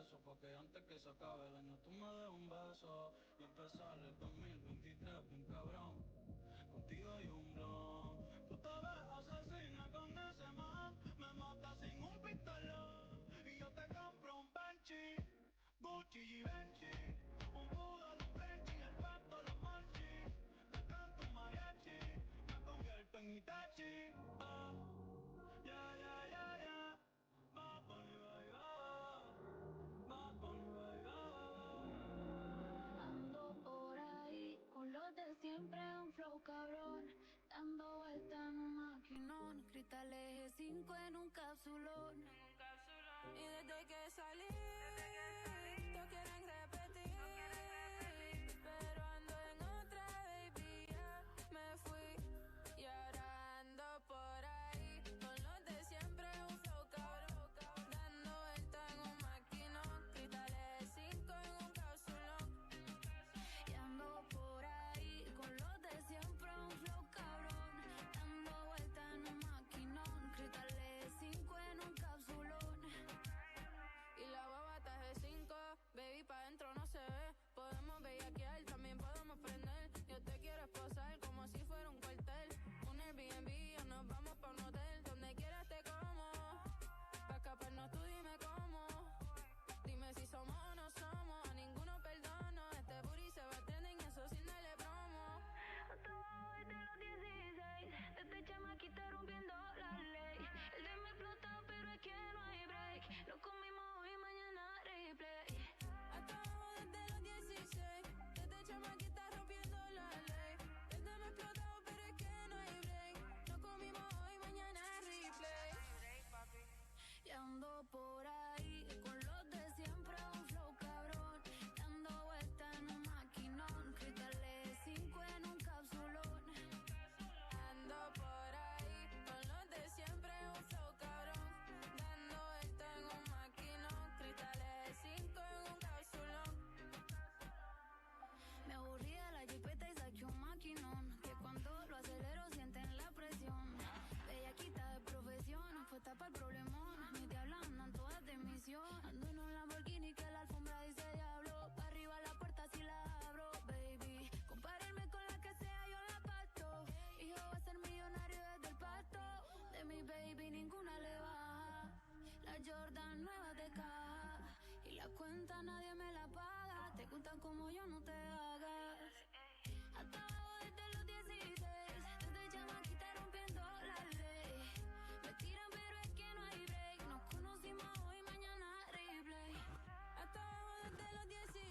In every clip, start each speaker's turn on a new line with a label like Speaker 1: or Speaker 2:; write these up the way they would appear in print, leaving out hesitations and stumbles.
Speaker 1: eso, porque antes que se acabe el año tú me des un beso y empezar el 2023 bien cabrón. Contigo hay un blon. Tú te ves asesina con ese man, me mata sin un pistolón. Y yo te compro un Benchi, Gucci y Benchi, un Buda, un Benchi, el pato, los monchi. Te canto un mariachi, me convierto en Itachi. Yeah, yeah, yeah, yeah. Bad Bunny, baby. Bad Bunny, baby.
Speaker 2: Ando por ahí con los de siempre, un flow cabrón, dando vuelta en un maquinón, cristales G5 en un capsulón. Y desde que salí, todos quieren repetir, pero ando en otra, baby, ya me fui. Y ahora ando por ahí con los de siempre, un flow cabrón, dando vuelta en un maquinón, cristales G5 en un capsulón. Y ando por ahí con los de siempre, un flow cabrón, dando vuelta en un maquinón, cristales 5 en un capsulón. Y la baba está G5, baby, pa' dentro no se ve. Podemos bellaquear, también podemos prender. Yo te quiero esposar como si fuera un cuartel. Un Airbnb o nos vamos pa' un hotel. Donde quieras te como, pa' escaparnos tú dime cómo. Dime si somos o no somos, a ninguno perdono. Este booty se va a trending, eso sin darle promo. Hasta abajo desde los 16, desde chamaquita rompiendo la ley. El de me explotó, pero es que no hay break. Lo comimos hoy, mañana replay. Hasta abajo desde los 16, desde chamaquita rompiendo la ley. El de me explotó, pero es que no hay break. Lo comimos hoy, mañana replay. Y ando por ahí con los de siempre, un flow cabrón, dando vuelta en un maquinón, cristales 5 en un capsulón. Ando por ahí con los de siempre, un flow cabrón, dando vuelta en un maquinón, cristales 5 en un capsulón. Me aburrí de la jipeta y saqué un maquinón, que cuando lo acelero sienten la presión. Bellaquita de profesión, no fue tapa el problemón. Ni te hablan, andan todas de misión. Ando en un Lamborghini que la alfombra dice diablo. Pa' arriba la puerta si la abro, baby. Compárenme con la que sea, yo la parto. Hijo va a ser millonario desde el pasto. De mi baby ninguna le baja. La Jordan nueva de caja. Y la cuenta nadie me la paga. Te cuentan como yo, no te hagas. Hasta abajo desde los 16, desde chamaquita rompiendo la ley. Me tiran pero es que no hay break. Nos conocimos hoy, mañana replay. Hasta abajo desde los 16.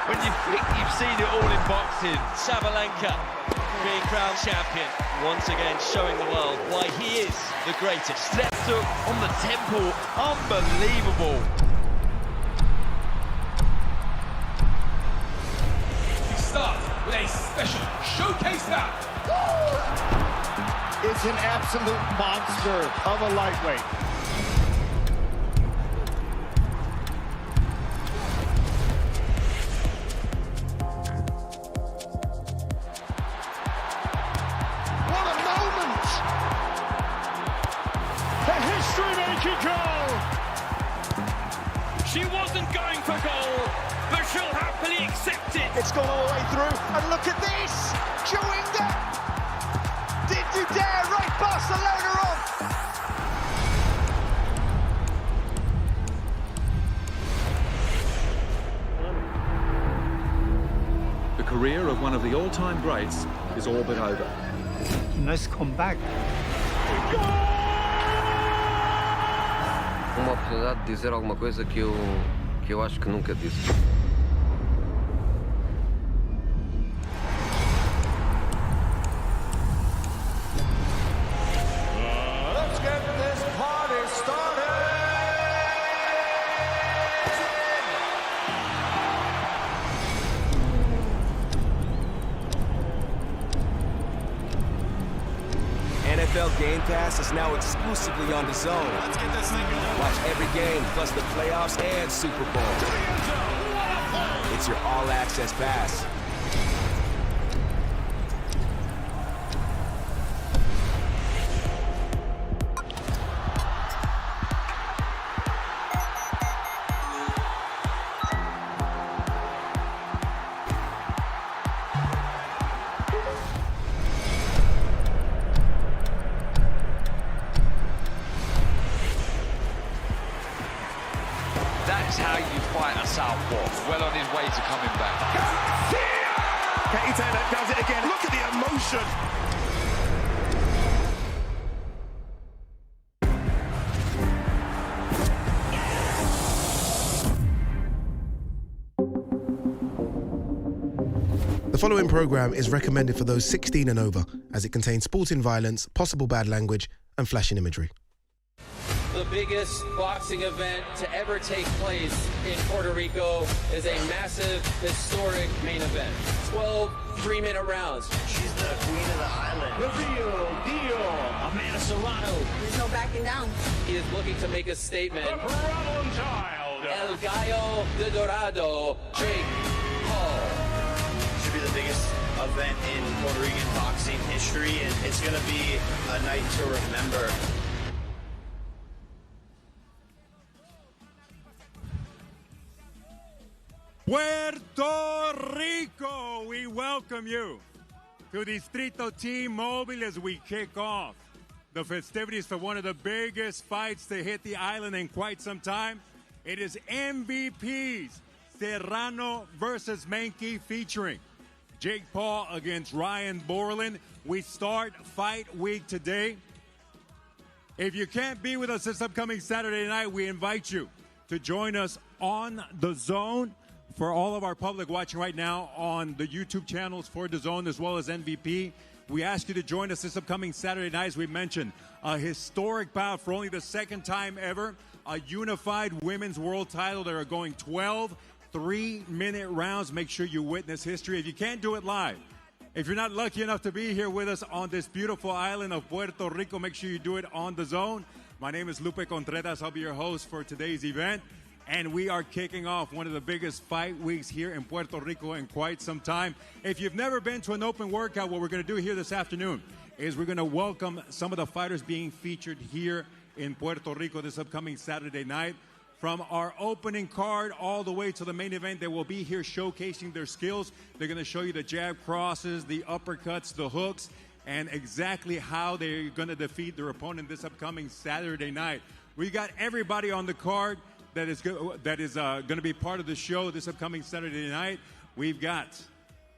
Speaker 3: When you think you've seen it all in boxing, Sabalenka being crowned champion, once again showing the world why he is the greatest. Left hook on the temple, unbelievable.
Speaker 4: We start with a special showcase bout.
Speaker 5: It's an absolute monster of a lightweight.
Speaker 3: wasn't going for goal, but she'll happily accept it.
Speaker 5: It's gone all the way through, and look at this! Chewinga! Did you dare write Barcelona off?
Speaker 6: The career of one of the all-time greats is all but over.
Speaker 5: Nice comeback.
Speaker 7: Uma oportunidade de dizer alguma coisa que eu acho que nunca disse.
Speaker 5: Let's get this party started!
Speaker 8: NFL Game Pass is now exclusively on DAZN. Let's get this thing going. Watch every game, plus the playoffs and Super Bowl. It's your all-access pass.
Speaker 3: That's how you fight a southpaw. Well on his way to coming back.
Speaker 5: Katie Taylor does it again. Look at the emotion.
Speaker 9: The following program is recommended for those 16 and over, as it contains sporting violence, possible bad language, and flashing imagery.
Speaker 10: The biggest boxing event to ever take place in Puerto Rico is a massive, historic main event. 12 3-minute rounds.
Speaker 1: She's the queen of the island. The real deal, Amanda Serrano.
Speaker 2: There's no backing down.
Speaker 10: He is looking to make a statement.
Speaker 1: The problem child.
Speaker 10: El Gallo de Dorado, Jake Paul.
Speaker 1: Should be the biggest event in Puerto Rican boxing history, and it's going to be a night to remember.
Speaker 11: Puerto Rico, we welcome you to Distrito T-Mobile as we kick off the festivities for one of the biggest fights to hit the island in quite some time. It is MVPs, Serrano versus Meinke, featuring Jake Paul against Ryan Bourland. We start fight week today. If you can't be with us this upcoming Saturday night, we invite you to join us on DAZN. For all of our public watching right now on the YouTube channels for DAZN as well as MVP, we ask you to join us this upcoming Saturday night. As we mentioned, a historic bout for only the second time ever, a unified women's world title. There are going 12 3-minute rounds. Make sure you witness history. If you can't do it live, if you're not lucky enough to be here with us on this beautiful island of Puerto Rico, make sure you do it on DAZN. My name is Lupe Contreras. I'll be your host for today's event. And we are kicking off one of the biggest fight weeks here in Puerto Rico in quite some time. If you've never been to an open workout, what we're going to do here this afternoon is we're going to welcome some of the fighters being featured here in Puerto Rico this upcoming Saturday night. From our opening card all the way to the main event, they will be here showcasing their skills. They're going to show you the jab crosses, the uppercuts, the hooks, and exactly how they're going to defeat their opponent this upcoming Saturday night. We got everybody on the card that is going to be part of the show this upcoming Saturday night. We've got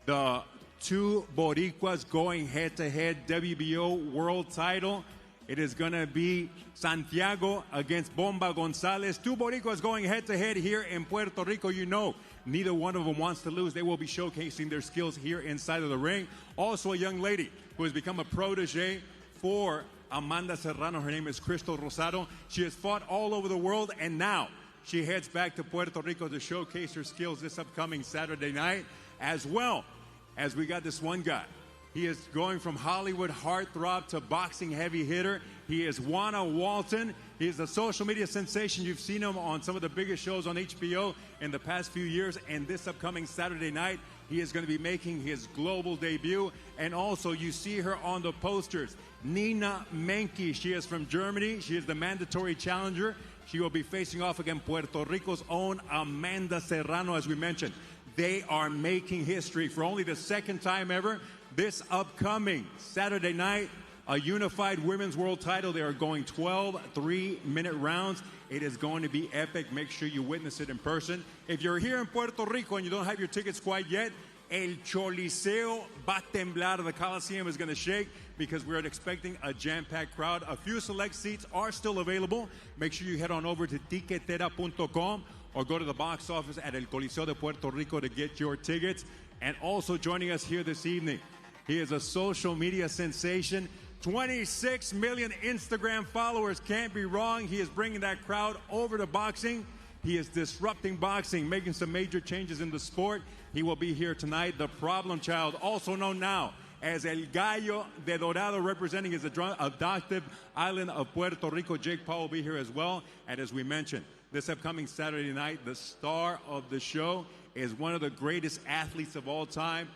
Speaker 11: the two Boricuas going head-to-head WBO world title. It is going to be Santiago against Bomba Gonzalez. Two Boricuas going head-to-head here in Puerto Rico. You know, neither one of them wants to lose. They will be showcasing their skills here inside of the ring. Also, a young lady who has become a protege for Amanda Serrano. Her name is Crystal Rosado. She has fought all over the world, and now she heads back to Puerto Rico to showcase her skills this upcoming Saturday night, as well as we got this one guy. He is going from Hollywood heartthrob to boxing heavy hitter. He is Juana Walton. He is a social media sensation. You've seen him on some of the biggest shows on HBO in the past few years. And this upcoming Saturday night, he is going to be making his global debut. And also, you see her on the posters. Nina Meinke. She is from Germany. She is the mandatory challenger. She will be facing off against Puerto Rico's own Amanda Serrano, as we mentioned. They are making history for only the second time ever. This upcoming Saturday night, a unified women's world title. They are going 12 3-minute rounds. It is going to be epic. Make sure you witness it in person. If you're here in Puerto Rico and you don't have your tickets quite yet, El Choliseo va a temblar. The Coliseum is going to shake because we're expecting a jam-packed crowd. A few select seats are still available. Make sure you head on over to tiquetera.com or go to the box office at El Coliseo de Puerto Rico to get your tickets. And also joining us here this evening, he is a social media sensation. 26 million Instagram followers, can't be wrong. He is bringing that crowd over to boxing. He is disrupting boxing, making some major changes in the sport. He will be here tonight. The Problem Child, also known now as El Gallo de Dorado, representing his adoptive island of Puerto Rico. Jake Paul will be here as well. And as we mentioned, this upcoming Saturday night, the star of the show is one of the greatest athletes of all time.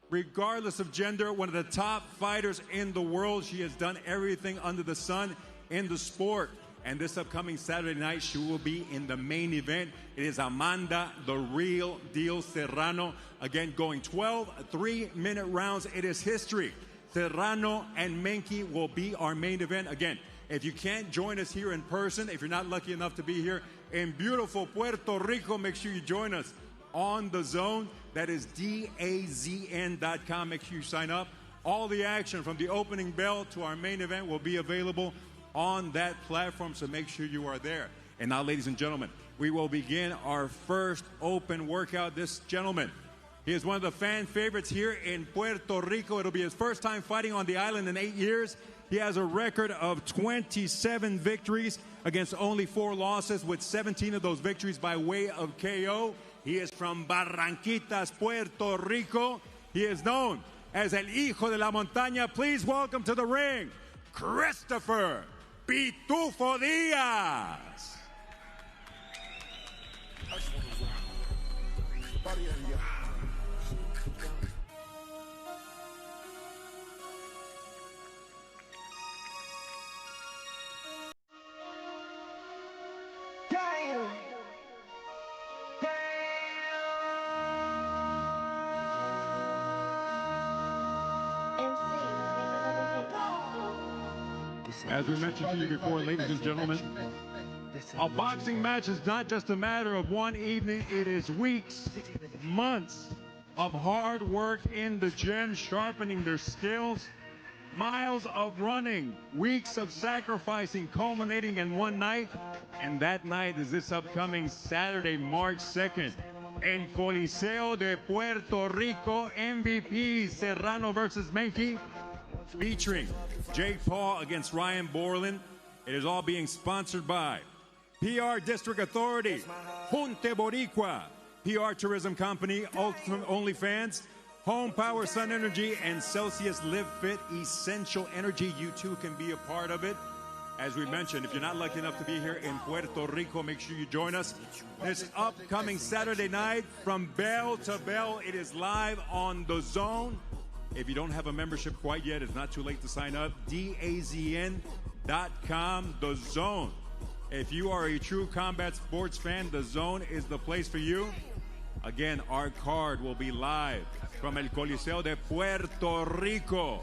Speaker 11: Regardless of gender, one of the top fighters in the world. She has done everything under the sun in the sport. And this upcoming Saturday night, she will be in the main event. It is Amanda, the real deal Serrano. Again, going 12 3-minute rounds. It is history. Serrano and Meinke will be our main event. Again, if you can't join us here in person, if you're not lucky enough to be here in beautiful Puerto Rico, make sure you join us on DAZN. That is DAZN.com. Make sure you sign up. All the action from the opening bell to our main event will be available on that platform, so make sure you are there. And now, ladies and gentlemen, we will begin our first open workout. This gentleman, he is one of the fan favorites here in Puerto Rico. It'll be his first time fighting on the island in 8 years. He has a record of 27 victories against only 4 losses, with 17 of those victories by way of KO. He is from Barranquitas, Puerto Rico. He is known as El Hijo de la Montaña. Please welcome to the ring, Christopher Pitufo Diaz. As we mentioned to you before, ladies and gentlemen, a boxing match is not just a matter of one evening. It is weeks, months of hard work in the gym, sharpening their skills, miles of running, weeks of sacrificing, culminating in one night. And that night is this upcoming Saturday, March 2nd. El Coliseo de Puerto Rico, MVP Serrano versus Meinke, featuring Jake Paul against Ryan Bourland. It is all being sponsored by PR District Authority, Junte Boricua, PR Tourism Company, Ultimate OnlyFans, Home Power Sun Energy, and Celsius Live Fit Essential Energy. You too can be a part of it. As we mentioned, if you're not lucky enough to be here in Puerto Rico, make sure you join us this upcoming Saturday night from bell to bell. It is live on DAZN. If you don't have a membership quite yet, it's not too late to sign up. DAZN.com, DAZN. If you are a true combat sports fan, DAZN is the place for you. Again, our card will be live from El Coliseo de Puerto Rico.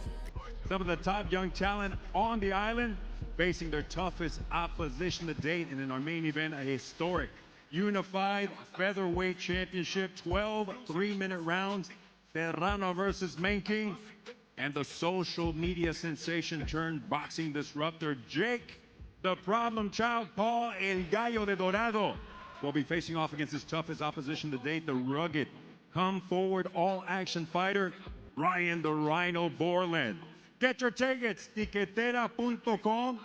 Speaker 11: Some of the top young talent on the island facing their toughest opposition to date. And in our main event, a historic unified featherweight championship, 12 3-minute rounds. Serrano versus Meinke, and the social media sensation turned boxing disruptor Jake, the Problem Child Paul, El Gallo de Dorado, will be facing off against his toughest opposition to date, the rugged, come-forward, all-action fighter, Ryan the Rhino Bourland. Get your tickets, tiquetera.com,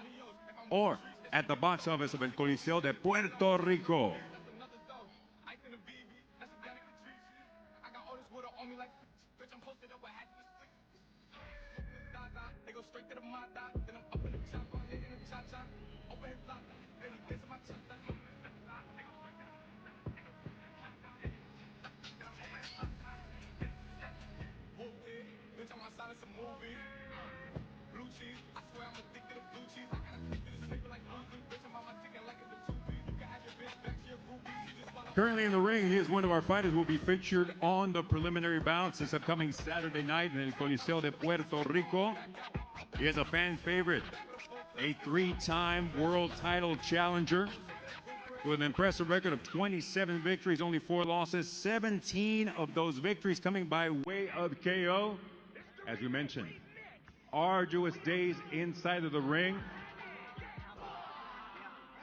Speaker 11: or at the box office of El Coliseo de Puerto Rico. Currently in the ring, he is one of our fighters who will be featured on the preliminary bouts this upcoming Saturday night in El Coliseo de Puerto Rico. He is a fan favorite, a three-time world title challenger with an impressive record of 27 victories, only 4 losses, 17 of those victories coming by way of KO. As we mentioned, arduous days inside of the ring.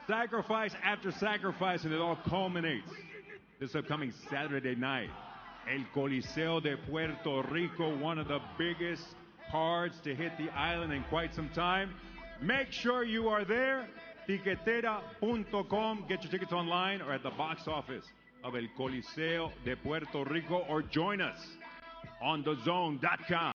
Speaker 11: Sacrifice after sacrifice, and it all culminates this upcoming Saturday night. El Coliseo de Puerto Rico, one of the biggest cards to hit the island in quite some time. Make sure you are there. Tiquetera.com. Get your tickets online or at the box office of El Coliseo de Puerto Rico, or join us on DAZN.com.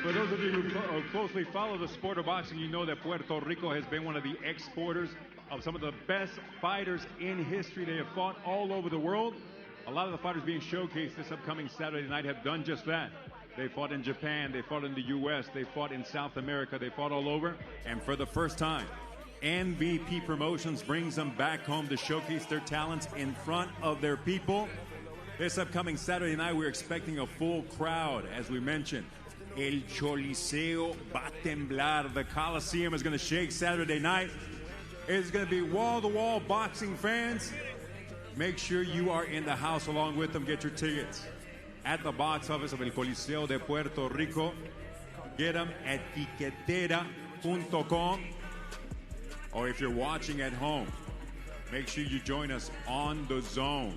Speaker 11: For those of you who closely follow the sport of boxing, you know that Puerto Rico has been one of the exporters of some of the best fighters in history. They have fought all over the world. A lot of the fighters being showcased this upcoming Saturday night have done just that. They fought in Japan, they fought in the U.S., they fought in South America, they fought all over. And for the first time, MVP Promotions brings them back home to showcase their talents in front of their people. This upcoming Saturday night, we're expecting a full crowd, as we mentioned. El Coliseo va a temblar. The Coliseum is going to shake Saturday night. It's going to be wall-to-wall boxing fans. Make sure you are in the house along with them. Get your tickets at the box office of El Coliseo de Puerto Rico. Get them at tiquetera.com. Or if you're watching at home, make sure you join us on DAZN.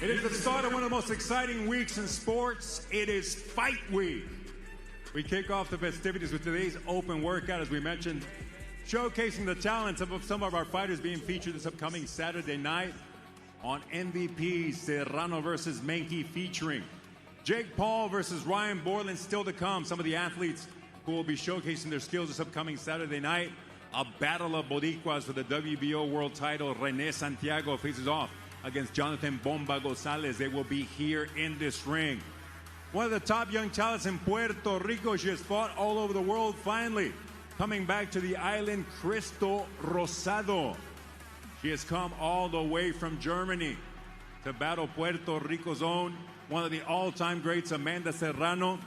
Speaker 11: It is the start of one of the most exciting weeks in sports. It is Fight Week. We kick off the festivities with today's open workout, as we mentioned, showcasing the talents of some of our fighters being featured this upcoming Saturday night on MVP Serrano versus Meinke, featuring Jake Paul versus Ryan Bourland still to come. Some of the athletes who will be showcasing their skills this upcoming Saturday night. A battle of Boricuas for the WBO world title. René Santiago faces off against Jonathan Bomba Gonzalez. They will be here in this ring. One of the top young talents in Puerto Rico. She has fought all over the world. Finally, coming back to the island, Cristo Rosado. She has come all the way from Germany to battle Puerto Rico's own, one of the all-time greats, Amanda Serrano.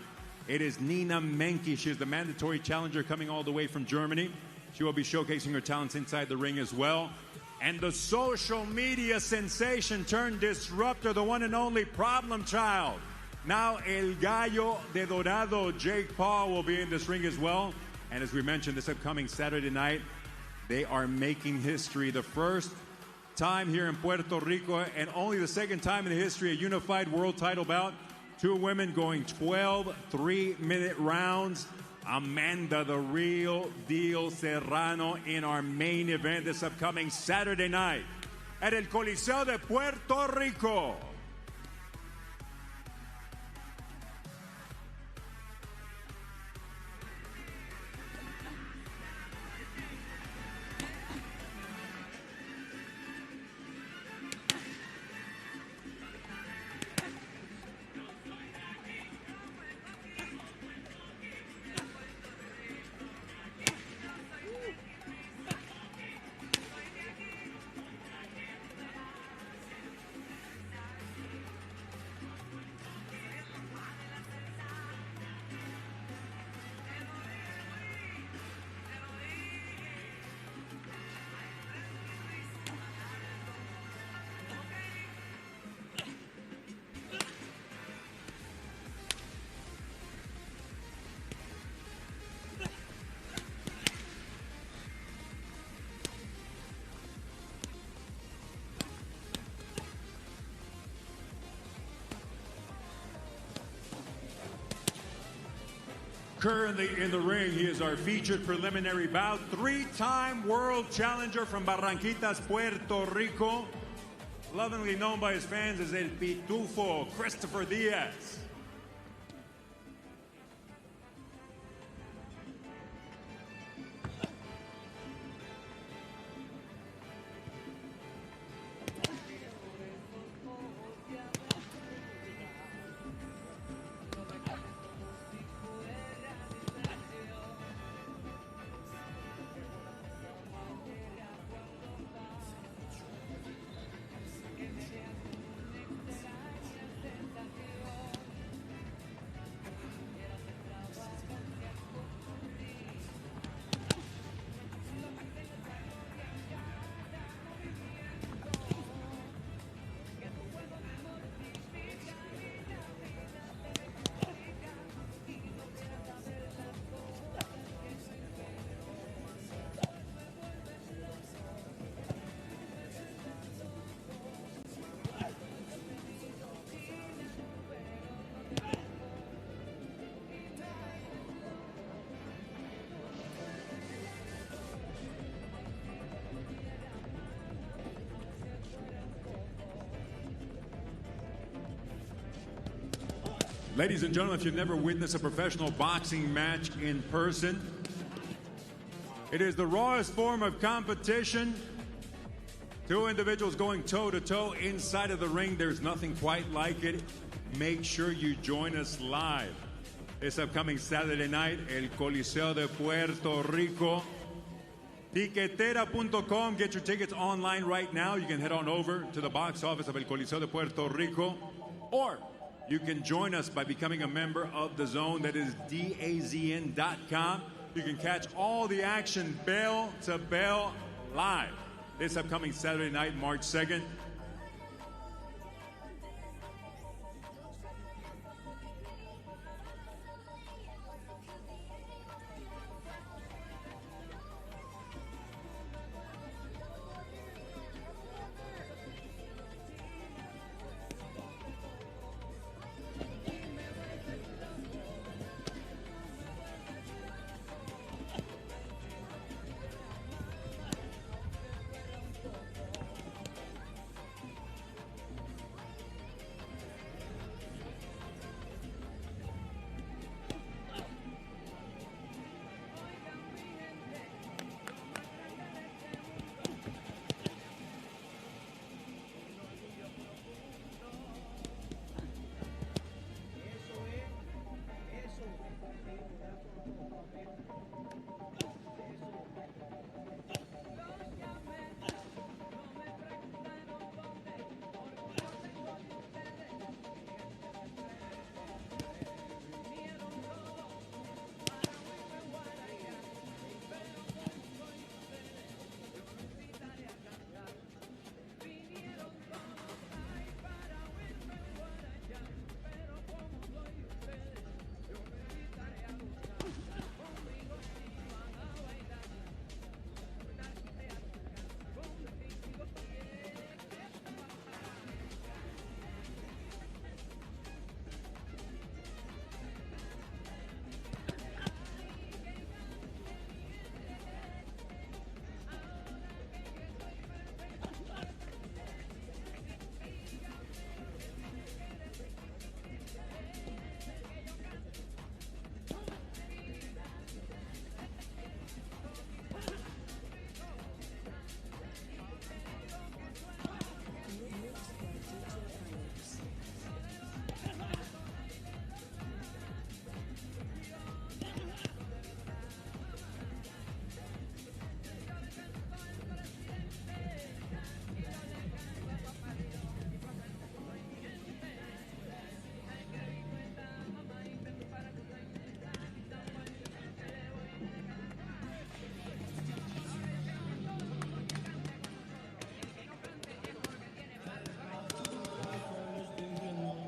Speaker 11: It is Nina Meinke. She is the mandatory challenger coming all the way from Germany. She will be showcasing her talents inside the ring as well. And the social media sensation turned disruptor, the one and only problem child. Now El Gallo de Dorado, Jake Paul, will be in this ring as well. And as we mentioned, this upcoming Saturday night, they are making history. The first time here in Puerto Rico and only the second time in the history of a unified world title bout. Two women going 12 3-minute rounds. Amanda, the real deal Serrano, in our main event this upcoming Saturday night at El Coliseo de Puerto Rico. Currently in the ring, he is our featured preliminary bout. Three-time world challenger from Barranquitas, Puerto Rico. Lovingly known by his fans as El Pitufo, Christopher Diaz. Ladies and gentlemen, if you've never witnessed a professional boxing match in person, it is the rawest form of competition. Two individuals going toe-to-toe inside of the ring. There's nothing quite like it. Make sure you join us live this upcoming Saturday night, El Coliseo de Puerto Rico. Tiquetera.com. Get your tickets online right now. You can head on over to the box office of El Coliseo de Puerto Rico, or you can join us by becoming a member of the Zone. That is DAZN.com. You can catch all the action bell to bell live this upcoming Saturday night, March 2nd.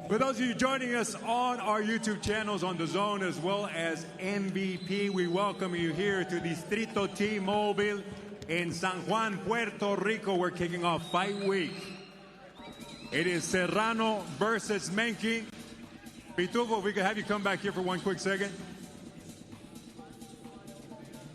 Speaker 11: For those of you joining us on our YouTube channels on DAZN as well as MVP, we welcome you here to Distrito T-Mobile in San Juan, Puerto Rico. We're kicking off fight week. It is Serrano versus Meinke. Pitufo, if we could have you come back here for one quick second.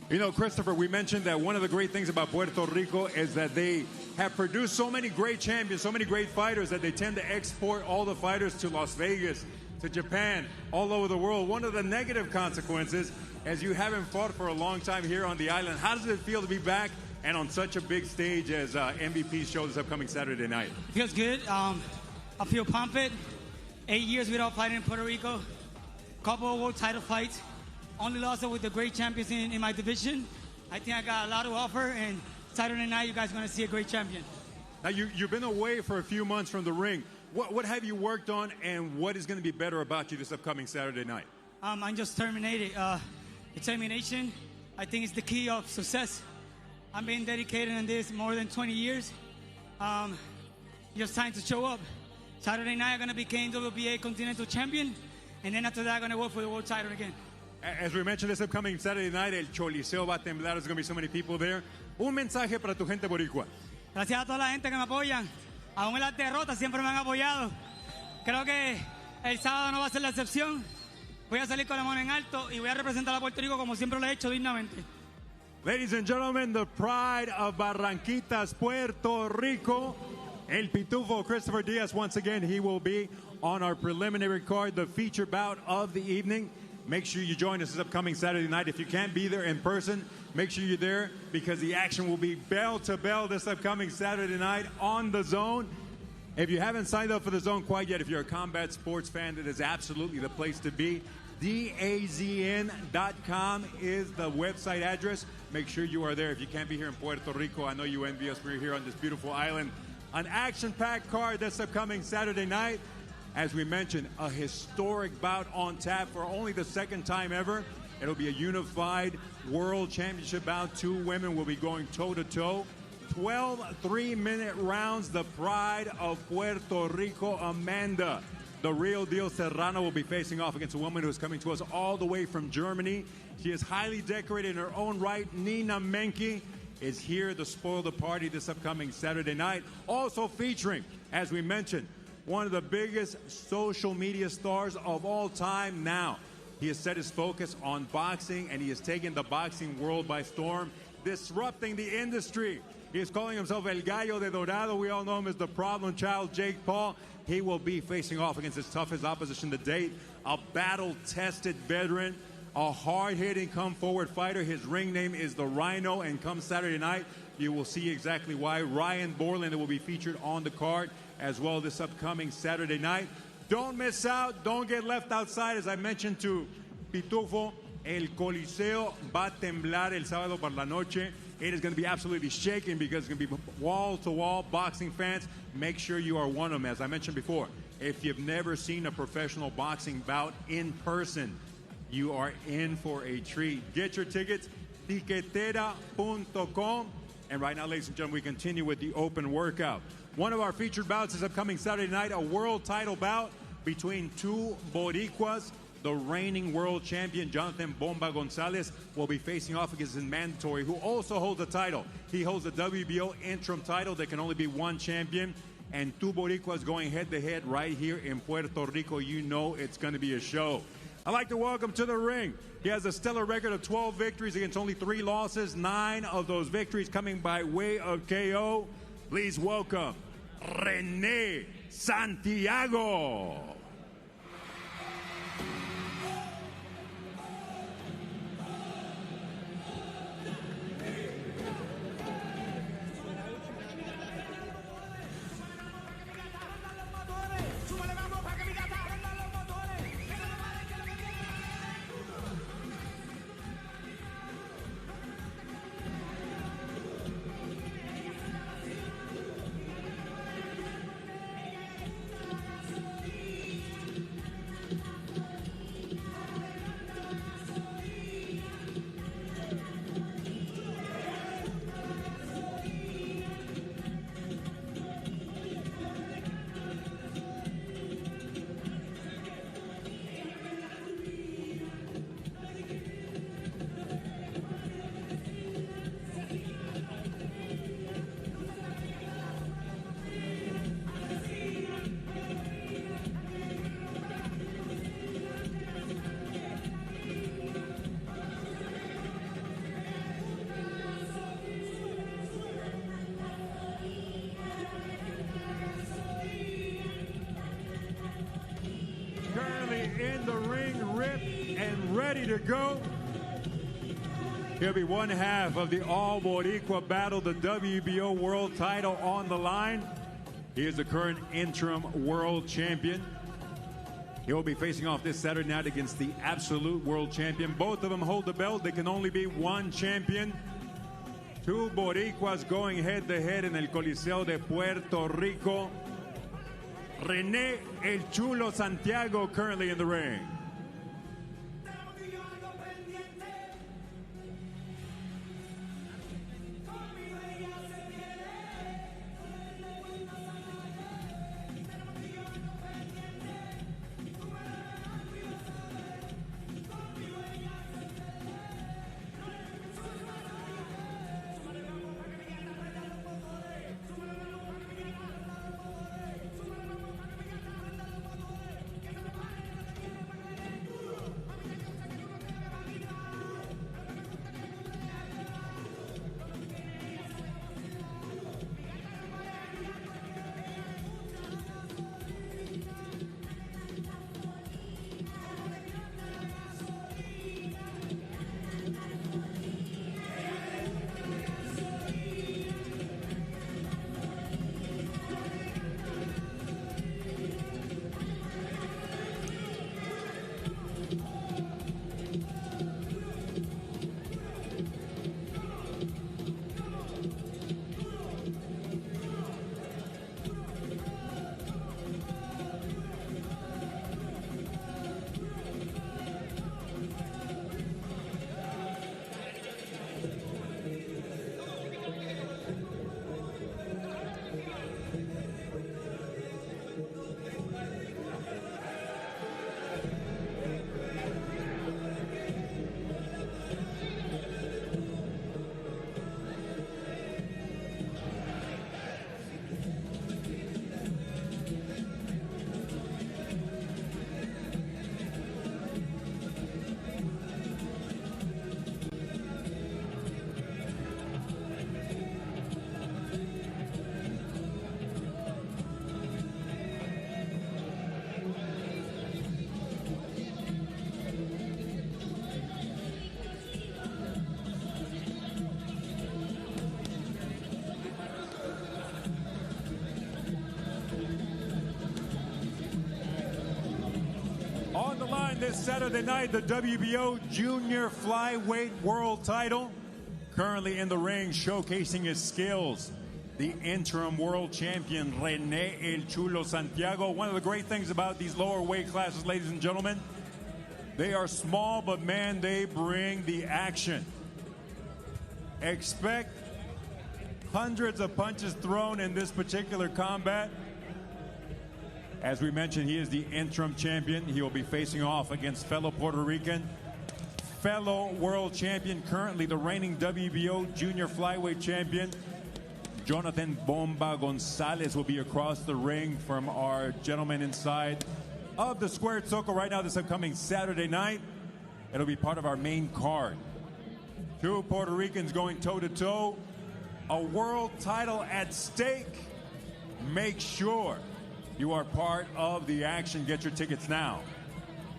Speaker 11: You know, Christopher, we mentioned that one of the great things about Puerto Rico is that they have produced so many great champions, so many great fighters that they tend to export all the fighters to Las Vegas, to Japan, all over the world. One of the negative consequences, as you haven't fought for a long time here on the island, how does it feel to be back and on such a big stage as MVP's show this upcoming Saturday night?
Speaker 12: Feels good. I feel pumped. 8 years without fighting in Puerto Rico. Couple of world title fights. Only lost it with the great champions in my division. I think I got a lot to offer, and Saturday night you guys are going to see a great champion.
Speaker 11: Now you've been away for a few months from the ring. What have you worked on, and what is going to be better about you this upcoming Saturday night?
Speaker 12: I'm just terminated. Determination, I think, is the key of success. I've been dedicated in this more than 20 years. Just time to show up. Saturday night I'm going to become WBA Continental Champion, and then after that I'm going to work for the world title again.
Speaker 11: As we mentioned, this upcoming Saturday night, el Choliseo va a temblar. There's going to be so many people there. Un mensaje para tu gente boricua.
Speaker 12: Gracias a toda la gente que me apoyan. Aún en las derrotas siempre me han apoyado. Creo que el sábado no va a ser la excepción. Voy a salir con la mano en alto y voy a representar a Puerto Rico como siempre lo he hecho dignamente.
Speaker 11: Ladies and gentlemen, the pride of Barranquitas, Puerto Rico, El Pitufo, Christopher Diaz. Once again, he will be on our preliminary card, the feature bout of the evening. Make sure you join us this upcoming Saturday night. If you can't be there in person, make sure you're there because the action will be bell to bell this upcoming Saturday night on DAZN. If you haven't signed up for DAZN quite yet, if you're a combat sports fan, it is absolutely the place to be. DAZN.com is the website address. Make sure you are there. If you can't be here in Puerto Rico, I know you envy us. We're here on this beautiful island. An action-packed card this upcoming Saturday night. As we mentioned, a historic bout on tap for only the second time ever. It'll be a unified world championship bout. 2 women will be going toe-to-toe. 12 3-minute rounds. The pride of Puerto Rico, Amanda, the real deal Serrano, will be facing off against a woman who is coming to us all the way from Germany. She is highly decorated in her own right. Nina Meinke is here to spoil the party this upcoming Saturday night. Also featuring, as we mentioned, one of the biggest social media stars of all time now. He has set his focus on boxing, and he has taken the boxing world by storm, disrupting the industry. He is calling himself El Gallo de Dorado. We all know him as the problem child, Jake Paul. He will be facing off against his toughest opposition to date, a battle-tested veteran, a hard-hitting come-forward fighter. His ring name is the Rhino, and come Saturday night, you will see exactly why. Ryan Bourland will be featured on the card as well this upcoming Saturday night. Don't miss out. Don't get left outside. As I mentioned to Pitufo, el Coliseo va a temblar el sábado por la noche. It is going to be absolutely shaking because it's going to be wall-to-wall boxing fans. Make sure you are one of them. As I mentioned before, if you've never seen a professional boxing bout in person, you are in for a treat. Get your tickets, tiquetera.com. And right now, ladies and gentlemen, we continue with the open workout. One of our featured bouts is upcoming Saturday night, a world title bout between 2 Boricuas. The reigning world champion, Jonathan Bomba Gonzalez, will be facing off against his mandatory, who also holds a title. He holds the WBO interim title. There can only be one champion. And 2 Boricuas going head-to-head right here in Puerto Rico. You know it's going to be a show. I'd like to welcome to the ring. He has a stellar record of 12 victories against only 3 losses. 9 of those victories coming by way of KO. Please welcome René Santiago. to go. He'll be one half of the All Boricua battle, the WBO World title on the line. He is the current interim world champion. He will be facing off this Saturday night against the absolute world champion. Both of them hold the belt. There can only be one champion. Two Boricuas going head to head in el Coliseo de Puerto Rico. René El Chulo Santiago currently in the ring. On the line this Saturday night, the WBO Junior Flyweight World title. Currently in the ring, showcasing his skills, the interim world champion, René El Chulo Santiago. One of the great things about these lower weight classes, ladies and gentlemen, they are small, but man, they bring the action. Expect hundreds of punches thrown in this particular combat. As we mentioned, he is the interim champion. He will be facing off against fellow Puerto Rican, fellow world champion, currently the reigning WBO junior flyweight champion. Jonathan Bomba Gonzalez will be across the ring from our gentleman inside of the Squared Circle right now this upcoming Saturday night. It'll be part of our main card. Two Puerto Ricans going toe-to-toe. A world title at stake. Make sure you are part of the action. Get your tickets now.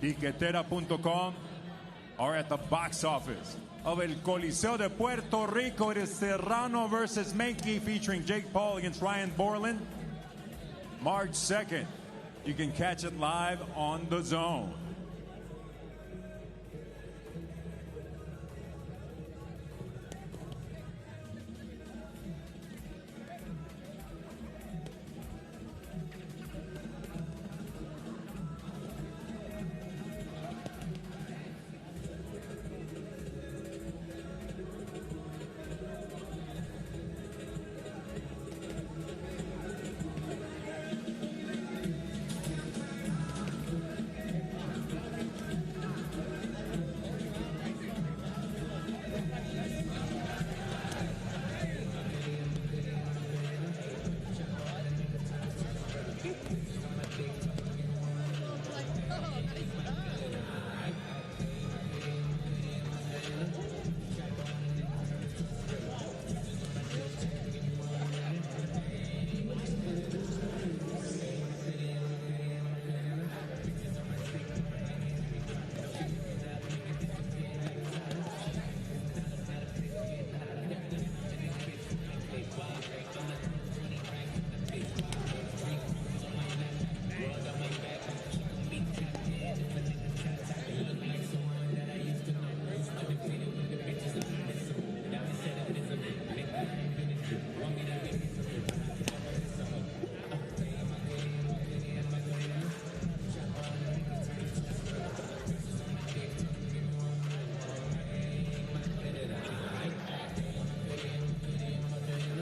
Speaker 11: Tiquetera.com or at the box office of El Coliseo de Puerto Rico. It is Serrano versus Meinke, featuring Jake Paul against Ryan Bourland. March 2nd. You can catch it live on DAZN.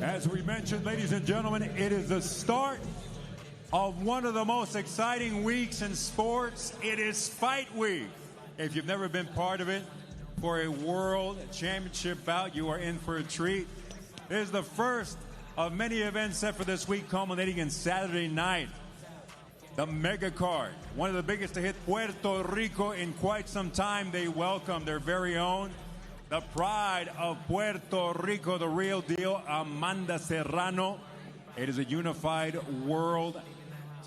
Speaker 11: As we mentioned, ladies and gentlemen, it is the start of one of the most exciting weeks in sports. It is Fight Week. If you've never been part of it, for a world championship bout, you are in for a treat. It is the first of many events set for this week, culminating in Saturday night. The mega card, one of the biggest to hit Puerto Rico in quite some time. They welcome their very own, the pride of Puerto Rico, the real deal, Amanda Serrano. It is a unified world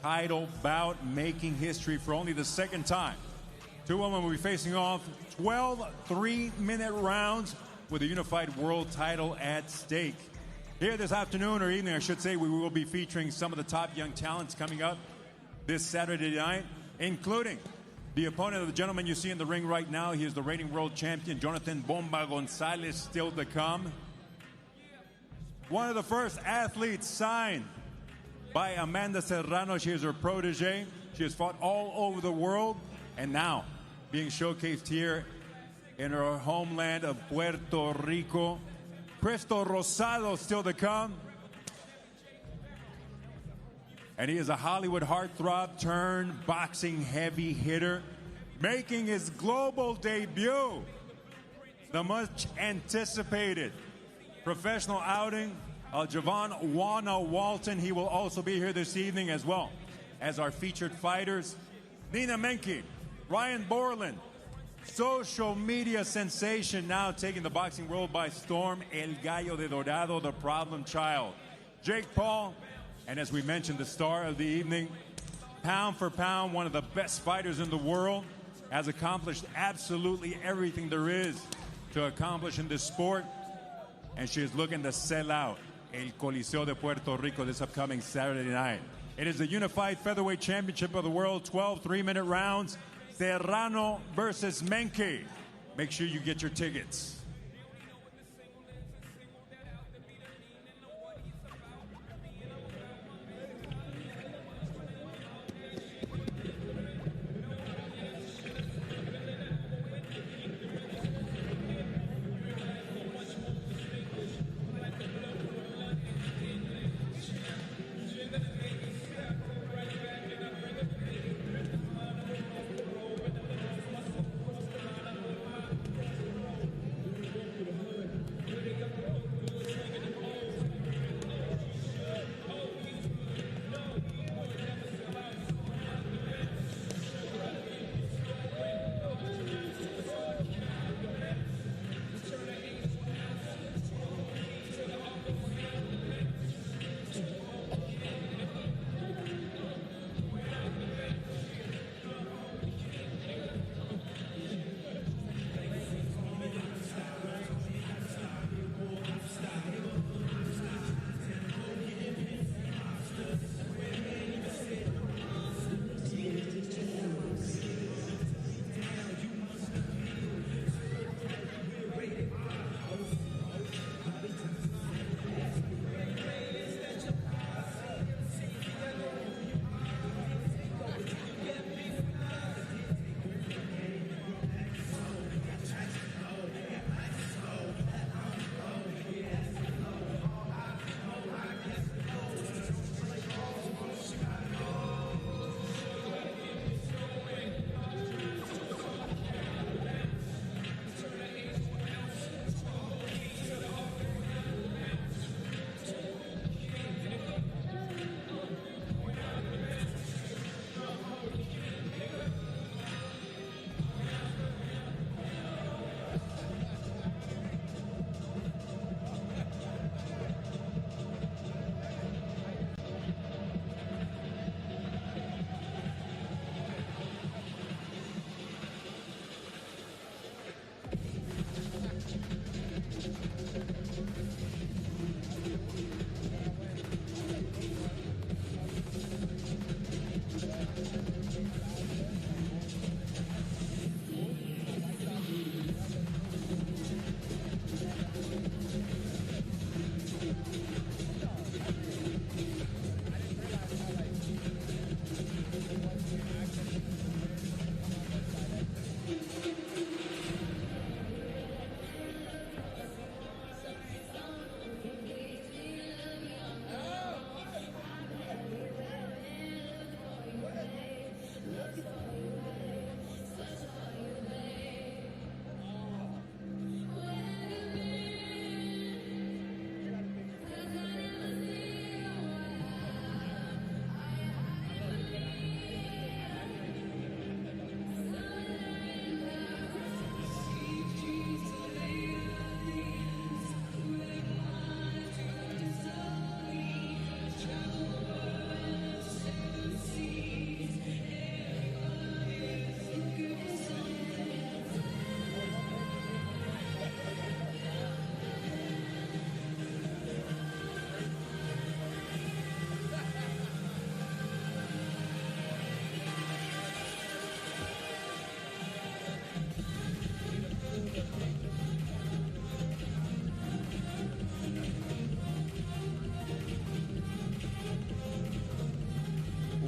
Speaker 11: title bout, making history for only the second time. Two women will be facing off 12 3-minute rounds with a unified world title at stake. Here this afternoon, or evening I should say, we will be featuring some of the top young talents coming up this Saturday night, including the opponent of the gentleman you see in the ring right now. He is the reigning world champion, Jonathan Bomba Gonzalez, still to come. One of the first athletes signed by Amanda Serrano. She is her protege. She has fought all over the world, and now being showcased here in her homeland of Puerto Rico. Cristo Rosado still to come. And he is a Hollywood heartthrob turned boxing heavy hitter, making his global debut. The much anticipated professional outing of Javon Wana Walton. He will also be here this evening, as well as our featured fighters, Nina Meinke, Ryan Bourland, social media sensation now taking the boxing world by storm, El Gallo de Dorado, the problem child, Jake Paul, and as we mentioned, the star of the evening, pound for pound, one of the best fighters in the world, has accomplished absolutely everything there is to accomplish in this sport, and she is looking to sell out El Coliseo de Puerto Rico this upcoming Saturday night. It is the unified featherweight championship of the world, 12 3-minute rounds, Serrano versus Meinke. Make sure you get your tickets.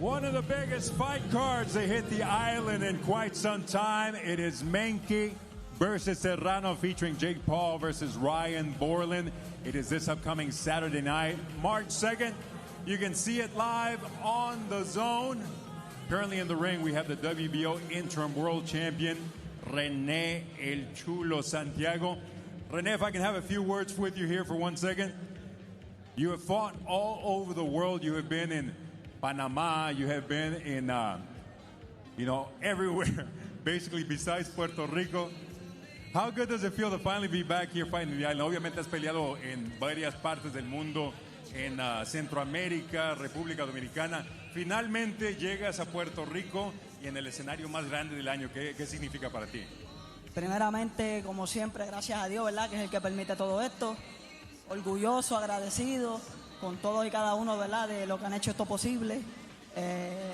Speaker 11: One of the biggest fight cards to hit the island in quite some time. It is Meinke versus Serrano, featuring Jake Paul versus Ryan Bourland. It is this upcoming Saturday night, March 2nd. You can see it live on the DAZN. Currently in the ring, we have the WBO interim world champion, René El Chulo Santiago. René, if I can have a few words with you here for 1 second. You have fought all over the world. You have been in Panama. You have been in, everywhere, basically besides Puerto Rico. How good does it feel to finally be back here fighting the island? Obviamente has peleado en varias partes del mundo, en Centroamérica, República Dominicana. Finalmente llegas a Puerto Rico y en el escenario más grande del año. ¿Qué significa para ti?
Speaker 13: Primeramente, como siempre, gracias a Dios, ¿verdad? Que es el que permite todo esto. Orgulloso, agradecido con todos y cada uno, ¿verdad? De lo que han hecho esto posible.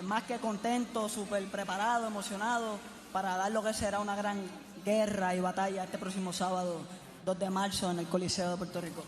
Speaker 13: Más que contento, súper preparado, emocionado para dar lo que será una gran guerra y batalla este próximo sábado, 2 de marzo, en el Coliseo de Puerto Rico.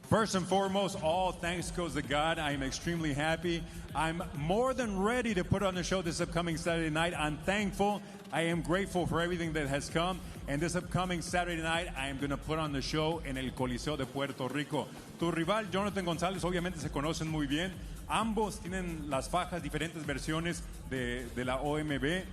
Speaker 11: First and foremost, all thanks goes to God. I am extremely happy. I'm more than ready to put on the show this upcoming Saturday night. I'm thankful. I am grateful for everything that has come. And this upcoming Saturday night, I am going to put on the show en el Coliseo de Puerto Rico. Tu rival, Jonathan González, obviamente se conocen muy bien. Ambos tienen las fajas, diferentes versiones de la OMB.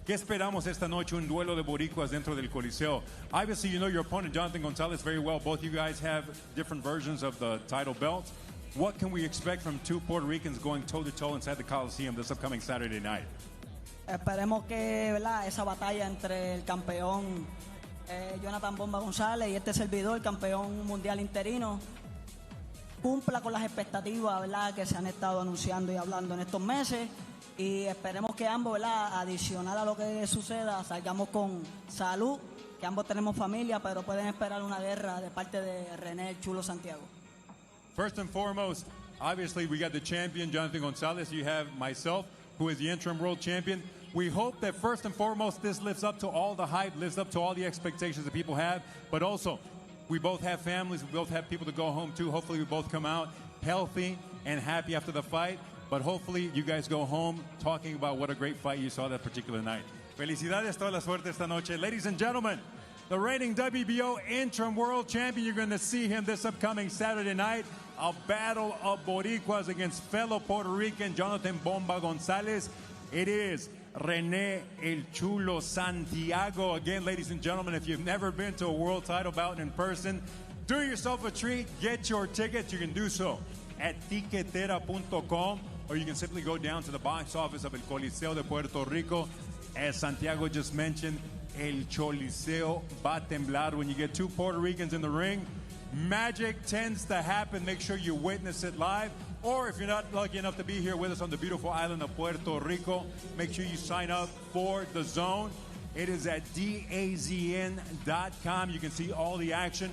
Speaker 11: ¿Qué esperamos esta noche? Un duelo de boricuas dentro del Coliseo. Obviously, you know your opponent, Jonathan González, very well. Both you guys have different versions of the title belt. What can we expect from two Puerto Ricans going toe-to-toe inside the Coliseum this upcoming Saturday night?
Speaker 13: Esperemos que, ¿verdad?, esa batalla entre el campeón Jonathan Bomba González y este servidor, el campeón mundial interino, cumpla con las expectativas, ¿verdad?, que se han estado anunciando y hablando en estos meses. Y esperemos que ambos, ¿verdad?, adicional a lo que suceda, salgamos con salud, que ambos tenemos familia, pero pueden esperar una guerra de parte de René El Chulo Santiago.
Speaker 11: First and foremost, obviously we got the champion, Jonathan González. You have myself, who is the interim world champion. We hope that first and foremost this lives up to all the hype, lives up to all the expectations that people have. But also, we both have families, we both have people to go home to. Hopefully we both come out healthy and happy after the fight. But hopefully you guys go home talking about what a great fight you saw that particular night. Felicidades, toda la suerte esta noche. Ladies and gentlemen, the reigning WBO interim world champion, you're going to see him this upcoming Saturday night. A battle of Boricuas against fellow Puerto Rican Jonathan Bomba González. It is René El Chulo Santiago. Again, ladies and gentlemen, if you've never been to a world title bout in person, do yourself a treat. Get your tickets. You can do so at tiquetera.com, or you can simply go down to the box office of El Coliseo de Puerto Rico. As Santiago just mentioned, El Coliseo va a temblar when you get two Puerto Ricans in the ring. Magic tends to happen. Make sure you witness it live. Or if you're not lucky enough to be here with us on the beautiful island of Puerto Rico, make sure you sign up for the DAZN. It is at DAZN.com. You can see all the action.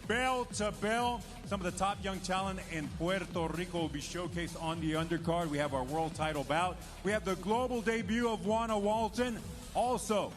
Speaker 11: Bell to bell. Some of the top young talent in Puerto Rico will be showcased on the undercard. We have our world title bout. We have the global debut of Juana Walton. Also,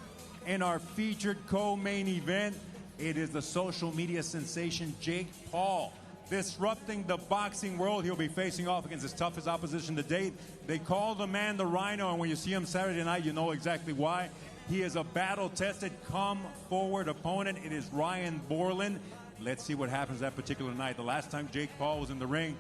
Speaker 11: in our featured co-main event, it is the social media sensation Jake Paul. Disrupting the boxing world. He'll be facing off against his toughest opposition to date. They call the man the Rhino, and when you see him Saturday night, you know exactly why. He is a battle-tested, come-forward opponent. It is Ryan Bourland. Let's see what happens that particular night. The last time Jake Paul was in the ring,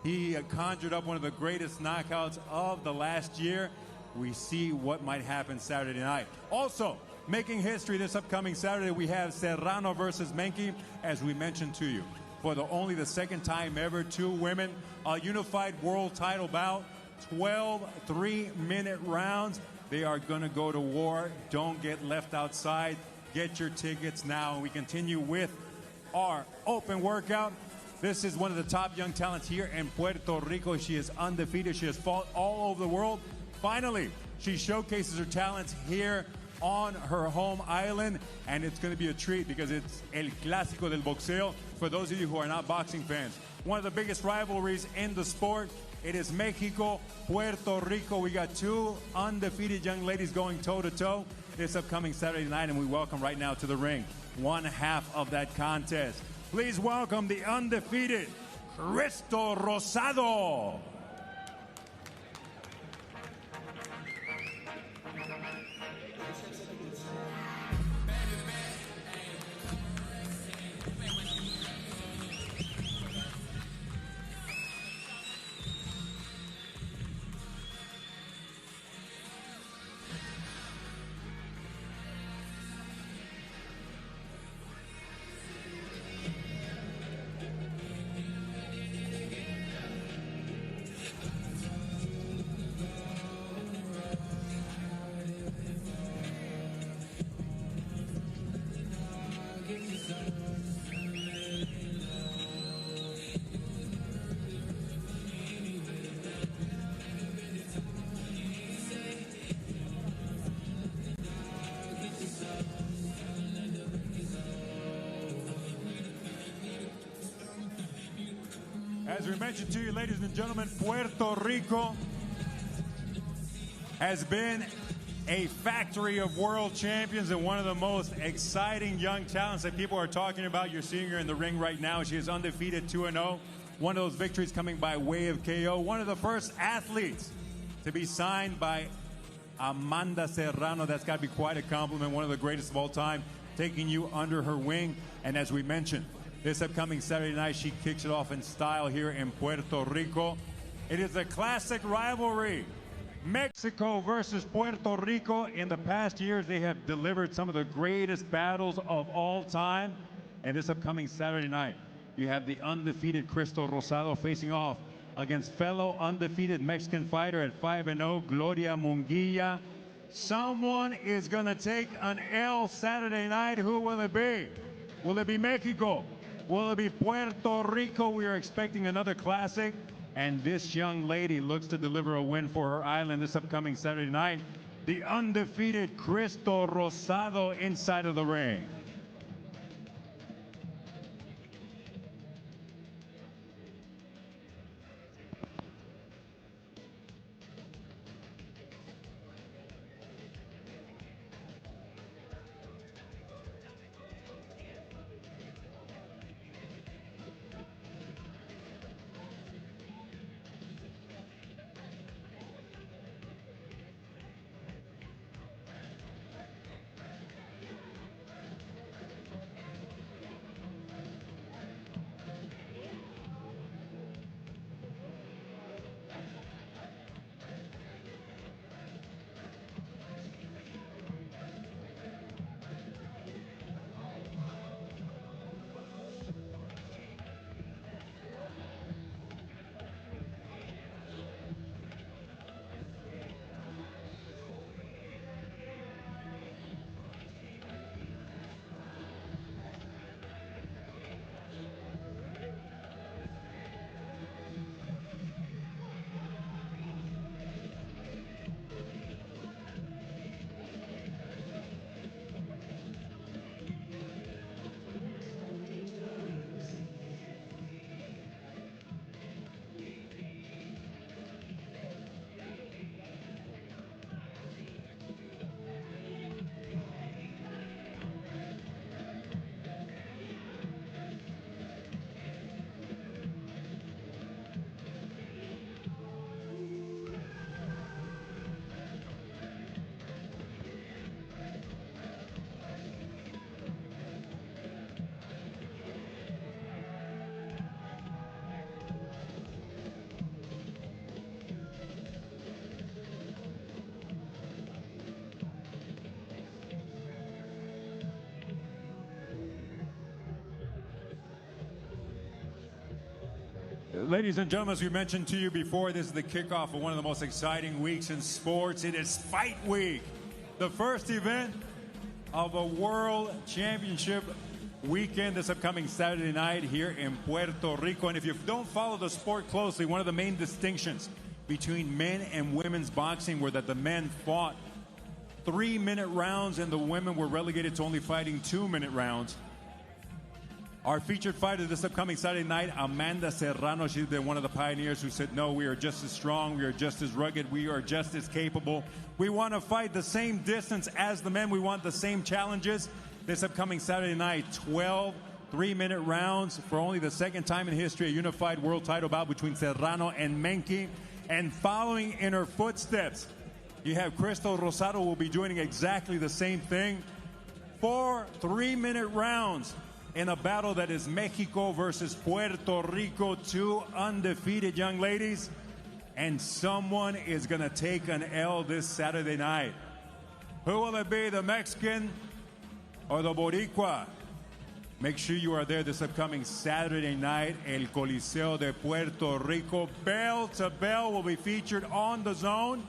Speaker 11: he conjured up one of the greatest knockouts of the last year. We see what might happen Saturday night. Also, making history this upcoming Saturday, we have Serrano versus Meinke, as we mentioned to you. For only the second time ever, two women, a unified world title bout, 12 3-minute rounds. They are going to go to war. Don't get left outside. Get your tickets now. We continue with our open workout. This is one of the top young talents here in Puerto Rico. She is undefeated. She has fought all over the world. Finally, she showcases her talents here on her home island, and it's going to be a treat because it's El Clásico del Boxeo. For those of you who are not boxing fans, one of the biggest rivalries in the sport. It is Mexico, Puerto Rico. We got two undefeated young ladies going toe-to-toe this upcoming Saturday night, and we welcome right now to the ring one half of that contest. Please welcome the undefeated Cristo Rosado. As we mentioned to you, ladies and gentlemen, Puerto Rico has been a factory of world champions and one of the most exciting young talents that people are talking about. You're seeing her in the ring right now. She is undefeated 2-0. One of those victories coming by way of KO. One of the first athletes to be signed by Amanda Serrano. That's got to be quite a compliment. One of the greatest of all time, taking you under her wing. And as we mentioned, this upcoming Saturday night, she kicks it off in style here in Puerto Rico. It is a classic rivalry. Mexico versus Puerto Rico. In the past years, they have delivered some of the greatest battles of all time. And this upcoming Saturday night, you have the undefeated Crystal Rosado facing off against fellow undefeated Mexican fighter at 5-0, Gloria Munguia. Someone is going to take an L Saturday night. Who will it be? Will it be Mexico? Will it be Puerto Rico? We are expecting another classic. And this young lady looks to deliver a win for her island this upcoming Saturday night. The undefeated Crystal Rosado inside of the ring. Ladies and gentlemen, as we mentioned to you before, this is the kickoff of one of the most exciting weeks in sports. It is Fight Week, the first event of a World Championship weekend this upcoming Saturday night here in Puerto Rico. And if you don't follow the sport closely, one of the main distinctions between men and women's boxing were that the men fought 3-minute rounds and the women were relegated to only fighting 2-minute rounds. Our featured fighter this upcoming Saturday night, Amanda Serrano, she's been one of the pioneers who said, no, we are just as strong, we are just as rugged, we are just as capable. We want to fight the same distance as the men. We want the same challenges. This upcoming Saturday night, 12 3-minute rounds for only the second time in history, a unified world title bout between Serrano and Meinke. And following in her footsteps, you have Crystal Rosado will be doing exactly the same thing. 4 3-minute rounds in a battle that is Mexico versus Puerto Rico, 2 undefeated young ladies. And someone is going to take an L this Saturday night. Who will it be, the Mexican or the Boricua? Make sure you are there this upcoming Saturday night. El Coliseo de Puerto Rico. Bell to bell will be featured on DAZN.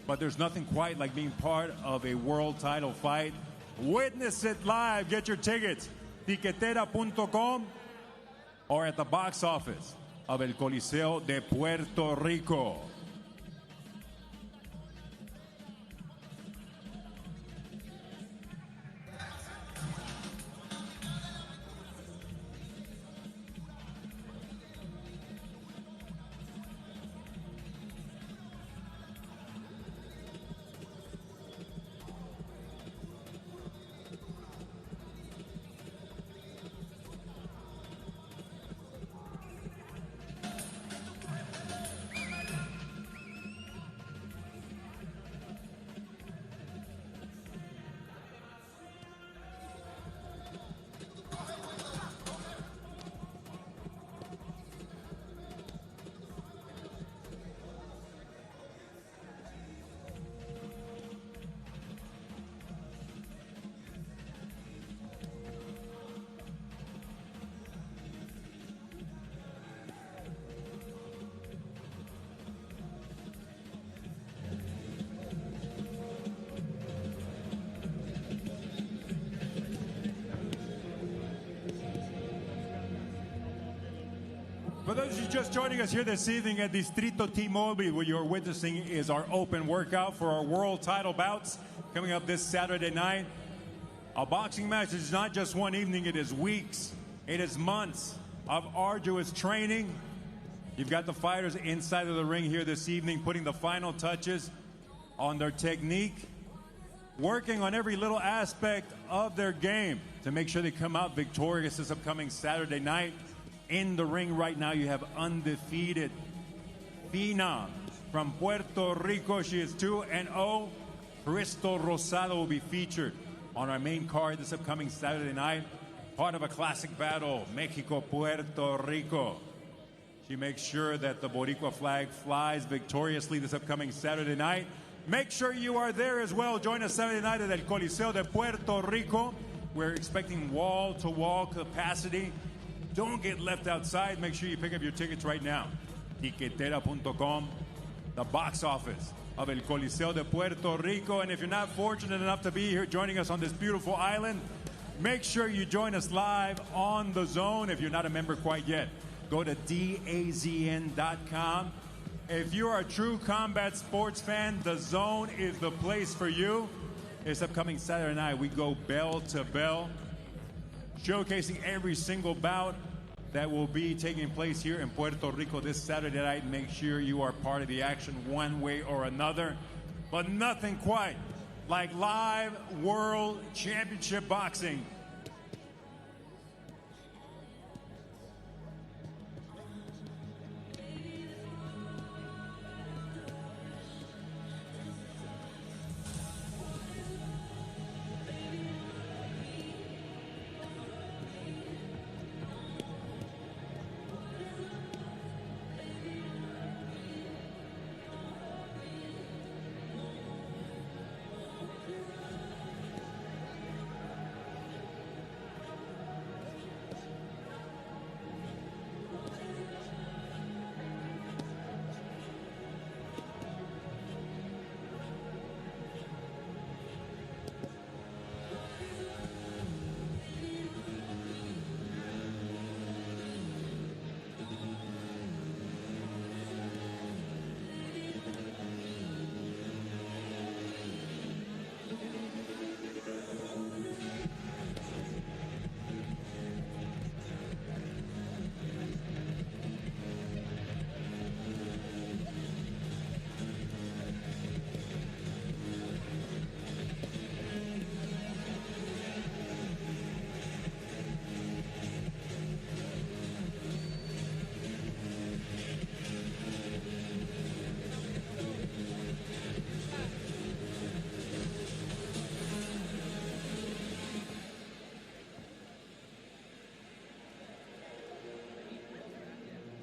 Speaker 11: But there's nothing quite like being part of a world title fight. Witness it live. Get your tickets tiquetera.com, or at the box office of El Coliseo de Puerto Rico. For those of you just joining us here this evening at Distrito T-Mobile, what you're witnessing is our open workout for our world title bouts coming up this Saturday night. A boxing match is not just one evening, it is weeks, it is months of arduous training. You've got the fighters inside of the ring here this evening putting the final touches on their technique, working on every little aspect of their game to make sure they come out victorious this upcoming Saturday night. In the ring right now, you have undefeated Phenom from Puerto Rico. She is 2-0. Crystal Rosado will be featured on our main card this upcoming Saturday night. Part of a classic battle, Mexico-Puerto Rico. She makes sure that the Boricua flag flies victoriously this upcoming Saturday night. Make sure you are there as well. Join us Saturday night at El Coliseo de Puerto Rico. We're expecting wall-to-wall capacity. Don't get left outside. Make sure you pick up your tickets right now. Tiquetera.com, the box office of El Coliseo de Puerto Rico. And if you're not fortunate enough to be here joining us on this beautiful island, make sure you join us live on the DAZN. If you're not a member quite yet, go to DAZN.com. If you are a true combat sports fan, the DAZN is the place for you. This upcoming Saturday night, we go bell to bell, showcasing every single bout that will be taking place here in Puerto Rico this Saturday night. Make sure you are part of the action one way or another. But nothing quite like live World Championship boxing.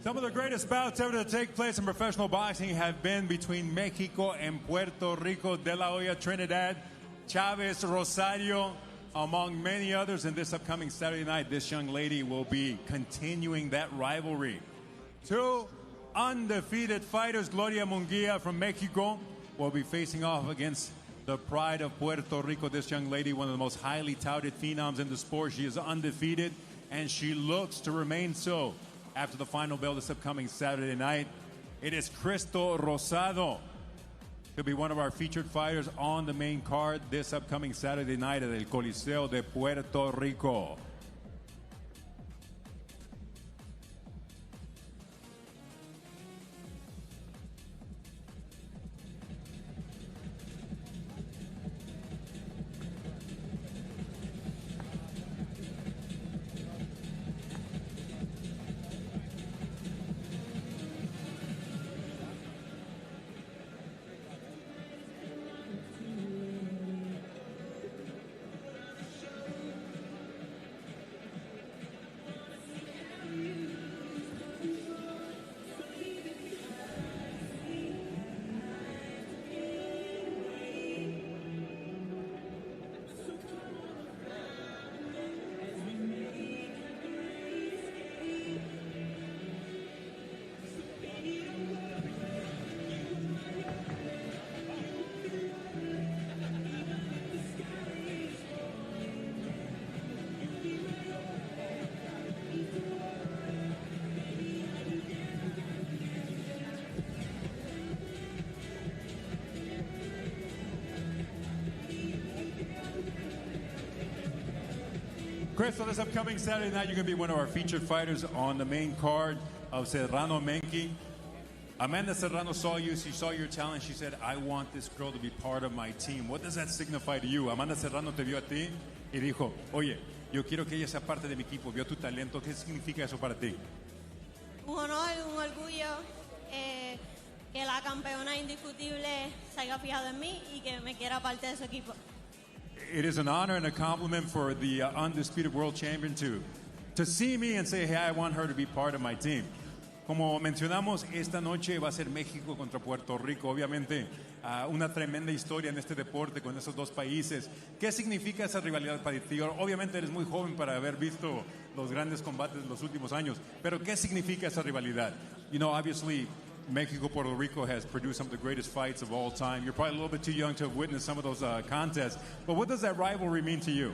Speaker 11: Some of the greatest bouts ever to take place in professional boxing have been between Mexico and Puerto Rico. De La Hoya, Trinidad, Chavez, Rosario, among many others. And this upcoming Saturday night, this young lady will be continuing that rivalry. Two undefeated fighters, Gloria Munguia from Mexico, will be facing off against the pride of Puerto Rico, this young lady, one of the most highly touted phenoms in the sport. She is undefeated, and she looks to remain so after the final bell this upcoming Saturday night. It is Cristo Rosado. He'll be one of our featured fighters on the main card this upcoming Saturday night at El Coliseo de Puerto Rico. Chris, on this upcoming Saturday night, you're going to be one of our featured fighters on the main card of Serrano Meinke. Amanda Serrano saw you, she saw your talent, she said, I want this girl to be part of my team. What does that signify to you? Amanda Serrano te vio a ti y dijo, oye, yo quiero que ella sea parte de mi equipo, vio tu talento. ¿Qué significa eso para ti?
Speaker 14: Un honor, un orgullo que la campeona indiscutible se haya fijado en mí y que me quiera parte de su equipo.
Speaker 11: It is an honor and a compliment for the undisputed world champion to see me and say, hey, I want her to be part of my team. Como mencionamos, esta noche va a ser México contra Puerto Rico. Obviamente, una tremenda historia en este deporte con esos dos países. ¿Qué significa esa rivalidad para ti? Obviamente eres muy joven para haber visto los grandes combates de los últimos años, pero ¿qué significa esa rivalidad? You know, obviously, Mexico, Puerto Rico has produced some of the greatest fights of all time. You're probably a little bit too young to have witnessed some of those contests, but what does that rivalry mean to you?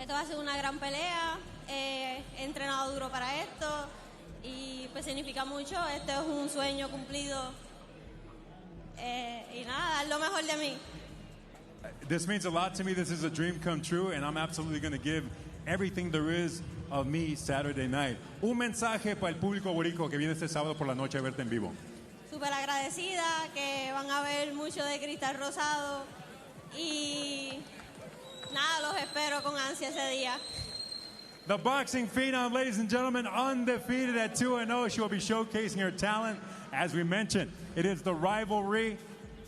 Speaker 14: Esto va a ser una gran pelea. He entrenado duro para esto y pues significa mucho. Esto es un sueño cumplido y nada, dar lo mejor de mí.
Speaker 11: This means a lot to me. This is a dream come true, and I'm absolutely going to give everything there is of me Saturday night. Un mensaje para el público boricua que viene este sábado por la noche a verte en vivo.
Speaker 14: Súper agradecida, que van a ver mucho de Cristal Rosado y nada, los espero con ansia ese día.
Speaker 11: The boxing phenom, ladies and gentlemen, undefeated at 2-0. She will be showcasing her talent. As we mentioned, it is the rivalry.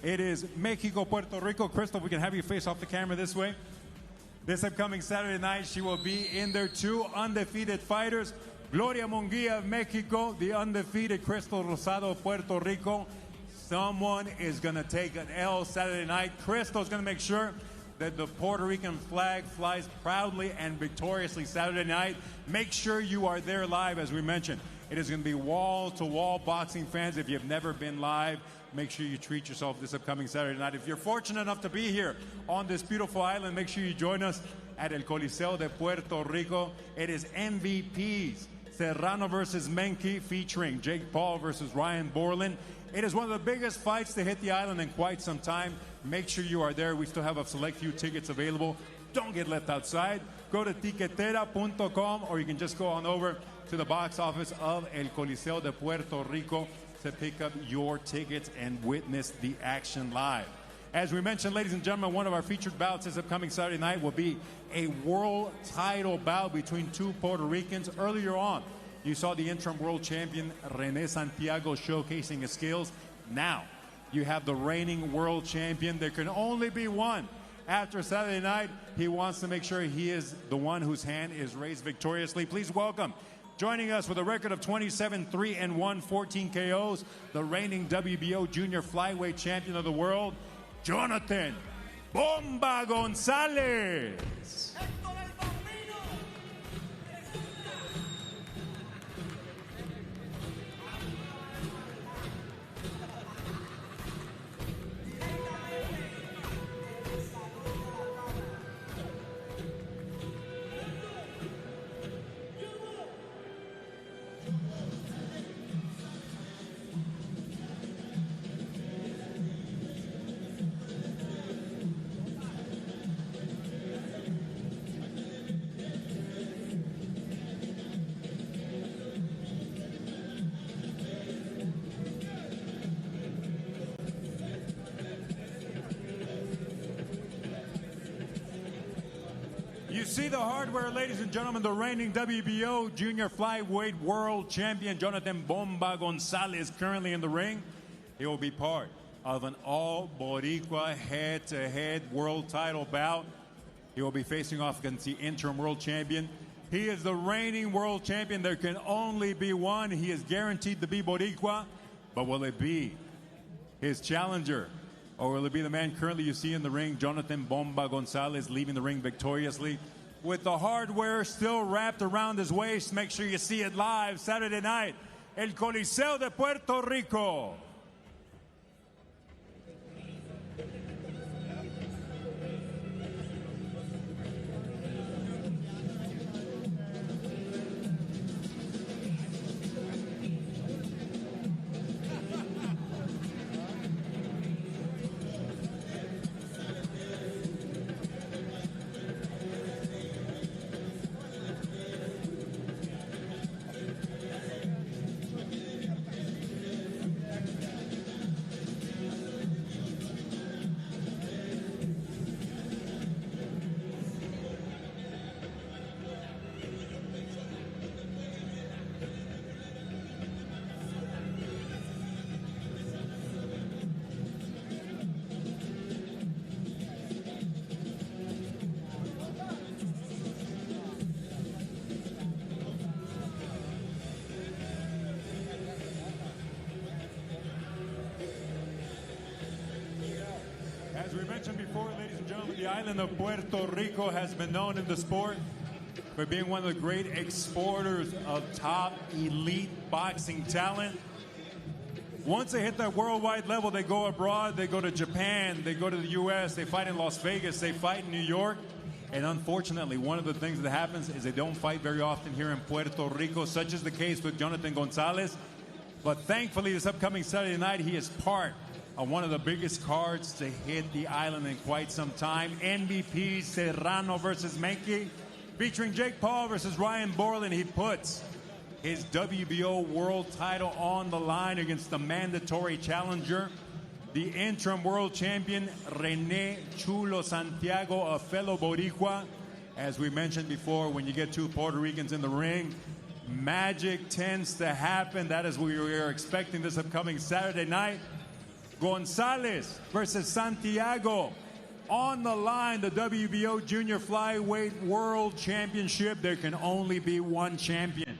Speaker 11: It is Mexico, Puerto Rico. Crystal, we can have you face off the camera this way. This upcoming Saturday night, she will be in there. Two undefeated fighters. Gloria Munguia of Mexico, the undefeated Crystal Rosado of Puerto Rico. Someone is going to take an L Saturday night. Crystal's going to make sure that the Puerto Rican flag flies proudly and victoriously Saturday night. Make sure you are there live, as we mentioned. It is going to be wall-to-wall boxing fans. If you've never been live, make sure you treat yourself this upcoming Saturday night. If you're fortunate enough to be here on this beautiful island, make sure you join us at El Coliseo de Puerto Rico. It is MVPs, Serrano versus Meinke, featuring Jake Paul versus Ryan Bourland. It is one of the biggest fights to hit the island in quite some time. Make sure you are there. We still have a select few tickets available. Don't get left outside. Go to tiquetera.com, or you can just go on over to the box office of El Coliseo de Puerto Rico to pick up your tickets and witness the action live. As we mentioned, ladies and gentlemen, one of our featured bouts this upcoming Saturday night will be a world title bout between two Puerto Ricans. Earlier on, you saw the interim world champion, René Santiago, showcasing his skills. Now, you have the reigning world champion. There can only be one. After Saturday night, he wants to make sure he is the one whose hand is raised victoriously. Please welcome, joining us with a record of 27-3-1, 14 KOs, the reigning WBO junior flyweight champion of the world, Jonathan Bomba Gonzalez. see the hardware, ladies and gentlemen, the reigning WBO Junior Flyweight World Champion Jonathan Bomba Gonzalez currently in the ring. He will be part of an all-Boricua head-to-head world title bout. He will be facing off against the interim world champion. He is the reigning world champion. There can only be one. He is guaranteed to be Boricua. But will it be his challenger? Or will it be the man currently you see in the ring, Jonathan Bomba Gonzalez, leaving the ring victoriously? With the hardware still wrapped around his waist, make sure you see it live Saturday night. El Coliseo de Puerto Rico. As we mentioned before, ladies and gentlemen, the island of Puerto Rico has been known in the sport for being one of the great exporters of top elite boxing talent. Once they hit that worldwide level, they go abroad, they go to Japan, they go to the US, they fight in Las Vegas, they fight in New York. And unfortunately, one of the things that happens is they don't fight very often here in Puerto Rico, such is the case with Jonathan Gonzalez. But thankfully, this upcoming Saturday night, he is part of one of the biggest cards to hit the island in quite some time. MVP Serrano versus Meinke, featuring Jake Paul versus Ryan Bourland. He puts his WBO world title on the line against the mandatory challenger, the interim world champion, Rene Chulo Santiago, a fellow Boricua. As we mentioned before, when you get two Puerto Ricans in the ring, magic tends to happen. That is what we are expecting this upcoming Saturday night. Gonzalez versus Santiago. On the line, the WBO Junior Flyweight World Championship. There can only be one champion.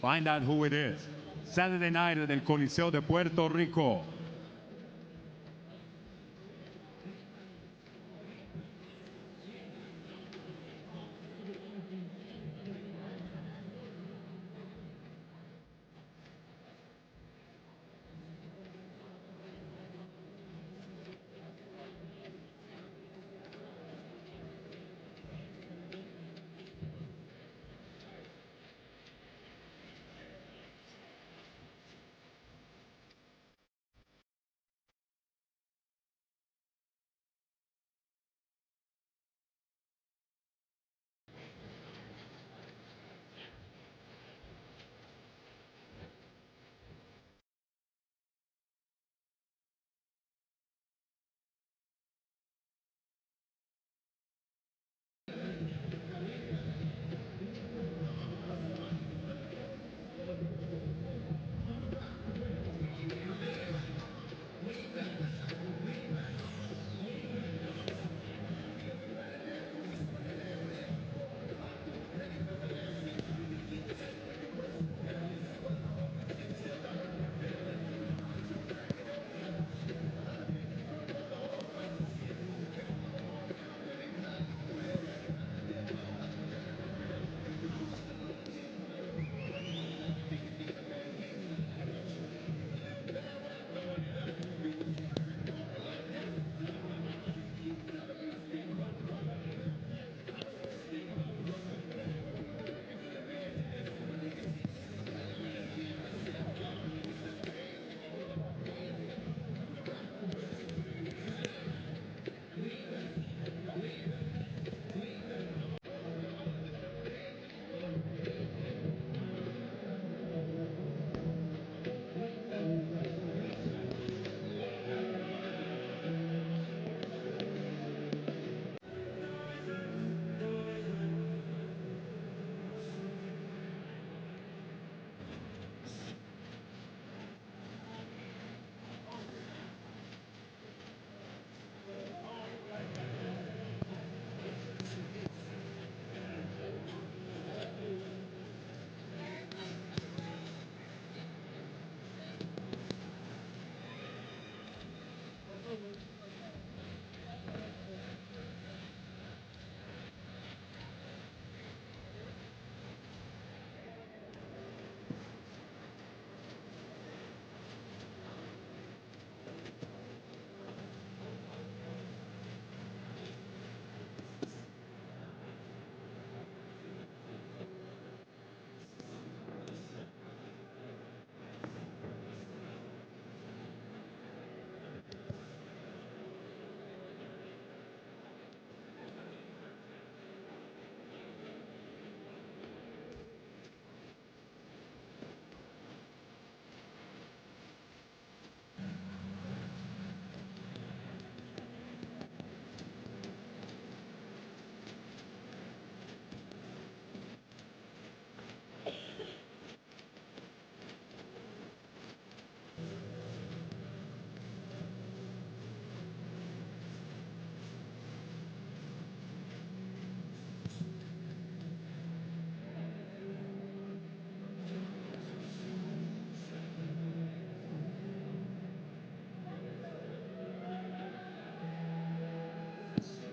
Speaker 11: Find out who it is. Saturday night at El Coliseo de Puerto Rico.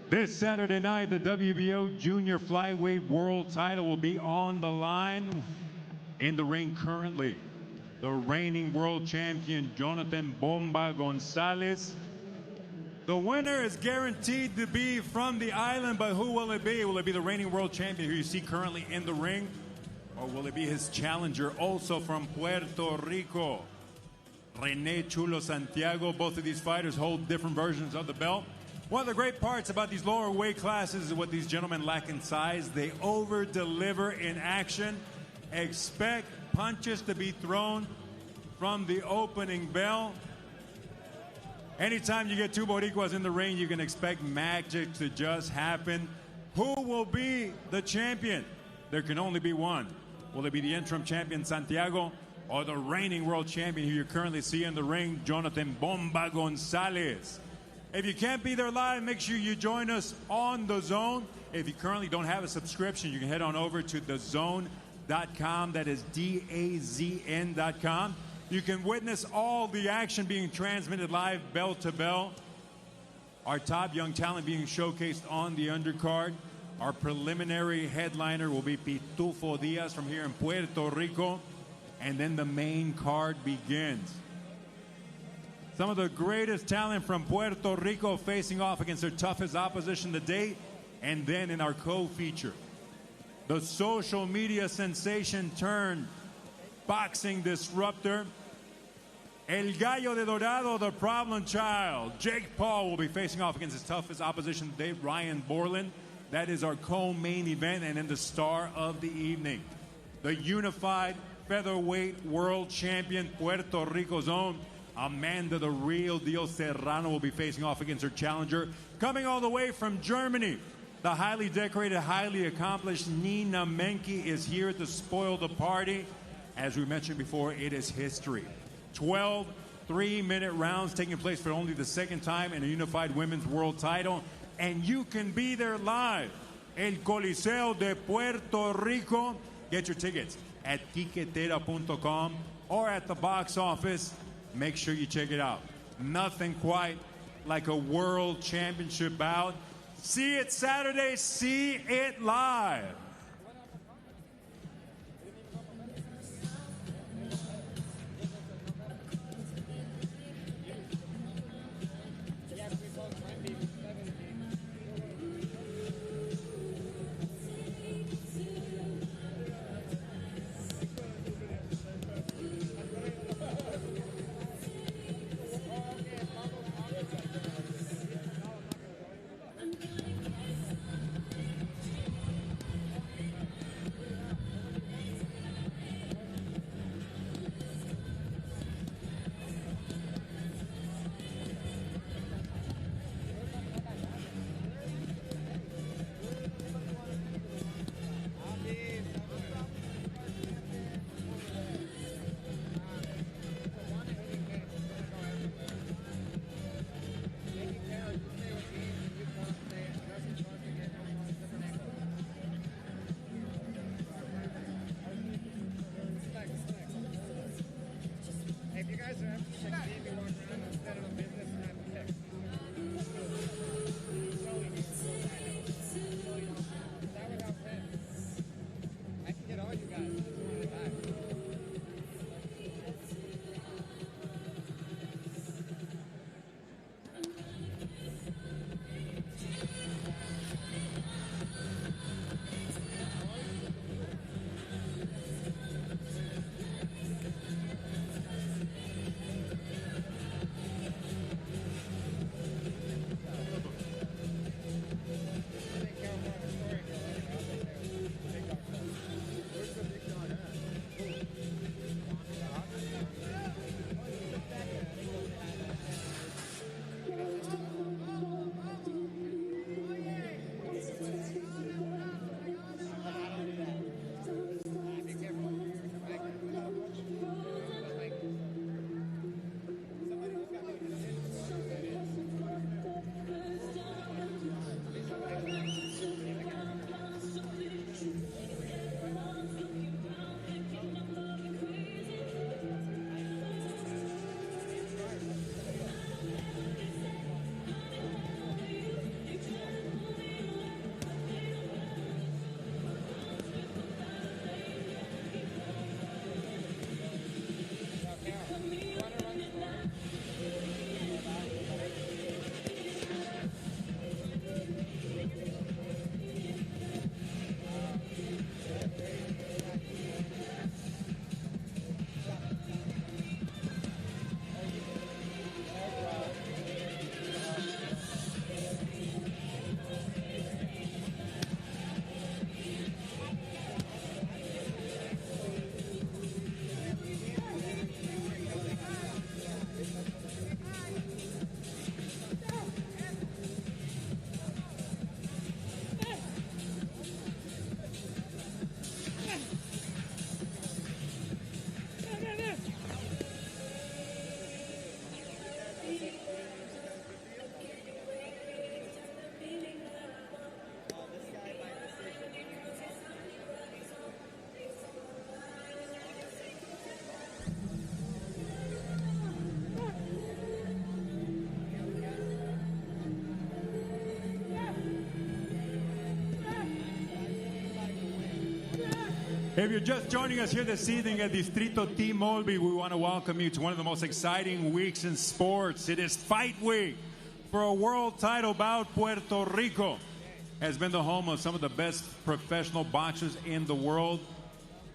Speaker 11: This Saturday night, the WBO Junior Flyweight World title will be on the line. In the ring currently, the reigning world champion, Jonathan Bomba Gonzalez. The winner is guaranteed to be from the island, but who will it be? Will it be the reigning world champion who you see currently in the ring? Or will it be his challenger, also from Puerto Rico, Rene Chulo Santiago? Both of these fighters hold different versions of the belt. One of the great parts about these lower weight classes is what these gentlemen lack in size. They over-deliver in action. Expect punches to be thrown from the opening bell. Anytime you get two Boricuas in the ring, you can expect magic to just happen. Who will be the champion? There can only be one. Will it be the interim champion, Santiago, or the reigning world champion who you currently see in the ring, Jonathan Bomba Gonzalez? If you can't be there live, make sure you join us on DAZN. If you currently don't have a subscription, you can head on over to DAZN.com. That is DAZN.com. You can witness all the action being transmitted live, bell to bell. Our top young talent being showcased on the undercard. Our preliminary headliner will be Pitufo Diaz from here in Puerto Rico. And then the main card begins. Some of the greatest talent from Puerto Rico facing off against their toughest opposition to date. And then in our co-feature, the social media sensation turned boxing disruptor, El Gallo de Dorado, the problem child, Jake Paul, will be facing off against his toughest opposition to date, Ryan Bourland. That is our co-main event, and then the star of the evening, the unified featherweight world champion, Puerto Rico's own Amanda the Real Deal Serrano, will be facing off against her challenger, coming all the way from Germany. The highly decorated, highly accomplished Nina Meinke is here to spoil the party. As we mentioned before, it is history. 12 3-minute rounds taking place for only the second time in a unified women's world title. And you can be there live. El Coliseo de Puerto Rico. Get your tickets at tiquetera.com or at the box office. Make sure you check it out. Nothing quite like a world championship bout. See it Saturday, see it live. If you're just joining us here this evening at Distrito T-Mobile, we want to welcome you to one of the most exciting weeks in sports. It is Fight Week for a world title bout. Puerto Rico has been the home of some of the best professional boxers in the world.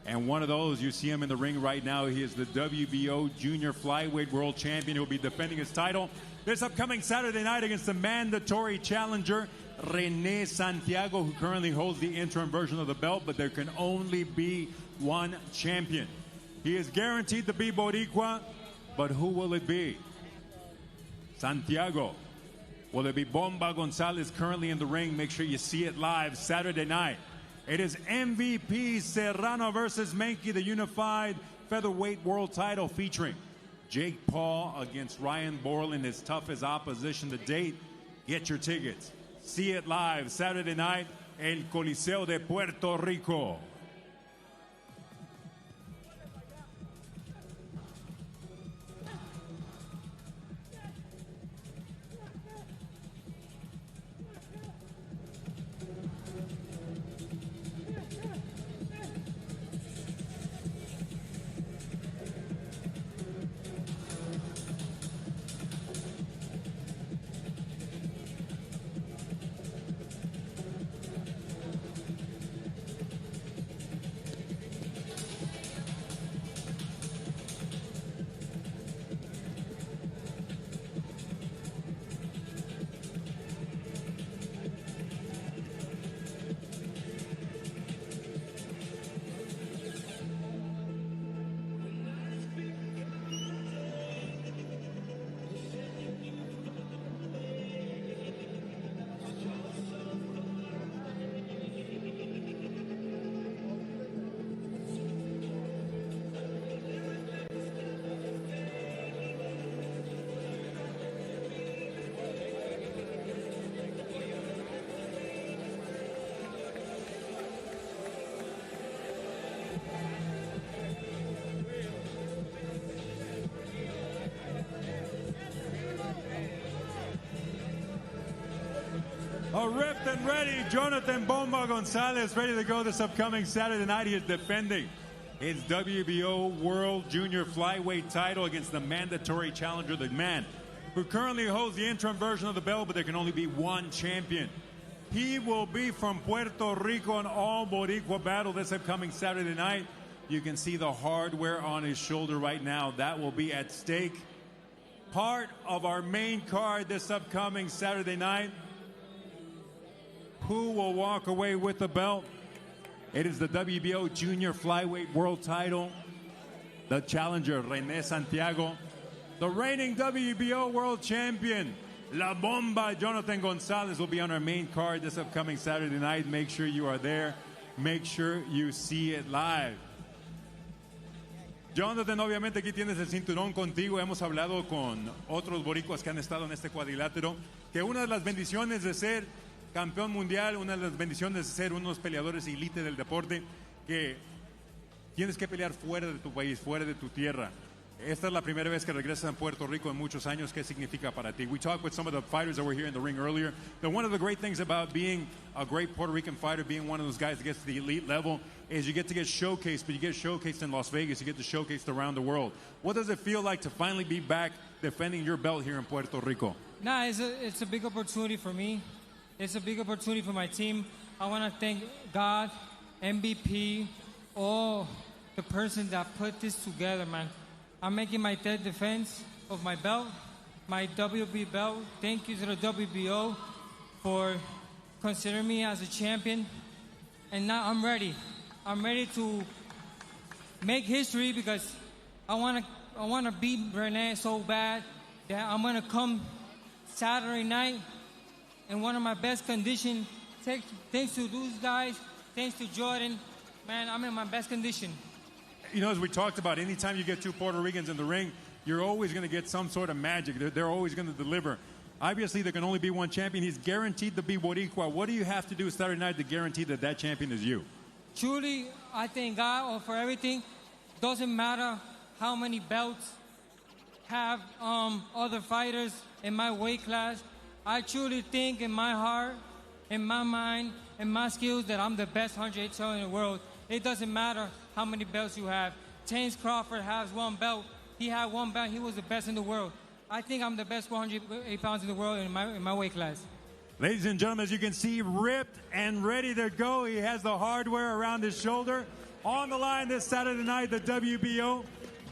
Speaker 11: And one of those, you see him in the ring right now. He is the WBO Junior Flyweight World Champion. He will be defending his title this upcoming Saturday night against the mandatory challenger, René Santiago, who currently holds the interim version of the belt, but there can only be one champion. He is guaranteed to be Boricua, but who will it be? Santiago. Will it be Bomba Gonzalez currently in the ring? Make sure you see it live Saturday night. It is MVP Serrano versus Meinke, the unified featherweight world title, featuring Jake Paul against Ryan Bourland, his toughest opposition to date. Get your tickets. See it live Saturday night, El Coliseo de Puerto Rico. Ripped and ready, Jonathan Bomba Gonzalez ready to go this upcoming Saturday night. He is defending his WBO World Junior Flyweight title against the mandatory challenger, the man who currently holds the interim version of the belt, but there can only be one champion. He will be from Puerto Rico, an all Boricua battle this upcoming Saturday night. You can see the hardware on his shoulder right now. That will be at stake. Part of our main card this upcoming Saturday night. Who will walk away with the belt? It is the WBO Junior Flyweight World title. The challenger, René Santiago. The reigning WBO World Champion, La Bomba, Jonathan Gonzalez, will be on our main card this upcoming Saturday night. Make sure you are there. Make sure you see it live. Jonathan, obviamente aquí tienes el cinturón contigo. Hemos hablado con otros boricuas que han estado en este cuadrilátero, que una de las bendiciones de ser campeón mundial, una de las bendiciones de ser unos peleadores elite del deporte, que tienes que pelear fuera de tu país, fuera de tu tierra. Esta es la primera vez que regresas a Puerto Rico en muchos años. ¿Qué significa para ti? We talked with some of the fighters that were here in the ring earlier. That one of the great things about being a great Puerto Rican fighter, being one of those guys that gets to the elite level, is you get to get showcased, but you get showcased in Las Vegas, you get to showcased around the world. What does it feel like to finally be back defending your belt here in Puerto Rico?
Speaker 12: Nah, it's a big opportunity for me. It's a big opportunity for my team. I want to thank God, MVP, all the persons that put this together, man. I'm making my third defense of my belt, my WB belt. Thank you to the WBO for considering me as a champion. And now I'm ready. I'm ready to make history because I want to beat René so bad that I'm going to come Saturday night in one of my best condition. Thanks to those guys, thanks to Jordan, man, I'm in my best condition.
Speaker 11: You know, as we talked about, anytime you get two Puerto Ricans in the ring, you're always going to get some sort of magic. They're always going to deliver. Obviously, there can only be one champion. He's guaranteed to be Boricua. What do you have to do Saturday night to guarantee that that champion is you?
Speaker 12: Truly, I thank God for everything. Doesn't matter how many belts have other fighters in my weight class. I truly think in my heart, in my mind, in my skills that I'm the best 108 in the world. It doesn't matter how many belts you have. James Crawford has 1 belt. He had 1 belt. He was the best in the world. I think I'm the best 108 pounds in the world in my weight class.
Speaker 11: Ladies and gentlemen, as you can see, ripped and ready to go. He has the hardware around his shoulder. On the line this Saturday night, the WBO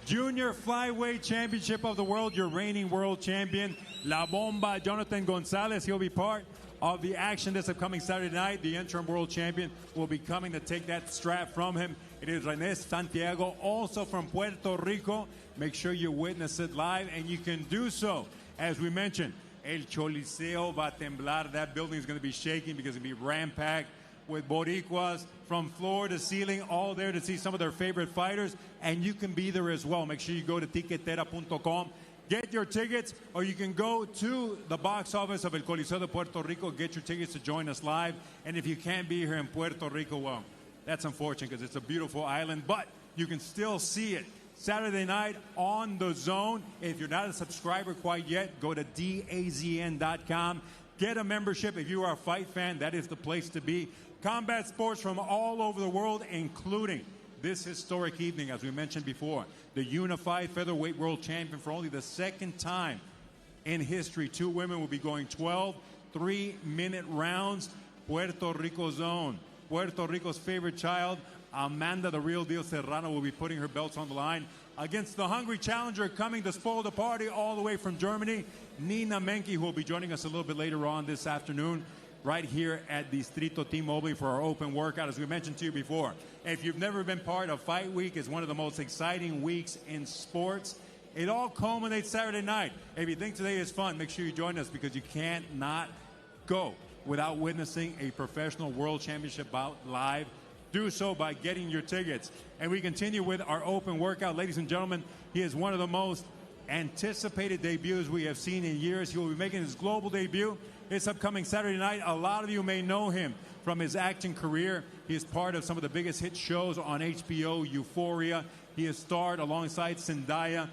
Speaker 11: Junior Flyweight Championship of the World, your reigning world champion, La Bomba, Jonathan Gonzalez. He'll be part of the action this upcoming Saturday night. The interim world champion will be coming to take that strap from him. It is René Santiago, also from Puerto Rico. Make sure you witness it live, and you can do so. As we mentioned, El Choliseo va a temblar. That building is going to be shaking because it'll be ram-packed with Boricuas from floor to ceiling, all there to see some of their favorite fighters, and you can be there as well. Make sure you go to tiquetera.com, get your tickets, or you can go to the box office of El Coliseo de Puerto Rico, get your tickets to join us live. And if you can't be here in Puerto Rico, well, that's unfortunate because it's a beautiful island, but you can still see it Saturday night on DAZN. If you're not a subscriber quite yet, go to DAZN.com. Get a membership. If you are a fight fan, that is the place to be. Combat sports from all over the world, including this historic evening, as we mentioned before, the unified featherweight world champion for only the 2nd time in history. 2 women will be going 12 3-minute rounds. Puerto Rico zone. Puerto Rico's favorite child, Amanda, the real deal Serrano, will be putting her belts on the line against the hungry challenger coming to spoil the party all the way from Germany, Nina Meinke, who will be joining us a little bit later on this afternoon right here at Distrito T-Mobile for our open workout. As we mentioned to you before, if you've never been part of Fight Week, it's one of the most exciting weeks in sports. It all culminates Saturday night. If you think today is fun, make sure you join us because you can't not go without witnessing a professional world championship bout live. Do so by getting your tickets. And we continue with our open workout. Ladies and gentlemen, he is one of the most anticipated debuts we have seen in years. He will be making his global debut this upcoming Saturday night. A lot of you may know him from his acting career. He is part of some of the biggest hit shows on HBO, Euphoria. He has starred alongside Zendaya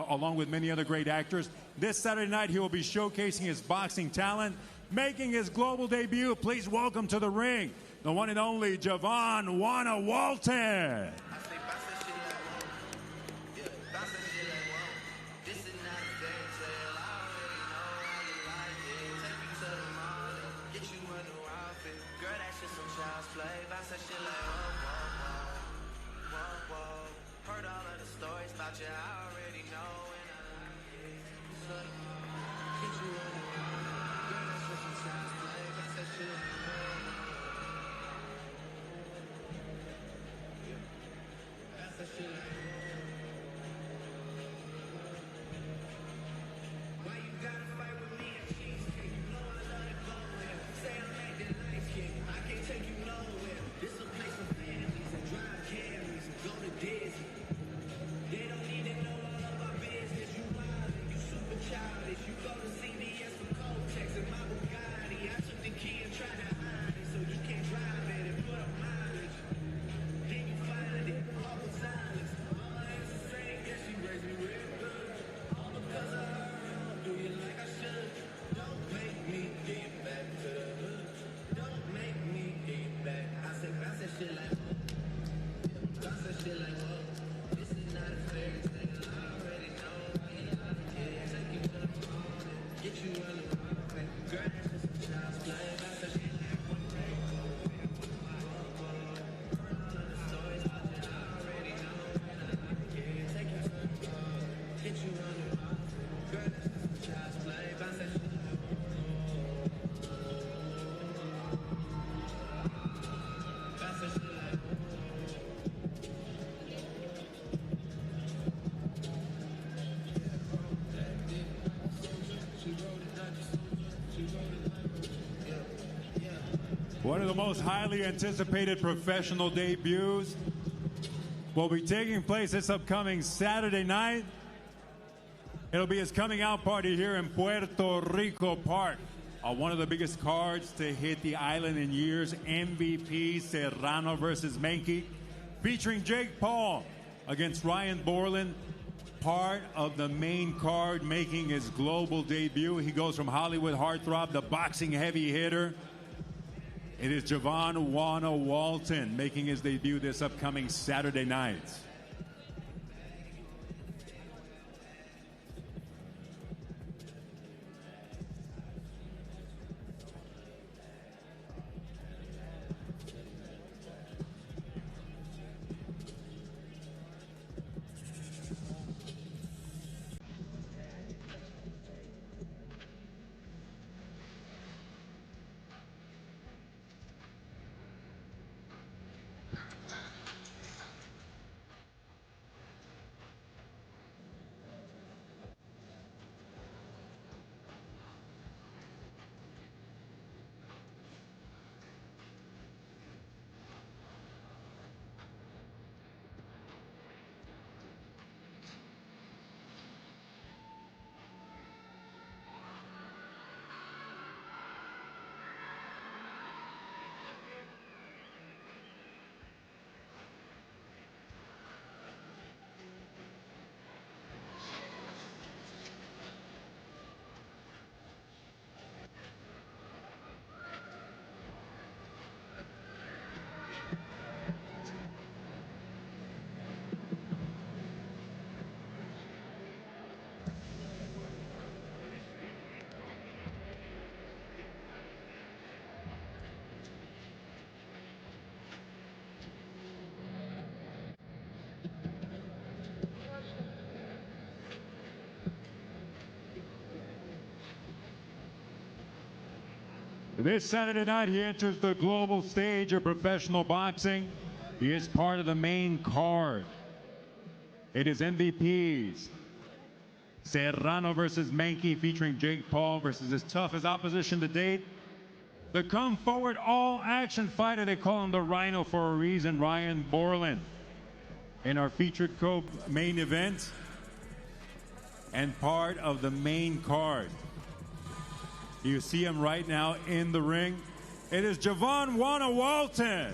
Speaker 11: along with many other great actors. This Saturday night, he will be showcasing his boxing talent, making his global debut. Please welcome to the ring, the one and only Javon Juana Walton. One of the most highly anticipated professional debuts will be taking place this upcoming Saturday night. It'll be his coming out party here in Puerto Rico Park. One of the biggest cards to hit the island in years, MVP Serrano versus Meinke, featuring Jake Paul against Ryan Bourland, part of the main card, making his global debut. He goes from Hollywood heartthrob to boxing heavy hitter. It is Javon Wana Walton making his debut this upcoming Saturday night. This Saturday night, he enters the global stage of professional boxing. He is part of the main card. It is MVPs. Serrano versus Meinke, featuring Jake Paul versus his toughest opposition to date. The come forward all action fighter, they call him the Rhino for a reason, Ryan Bourland. In our featured co-main event and part of the main card. You see him right now in the ring. It is Javon Wana Walton.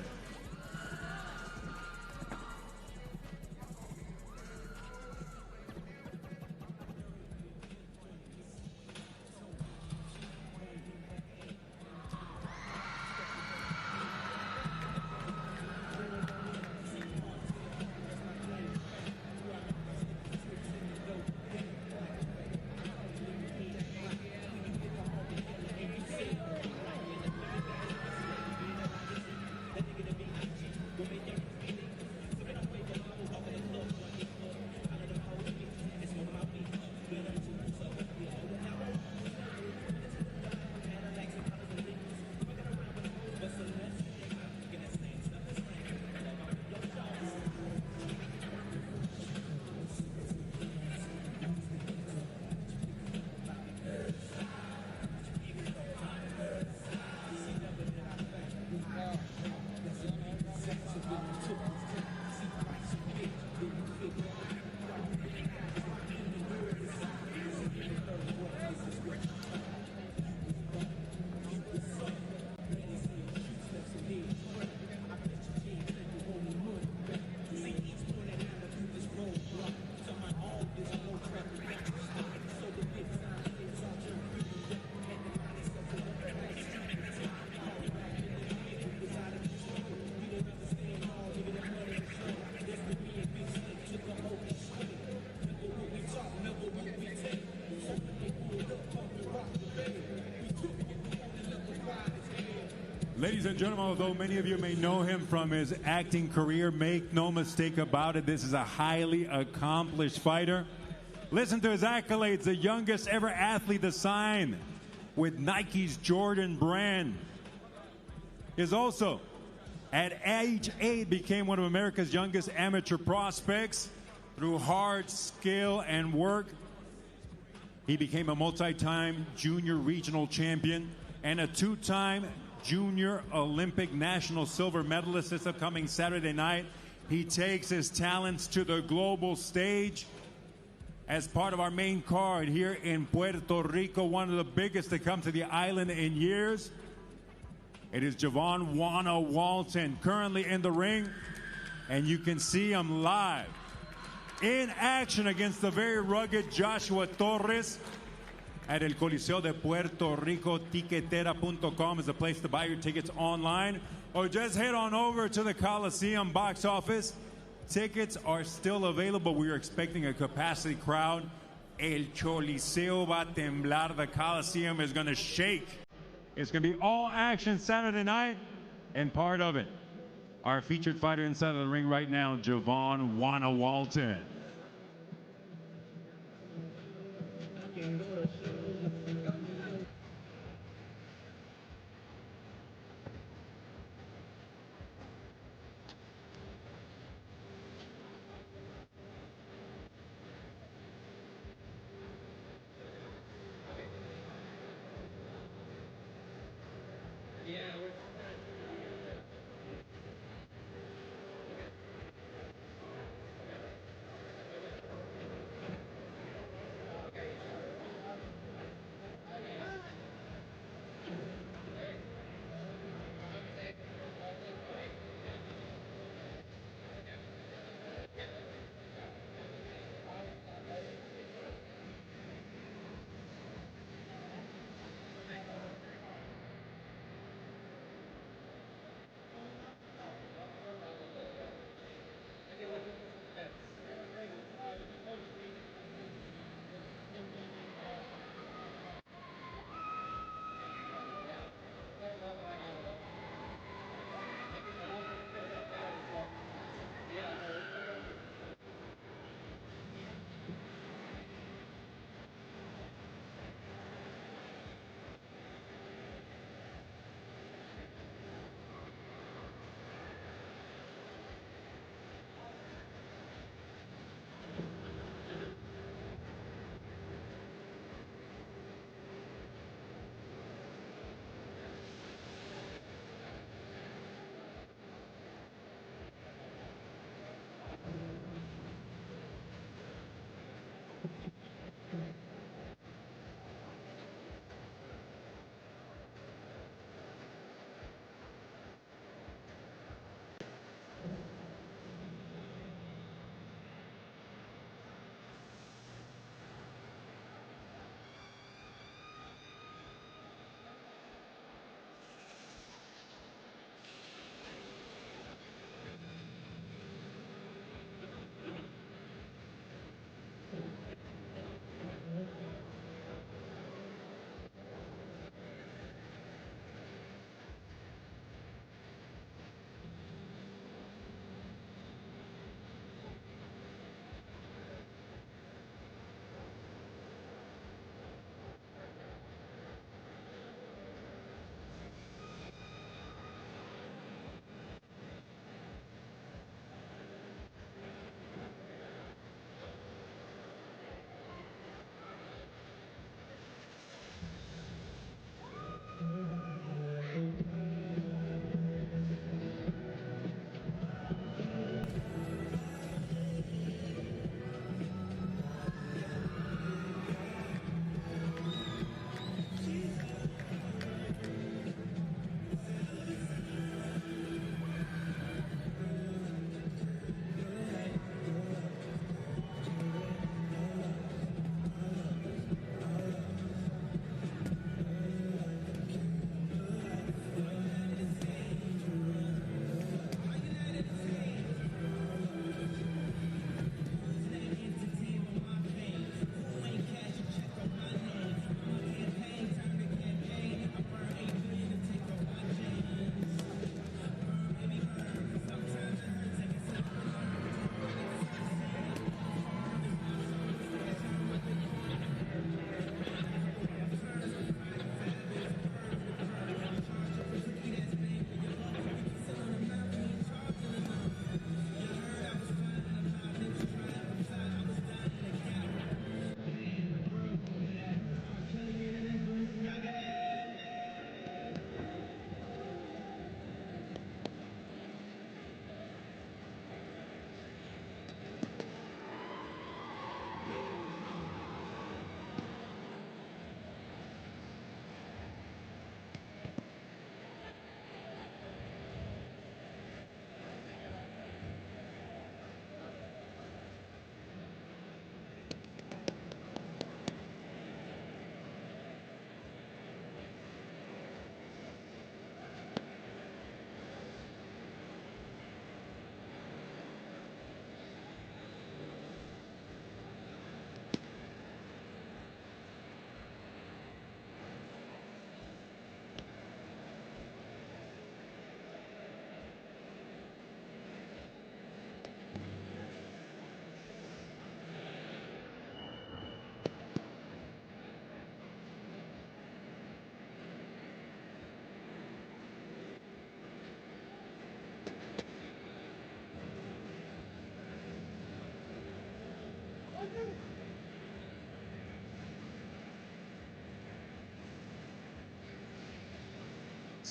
Speaker 11: Ladies and gentlemen, although many of you may know him from his acting career, make no mistake about it, this is a highly accomplished fighter. Listen to his accolades: the youngest ever athlete to sign with Nike's Jordan brand. Is also, at age 8, became one of America's youngest amateur prospects. Through hard skill and work, he became a multi-time junior regional champion and a 2-time Junior Olympic national silver medalist. This upcoming Saturday night, he takes his talents to the global stage as part of our main card here in Puerto Rico, one of the biggest to come to the island in years. It is Javon Wana Walton currently in the ring, and you can see him live in action against the very rugged Joshua Torres. at El Coliseo de Puerto Rico. Tiquetera.com is the place to buy your tickets online, or just head on over to the Coliseum box office. Tickets are still available. We are expecting a capacity crowd. El Coliseo va a temblar. The Coliseum is going to shake. It's going to be all action Saturday night, and part of it, our featured fighter inside of the ring right now, Javon Wana Walton.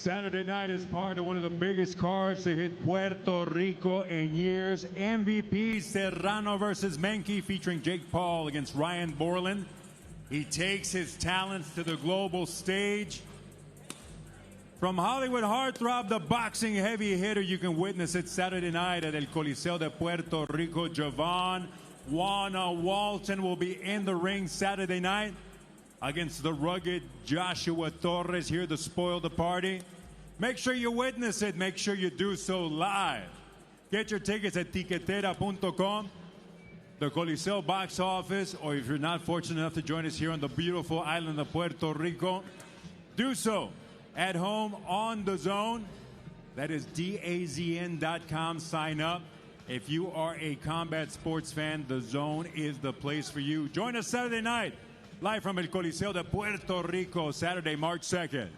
Speaker 11: Saturday night is part of one of the biggest cards to hit Puerto Rico in years. MVP Serrano versus Meinke, featuring Jake Paul against Ryan Bourland. He takes his talents to the global stage. From Hollywood heartthrob, the boxing heavy hitter, you can witness it Saturday night at El Coliseo de Puerto Rico. Javon Walton will be in the ring Saturday night against the rugged Joshua Torres, here to spoil the party. Make sure you witness it. Make sure you do so live. Get your tickets at tiquetera.com, the Coliseo box office, or if you're not fortunate enough to join us here on the beautiful island of Puerto Rico, do so at home on DAZN. That is DAZN.com. Sign up. If you are a combat sports fan, DAZN is the place for you. Join us Saturday night, live from El Coliseo de Puerto Rico, Saturday, March 2nd.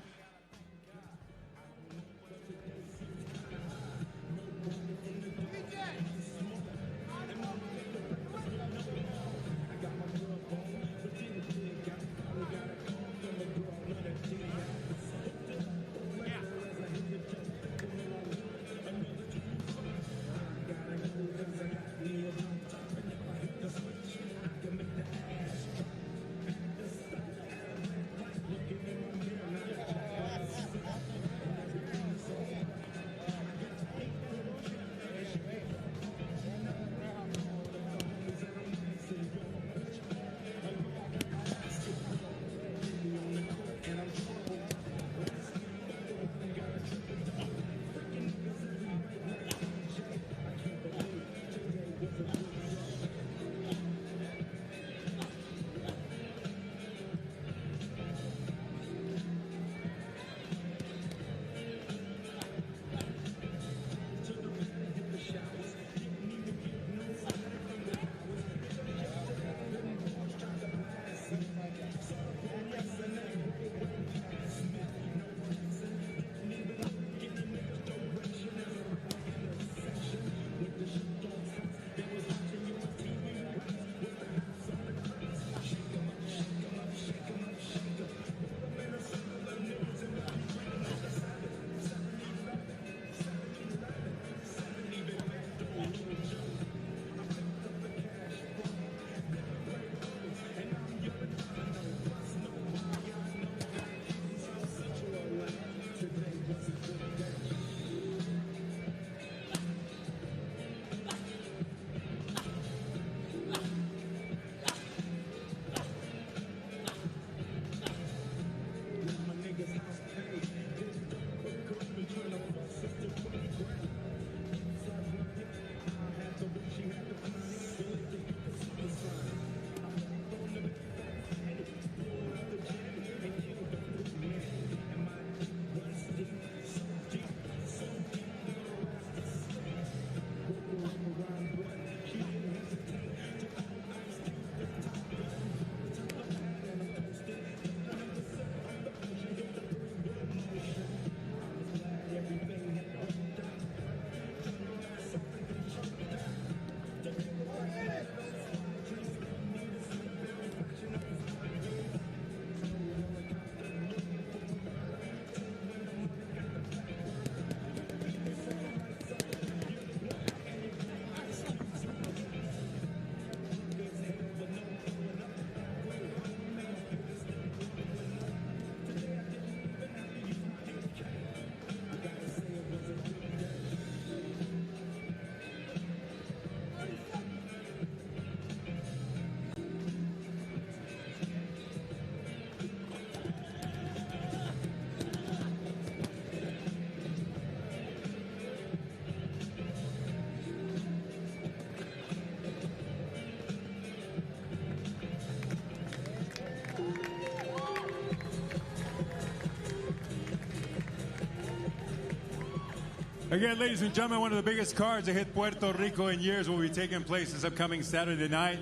Speaker 11: Again, ladies and gentlemen, one of the biggest cards to hit Puerto Rico in years will be taking place this upcoming Saturday night.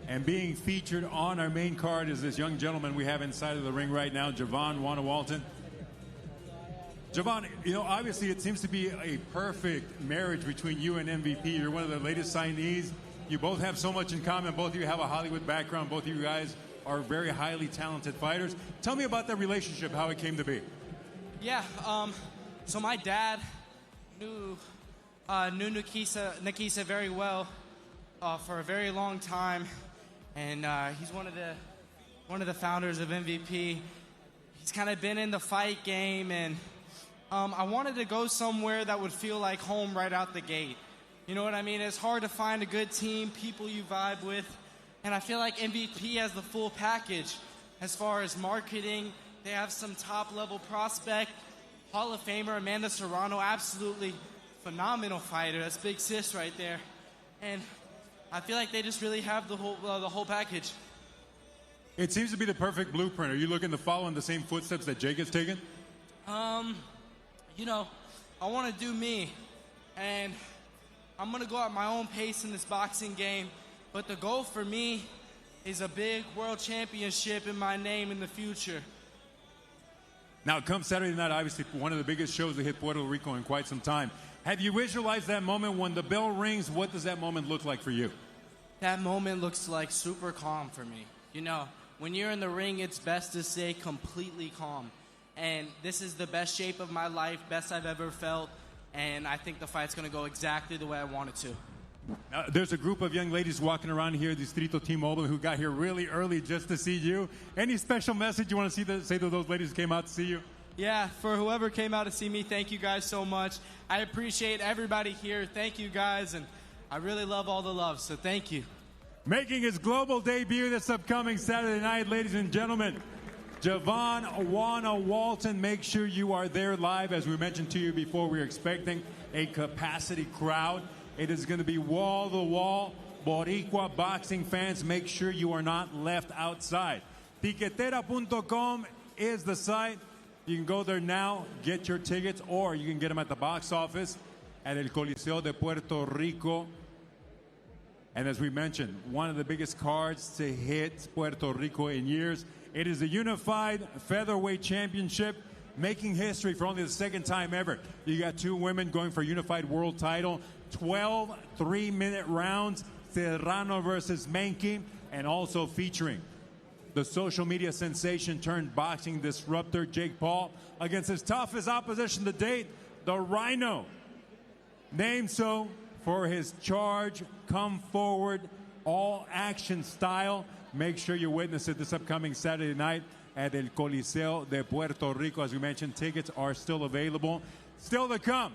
Speaker 11: And being featured on our main card is this young gentleman we have inside of the ring right now, Javon Walton. Javon, you know, obviously it seems to be a perfect marriage between you and MVP. You're one of the latest signees. You both have so much in common. Both of you have a Hollywood background. Both of you guys are very highly talented fighters. Tell me about that relationship, how it came to be.
Speaker 15: Yeah, so my dad knew Nikisa very well for a very long time, and he's one of the founders of MVP. He's kind of been in the fight game, and I wanted to go somewhere that would feel like home right out the gate. You know what I mean? It's hard to find a good team, people you vibe with, and I feel like MVP has the full package as far as marketing. They have some top-level prospect, Hall of Famer Amanda Serrano, absolutely phenomenal fighter. That's big sis right there, and I feel like they just really have the whole package.
Speaker 11: It seems to be the perfect blueprint. Are you looking to follow in the same footsteps that Jake has taken?
Speaker 15: You know, I want to do me, and I'm going to go at my own pace in this boxing game, but the goal for me is a big world championship in my name in the future.
Speaker 11: Now, come Saturday night, obviously one of the biggest shows to hit Puerto Rico in quite some time. Have you visualized that moment when the bell rings? What does that moment look like for you?
Speaker 15: That moment looks like super calm for me. You know, when you're in the ring, it's best to stay completely calm. And this is the best shape of my life, best I've ever felt, and I think the fight's going to go exactly the way I want it to.
Speaker 11: Now, there's a group of young ladies walking around here, Distrito T-Mobile, who got here really early just to see you. Any special message you want to say to those ladies who came out to see you?
Speaker 15: Yeah, for whoever came out to see me, thank you guys so much. I appreciate everybody here. Thank you guys, and I really love all the love, so thank you.
Speaker 11: Making his global debut this upcoming Saturday night, ladies and gentlemen, Javon Awana Walton. Make sure you are there live. As we mentioned to you before, we're expecting a capacity crowd. It is going to be wall-to-wall. Boricua boxing fans, make sure you are not left outside. Tiquetera.com is the site. You can go there now, get your tickets, or you can get them at the box office at El Coliseo de Puerto Rico. And as we mentioned, one of the biggest cards to hit Puerto Rico in years. It is the Unified Featherweight Championship, making history for only the second time ever. You got two women going for Unified World Title, 12 3-minute rounds, Serrano versus Meinke, and also featuring the social media sensation turned boxing disruptor Jake Paul against his toughest opposition to date, the Rhino. Named so for his charge, come forward, all action style. Make sure you witness it this upcoming Saturday night at El Coliseo de Puerto Rico. As we mentioned, tickets are still available. Still to come,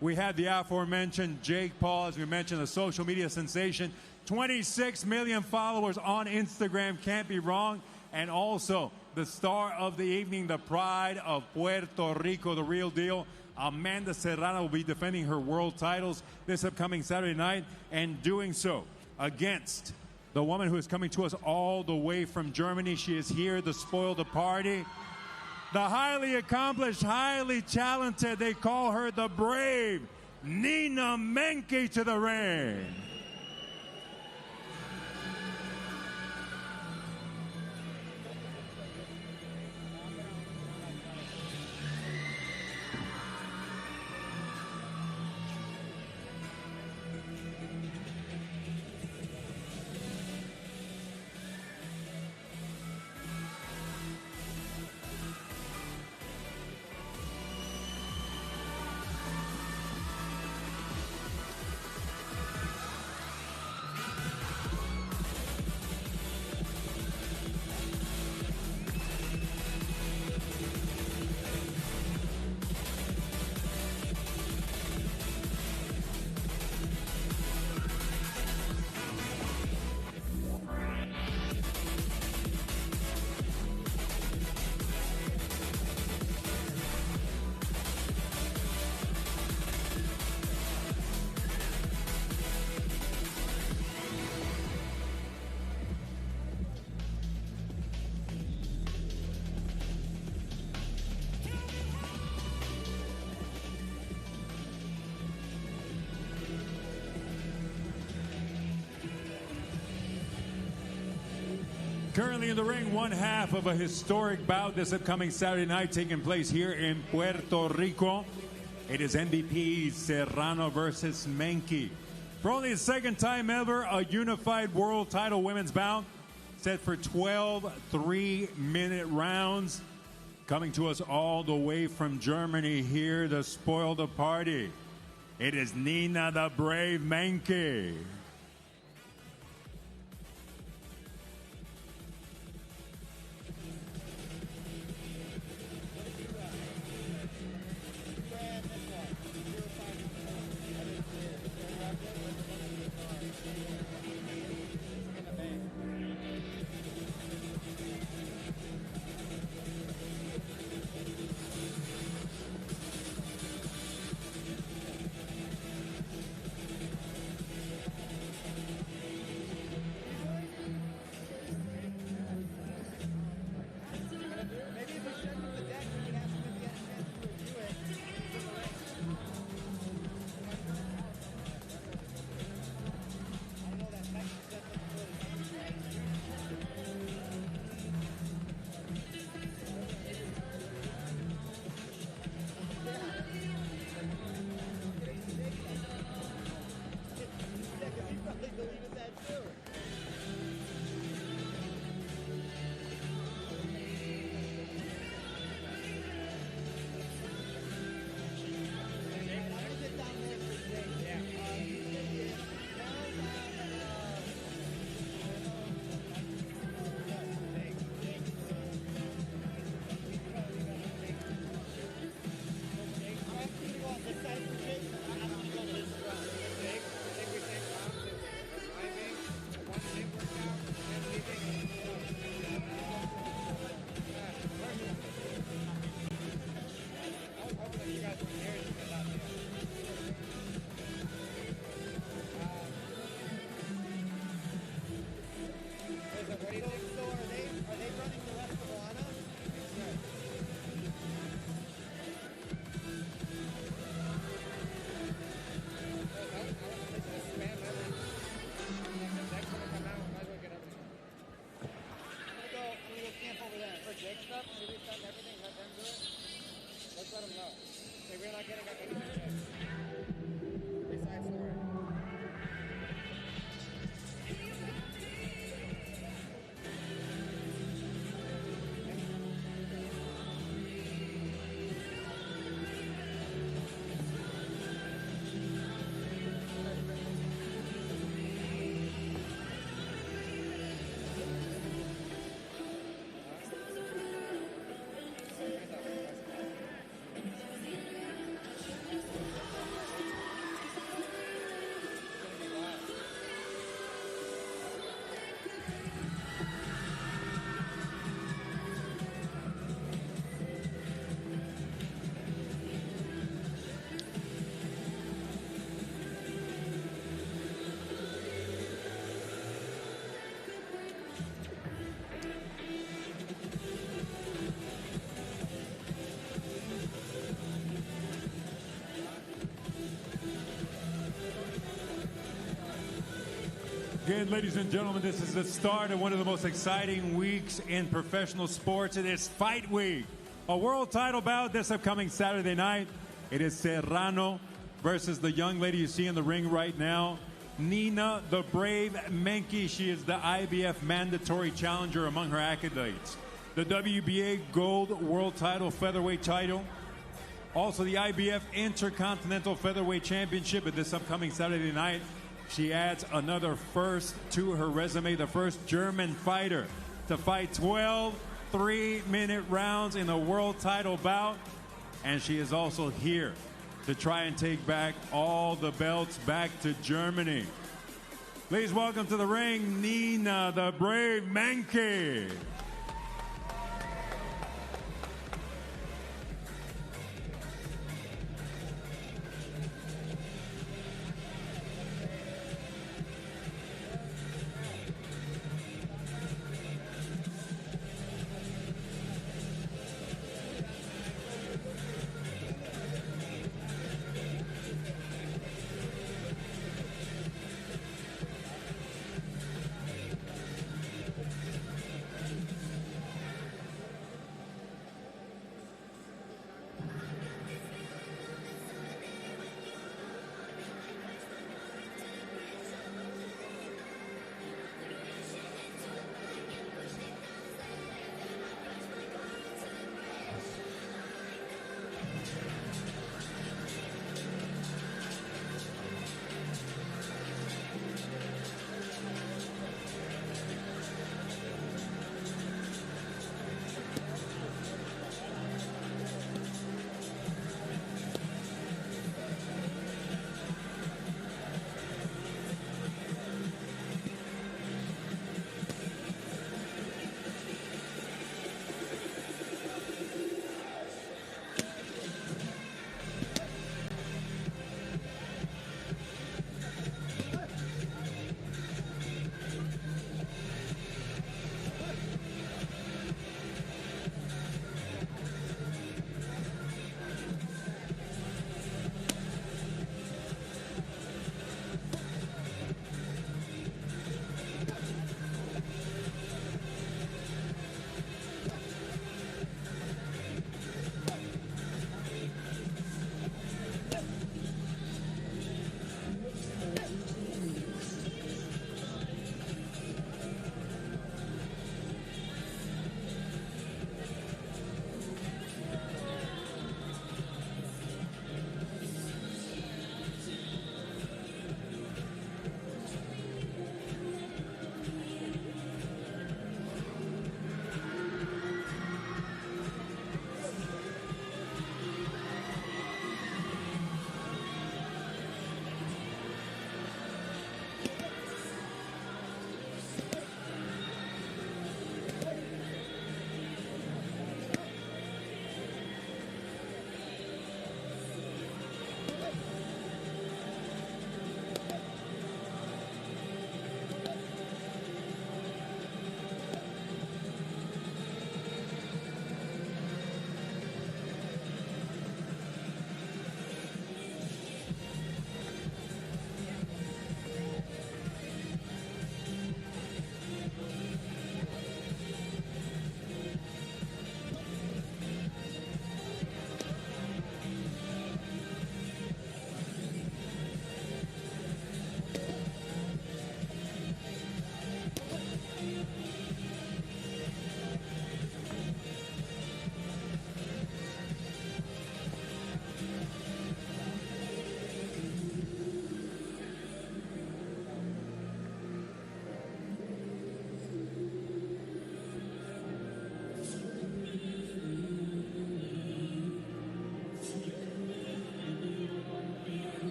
Speaker 11: we had the aforementioned Jake Paul, as we mentioned, a social media sensation. 26 million followers on Instagram, can't be wrong. And also the star of the evening, the pride of Puerto Rico, the real deal, Amanda Serrano will be defending her world titles this upcoming Saturday night, and doing so against the woman who is coming to us all the way from Germany. She is here to spoil the party. The highly accomplished, highly talented, they call her the brave, Nina Meinke to the ring. Currently in the ring, one half of a historic bout this upcoming Saturday night taking place here in Puerto Rico. It is MVP Serrano versus Meinke. For only the second time ever, a unified world title women's bout set for 12 3-minute rounds. Coming to us all the way from Germany here to spoil the party. It is Nina the Brave Meinke. Again, ladies and gentlemen, this is the start of one of the most exciting weeks in professional sports. It is Fight Week. A world title bout this upcoming Saturday night. It is Serrano versus the young lady you see in the ring right now, Nina the Brave Meinke. She is the IBF mandatory challenger among her accolades. The WBA Gold World Title Featherweight title. Also the IBF Intercontinental Featherweight Championship at this upcoming Saturday night. She adds another first to her resume, the first German fighter to fight 12 3-minute rounds in a world title bout. And she is also here to try and take back all the belts back to Germany. Please welcome to the ring, Nina the Brave Meinke.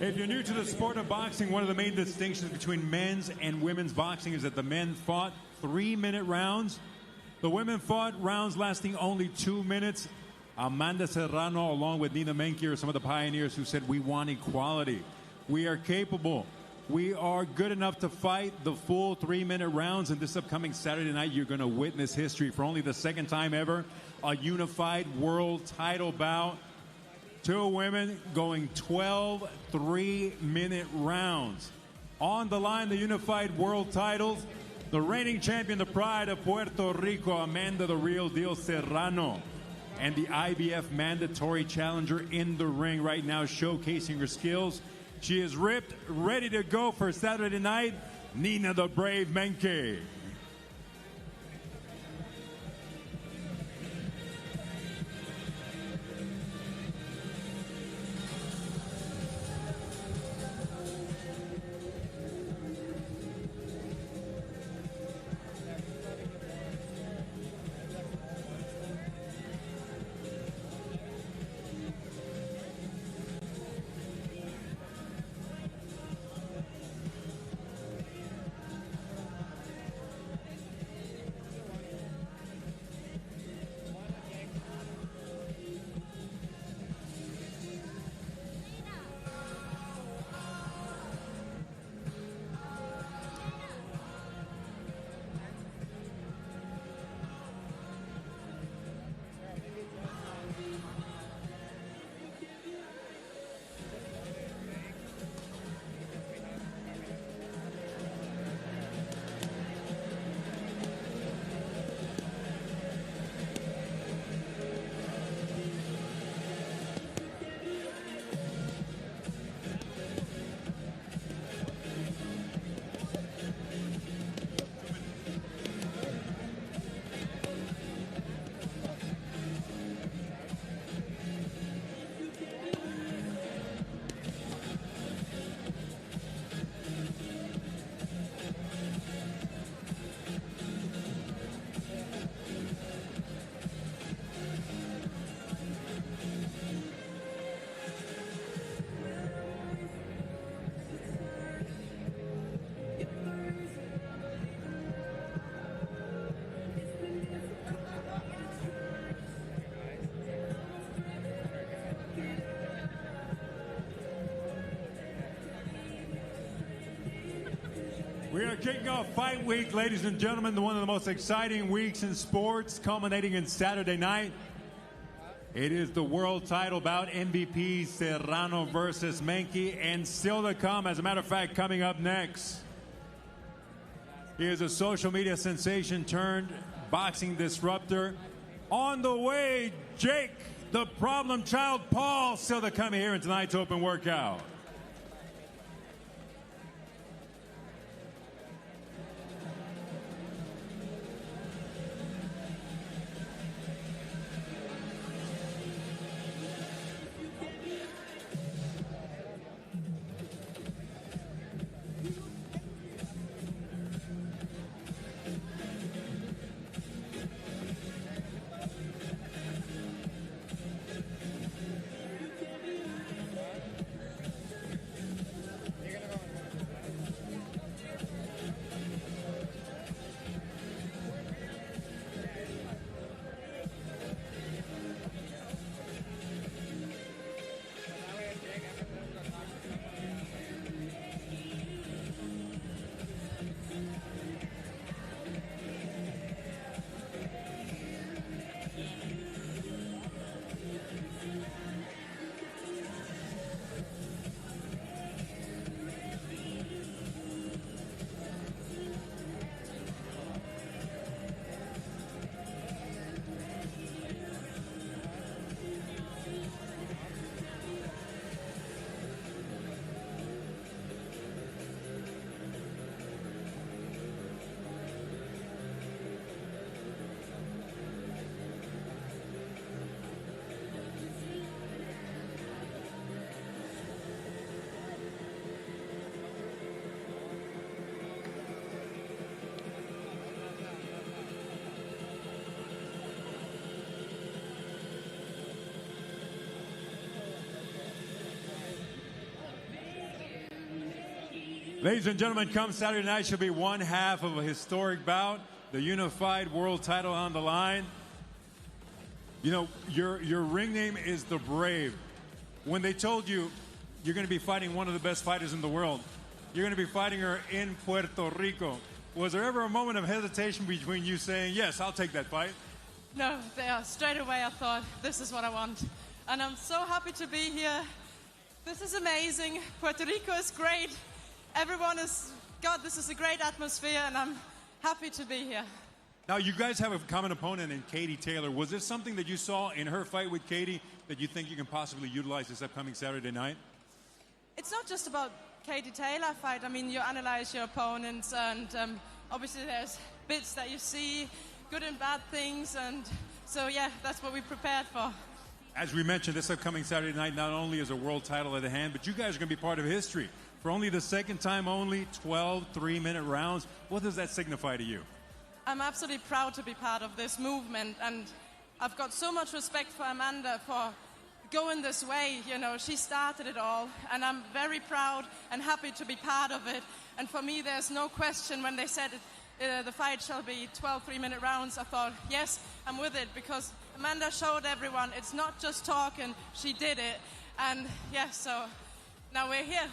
Speaker 11: If you're new to the sport of boxing, one of the main distinctions between men's and women's boxing is that the men fought 3-minute rounds. The women fought rounds lasting only 2 minutes. Amanda Serrano, along with Nina Meinke, are some of the pioneers who said, we want equality. We are capable. We are good enough to fight the full 3-minute rounds. And this upcoming Saturday night, you're going to witness history for only the second time ever. A unified world title bout. 2 women going 12 3-minute rounds. On the line, the unified world titles. The reigning champion, the pride of Puerto Rico, Amanda the Real Deal Serrano. And the IBF mandatory challenger in the ring right now, showcasing her skills. She is ripped, ready to go for Saturday night. Nina the Brave Meinke. We are kicking off Fight Week, ladies and gentlemen, one of the most exciting weeks in sports, culminating in Saturday night. It is the world title bout, MVP Serrano versus Meinke, and still to come. As a matter of fact, coming up next, he is a social media sensation turned boxing disruptor. On the way, Jake, the problem child Paul, still to come here in tonight's open workout. Ladies and gentlemen, come Saturday night should be one half of a historic bout. The unified world title on the line. You know, your ring name is The Brave. When they told you you're going to be fighting one of the best fighters in the world, you're going to be fighting her in Puerto Rico, was there ever a moment of hesitation between you saying, yes, I'll take that fight?
Speaker 16: No, straight away I thought, this is what I want. And I'm so happy to be here. This is amazing. Puerto Rico is great. Everyone is, God, this is a great atmosphere, and I'm happy to be here.
Speaker 11: Now, you guys have a common opponent in Katie Taylor. Was there something that you saw in her fight with Katie that you think you can possibly utilize this upcoming Saturday night?
Speaker 16: It's not just about Katie Taylor fight. I mean, you analyze your opponents, and obviously there's bits that you see, good and bad things, and so yeah, that's what we prepared for.
Speaker 11: As we mentioned, this upcoming Saturday night not only is a world title at hand, but you guys are going to be part of history. For only the second time only, 12 3-minute rounds. What does that signify to you?
Speaker 16: I'm absolutely proud to be part of this movement, and I've got so much respect for Amanda for going this way. You know, she started it all, and I'm very proud and happy to be part of it. And for me, there's no question when they said the fight shall be 12 3-minute rounds, I thought, yes, I'm with it, because Amanda showed everyone it's not just talking, she did it. And yeah, so now we're here.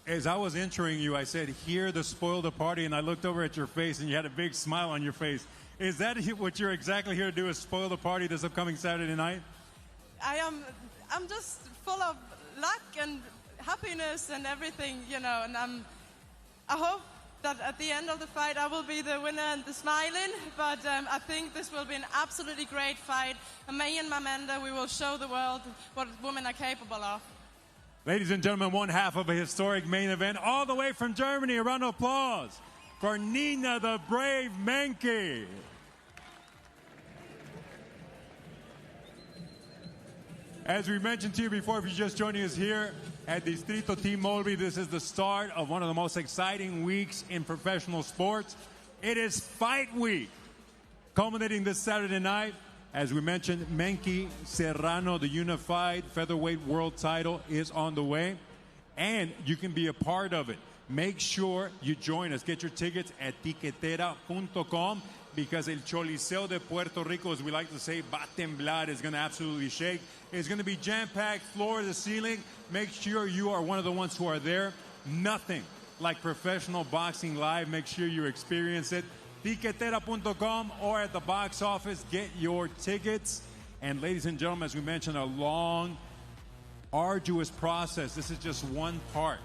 Speaker 11: As I was entering you, I said, here to spoil the party, and I looked over at your face, and you had a big smile on your face. Is that what you're exactly here to do, is spoil the party this upcoming Saturday night?
Speaker 16: I'm just full of luck and happiness and everything, you know, and I hope that at the end of the fight I will be the winner and the smiling, but I think this will be an absolutely great fight. And me and Amanda, we will show the world what women are capable of.
Speaker 11: Ladies and gentlemen, one half of a historic main event, all the way from Germany. A round of applause for Nina the Brave Meinke. As we mentioned to you before, if you're just joining us here at Distrito T-Mobile, this is the start of one of the most exciting weeks in professional sports. It is Fight Week, culminating this Saturday night. As we mentioned, Meinke Serrano, the unified featherweight world title, is on the way, and you can be a part of it. Make sure you join us. Get your tickets at tiquetera.com, because El Choliseo de Puerto Rico, as we like to say, va a temblar, is going to absolutely shake. It's going to be jam-packed, floor to the ceiling. Make sure you are one of the ones who are there. Nothing like professional boxing live. Make sure you experience it. Tiquetera.com or at the box office. Get your tickets. And ladies and gentlemen, as we mentioned, a long, arduous process. This is just one part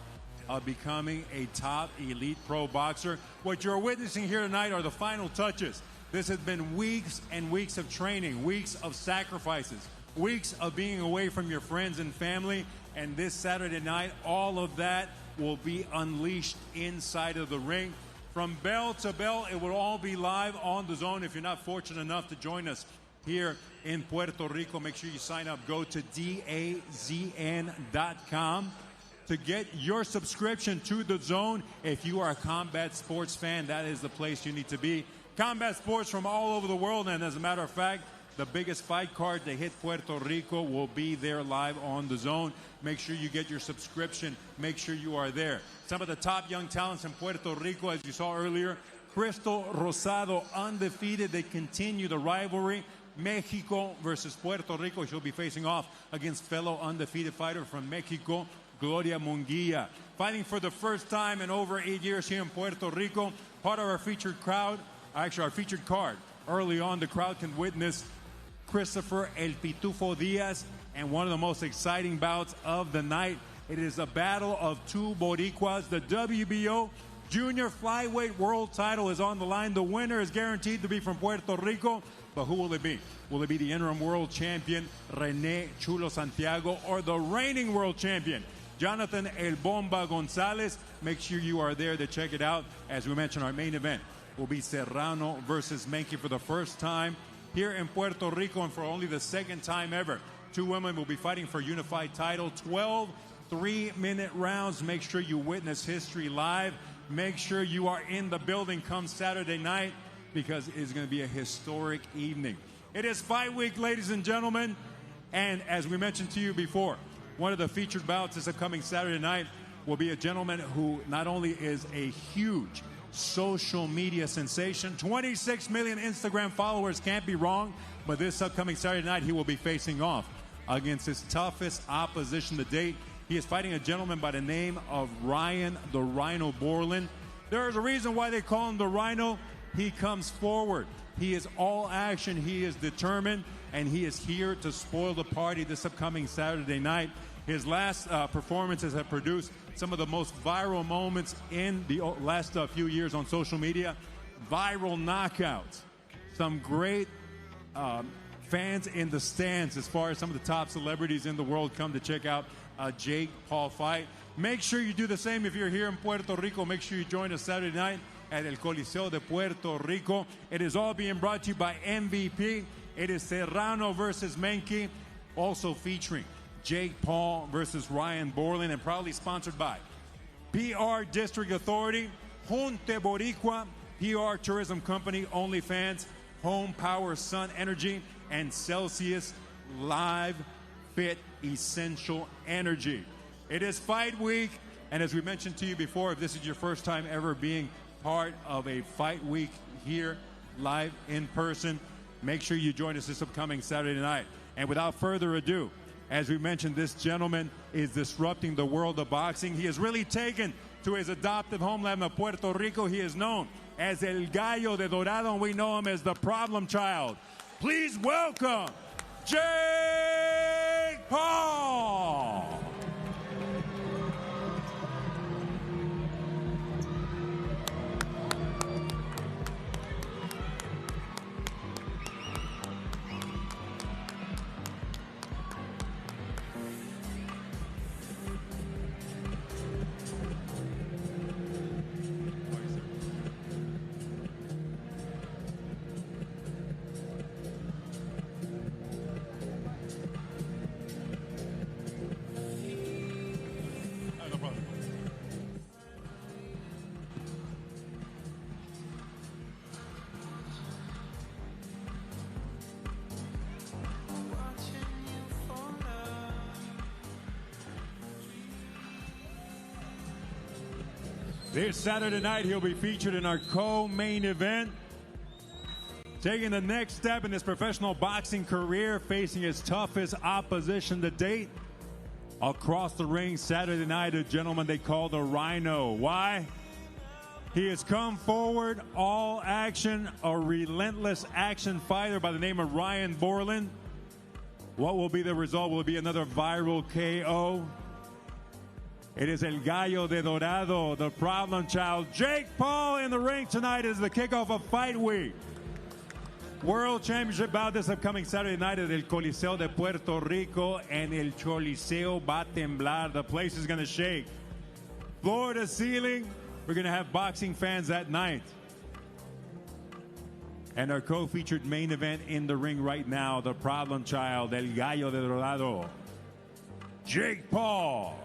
Speaker 11: of becoming a top elite pro boxer. What you're witnessing here tonight are the final touches. This has been weeks and weeks of training, weeks of sacrifices, weeks of being away from your friends and family. And this Saturday night, all of that will be unleashed inside of the ring. From bell to bell, it will all be live on DAZN. If you're not fortunate enough to join us here in Puerto Rico, make sure you sign up. Go to DAZN.com to get your subscription to DAZN. If you are a combat sports fan, that is the place you need to be. Combat sports from all over the world, and as a matter of fact, the biggest fight card to hit Puerto Rico will be there live on DAZN. Make sure you get your subscription. Make sure you are there. Some of the top young talents in Puerto Rico, as you saw earlier, Crystal Rosado, undefeated. They continue the rivalry. Mexico versus Puerto Rico. She'll be facing off against fellow undefeated fighter from Mexico, Gloria Munguia. Fighting for the first time in over 8 years here in Puerto Rico. Part of our featured crowd, actually our featured card. Early on, the crowd can witness Christopher El Pitufo Diaz, and one of the most exciting bouts of the night. It is a battle of two Boricuas. The WBO Junior Flyweight World title is on the line. The winner is guaranteed to be from Puerto Rico, but who will it be? Will it be the interim world champion, René Chulo Santiago, or the reigning world champion, Jonathan El Bomba Gonzalez? Make sure you are there to check it out. As we mentioned, our main event will be Serrano versus Meinke for the first time here in Puerto Rico, and for only the second time ever. Two women will be fighting for unified title. 12 3-minute rounds. Make sure you witness history live. Make sure you are in the building come Saturday night, because it's going to be a historic evening. It is Fight Week, ladies and gentlemen. And as we mentioned to you before, one of the featured bouts this upcoming Saturday night will be a gentleman who not only is a huge social media sensation, 26 million Instagram followers, can't be wrong, but this upcoming Saturday night he will be facing off against his toughest opposition to date. He is fighting a gentleman by the name of Ryan the Rhino Bourland. There is a reason why they call him the Rhino. He comes forward. He is all action. He is determined, and he is here to spoil the party this upcoming Saturday night. His last performances have produced some of the most viral moments in the last few years on social media. Viral knockouts. Some great fans in the stands as far as some of the top celebrities in the world come to check out a Jake Paul fight. Make sure you do the same if you're here in Puerto Rico. Make sure you join us Saturday night at El Coliseo de Puerto Rico. It is all being brought to you by MVP. It is Serrano versus Meinke, also featuring Jake Paul versus Ryan Bourland, and proudly sponsored by PR District Authority, Junte Boricua, PR Tourism Company, OnlyFans, Home Power Sun Energy, and Celsius Live Fit Essential Energy. It is fight week, and as we mentioned to you before, if this is your first time ever being part of a fight week here live in person, make sure you join us this upcoming Saturday night. And without further ado, as we mentioned, this gentleman is disrupting the world of boxing. He has really taken to his adoptive homeland of Puerto Rico. He is known as El Gallo de Dorado, and we know him as the Problem Child. Please welcome Jake Paul. This Saturday night, he'll be featured in our co-main event, taking the next step in his professional boxing career, facing his toughest opposition to date. Across the ring Saturday night, a gentleman they call the Rhino. Why? He has come forward, all action, a relentless action fighter by the name of Ryan Bourland. What will be the result? Will it be another viral KO? It is El Gallo de Dorado, the Problem Child. Jake Paul in the ring tonight as the kickoff of Fight Week. World Championship bout this upcoming Saturday night at El Coliseo de Puerto Rico, and El Coliseo va a temblar. The place is going to shake. Floor to ceiling, we're going to have boxing fans that night. And our co-featured main event in the ring right now, the Problem Child, El Gallo de Dorado, Jake Paul.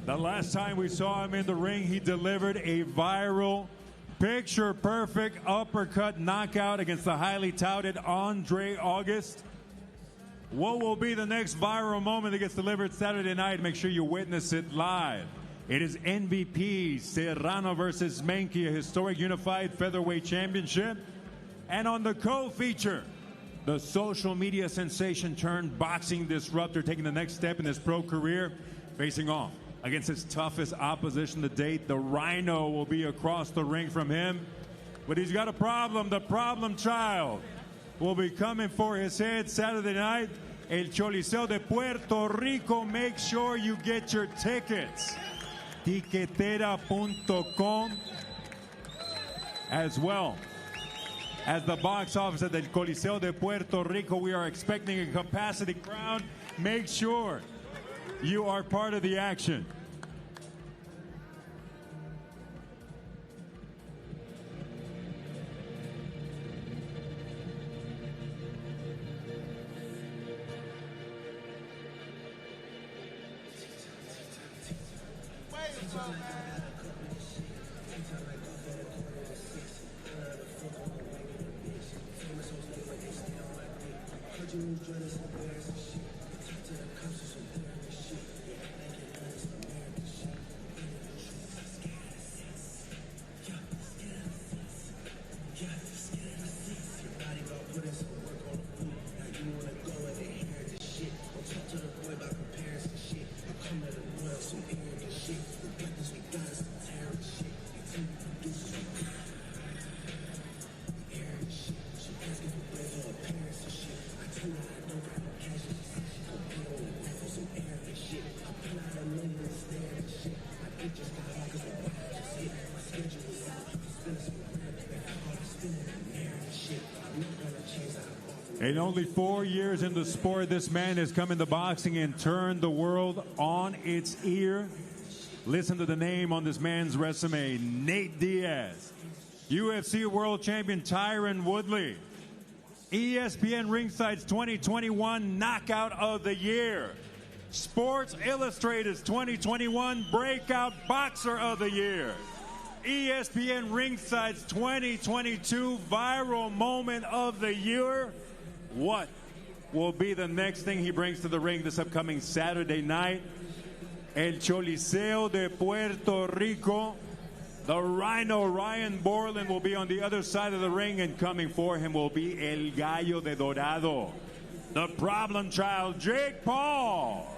Speaker 11: The last time we saw him in the ring, he delivered a viral, picture-perfect uppercut knockout against the highly touted Andre August. What will be the next viral moment that gets delivered Saturday night? Make sure you witness it live It is MVP Serrano versus Meinke, a historic unified featherweight championship. And on the co-feature, the social media sensation turned boxing disruptor taking the next step in his pro career, facing off against his toughest opposition to date. The Rhino will be across the ring from him, but he's got a problem. The problem child will be coming for his head Saturday night. El Choliseo de Puerto Rico. Make sure you get your tickets. Tiquetera.com, as well as the box office at the Coliseo de Puerto Rico. We are expecting a capacity crowd. Make sure you are part of the action. In only 4 years in the sport, this man has come into boxing and turned the world on its ear. Listen to the name on this man's resume: Nate Diaz, UFC World Champion Tyron Woodley, ESPN Ringside's 2021 Knockout of the Year, Sports Illustrated's 2021 Breakout Boxer of the Year, ESPN Ringside's 2022 Viral Moment of the Year. What will be the next thing he brings to the ring this upcoming Saturday night? El Choliseo de Puerto Rico. The Rhino, Ryan Bourland, will be on the other side of the ring, and coming for him will be El Gallo de Dorado, the problem child, Jake Paul.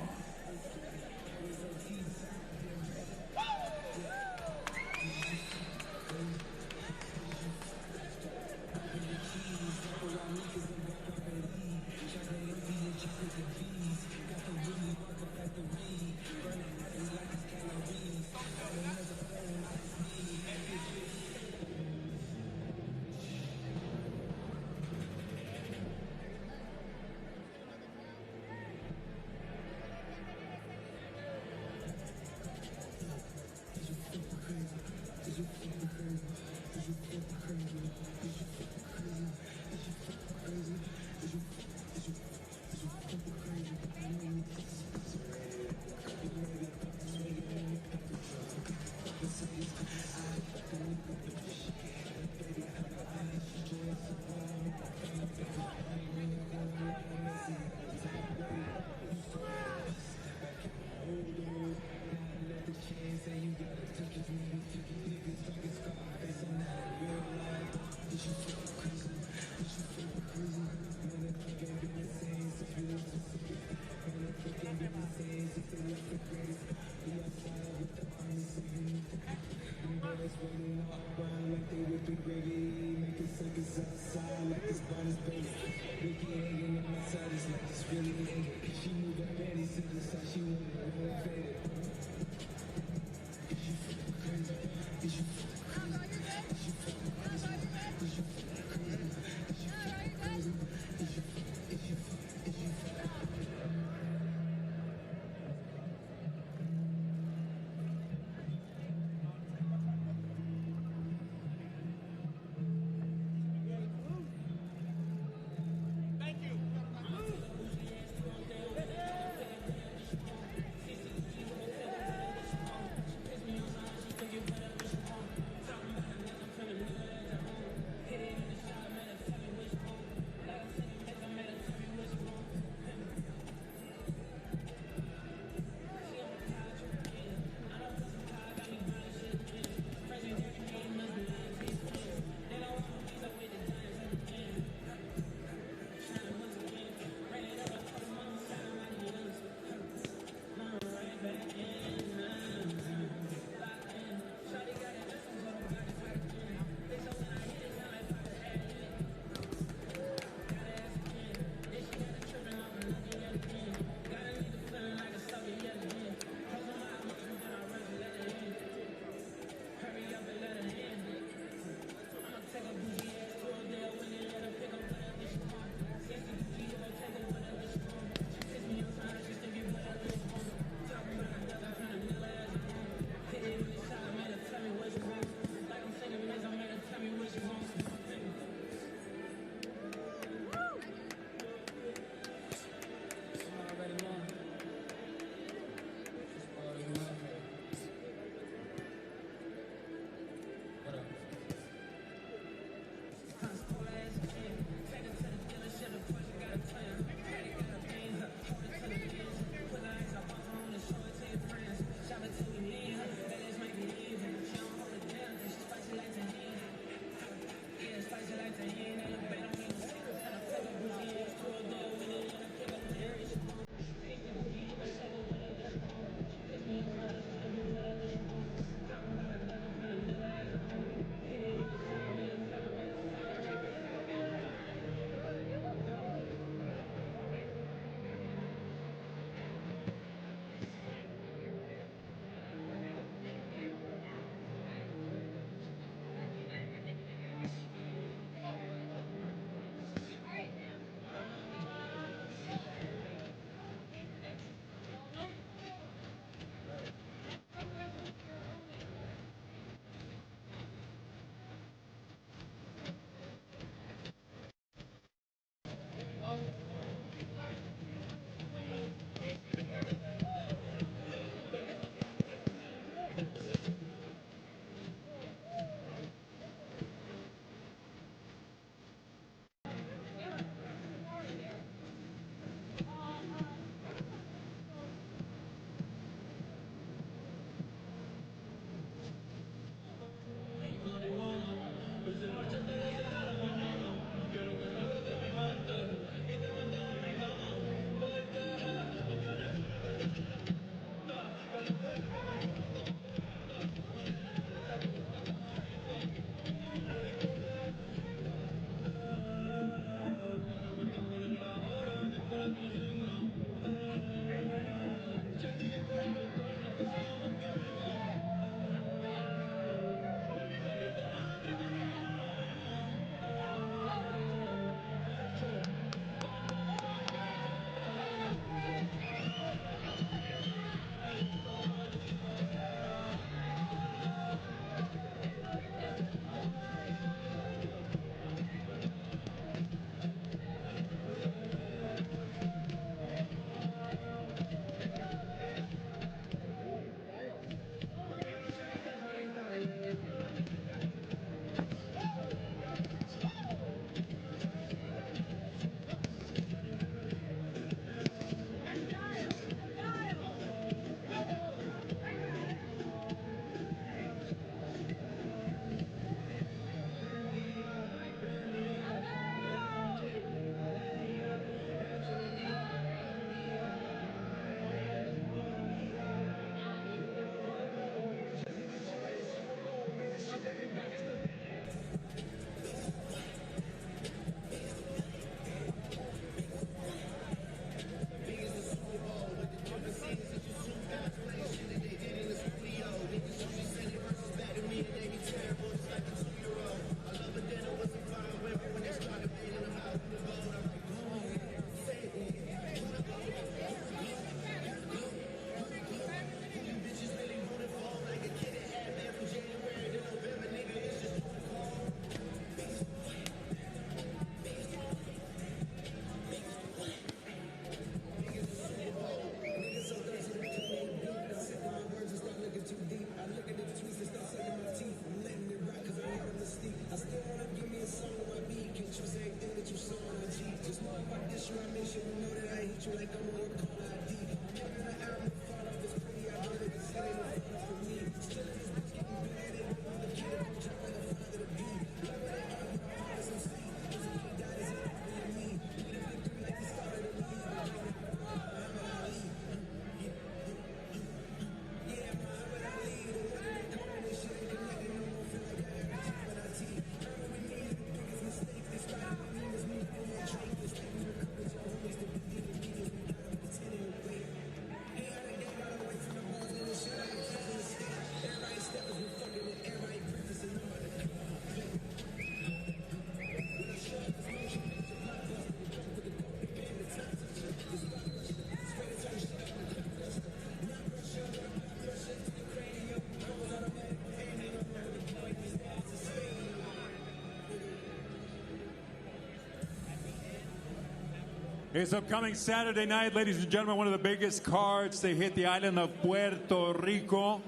Speaker 11: It's upcoming Saturday night, ladies and gentlemen, one of the biggest cards to hit the island of Puerto Rico.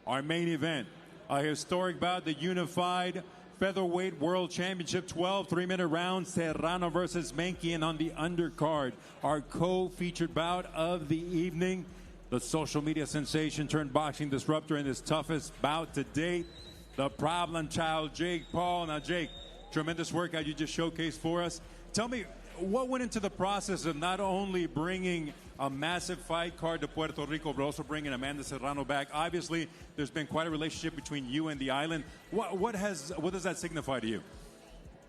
Speaker 11: Our main event, a historic bout, the Unified Featherweight World Championship, 12 3-minute rounds, Serrano versus Meinke, and on the undercard, our co-featured bout of the evening, the social media sensation turned boxing disruptor in his toughest bout to date, the problem child, Jake Paul. Now, Jake, tremendous workout you just showcased for us. Tell me, what went into the process of not only bringing a massive fight card to Puerto Rico, but also bringing Amanda Serrano back? Obviously, there's been quite a relationship between you and the island. What does that signify to you?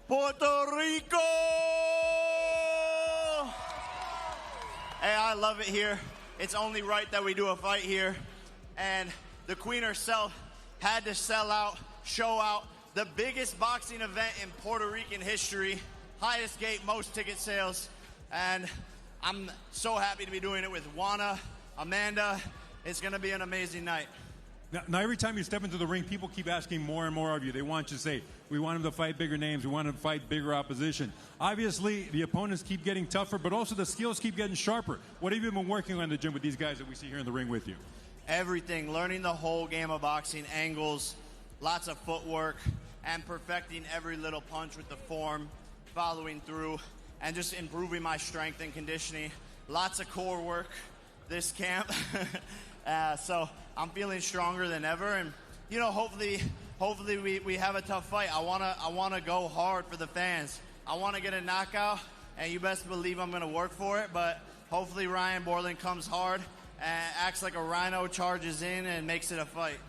Speaker 17: Puerto Rico! Hey, I love it here. It's only right that we do a fight here. And the Queen herself had to sell out, show out, the biggest boxing event in Puerto Rican history. Highest gate, most ticket sales, and I'm so happy to be doing it with Juana, Amanda. It's going to be an amazing night.
Speaker 11: Now, every time you step into the ring, people keep asking more and more of you. They want you to say, we want him to fight bigger names, we want him to fight bigger opposition. Obviously, the opponents keep getting tougher, but also the skills keep getting sharper. What have you been working on in the gym with these guys that we see here in the ring with you?
Speaker 17: Everything, learning the whole game of boxing, angles, lots of footwork, and perfecting every little punch with the form, following through, and just improving my strength and conditioning. Lots of core work this camp. So I'm feeling stronger than ever, and you know, hopefully we have a tough fight. I wanna go hard for the fans. I wanna get a knockout, and you best believe I'm gonna work for it, but hopefully Ryan Bourland comes hard and acts like a rhino, charges in, and makes it a fight.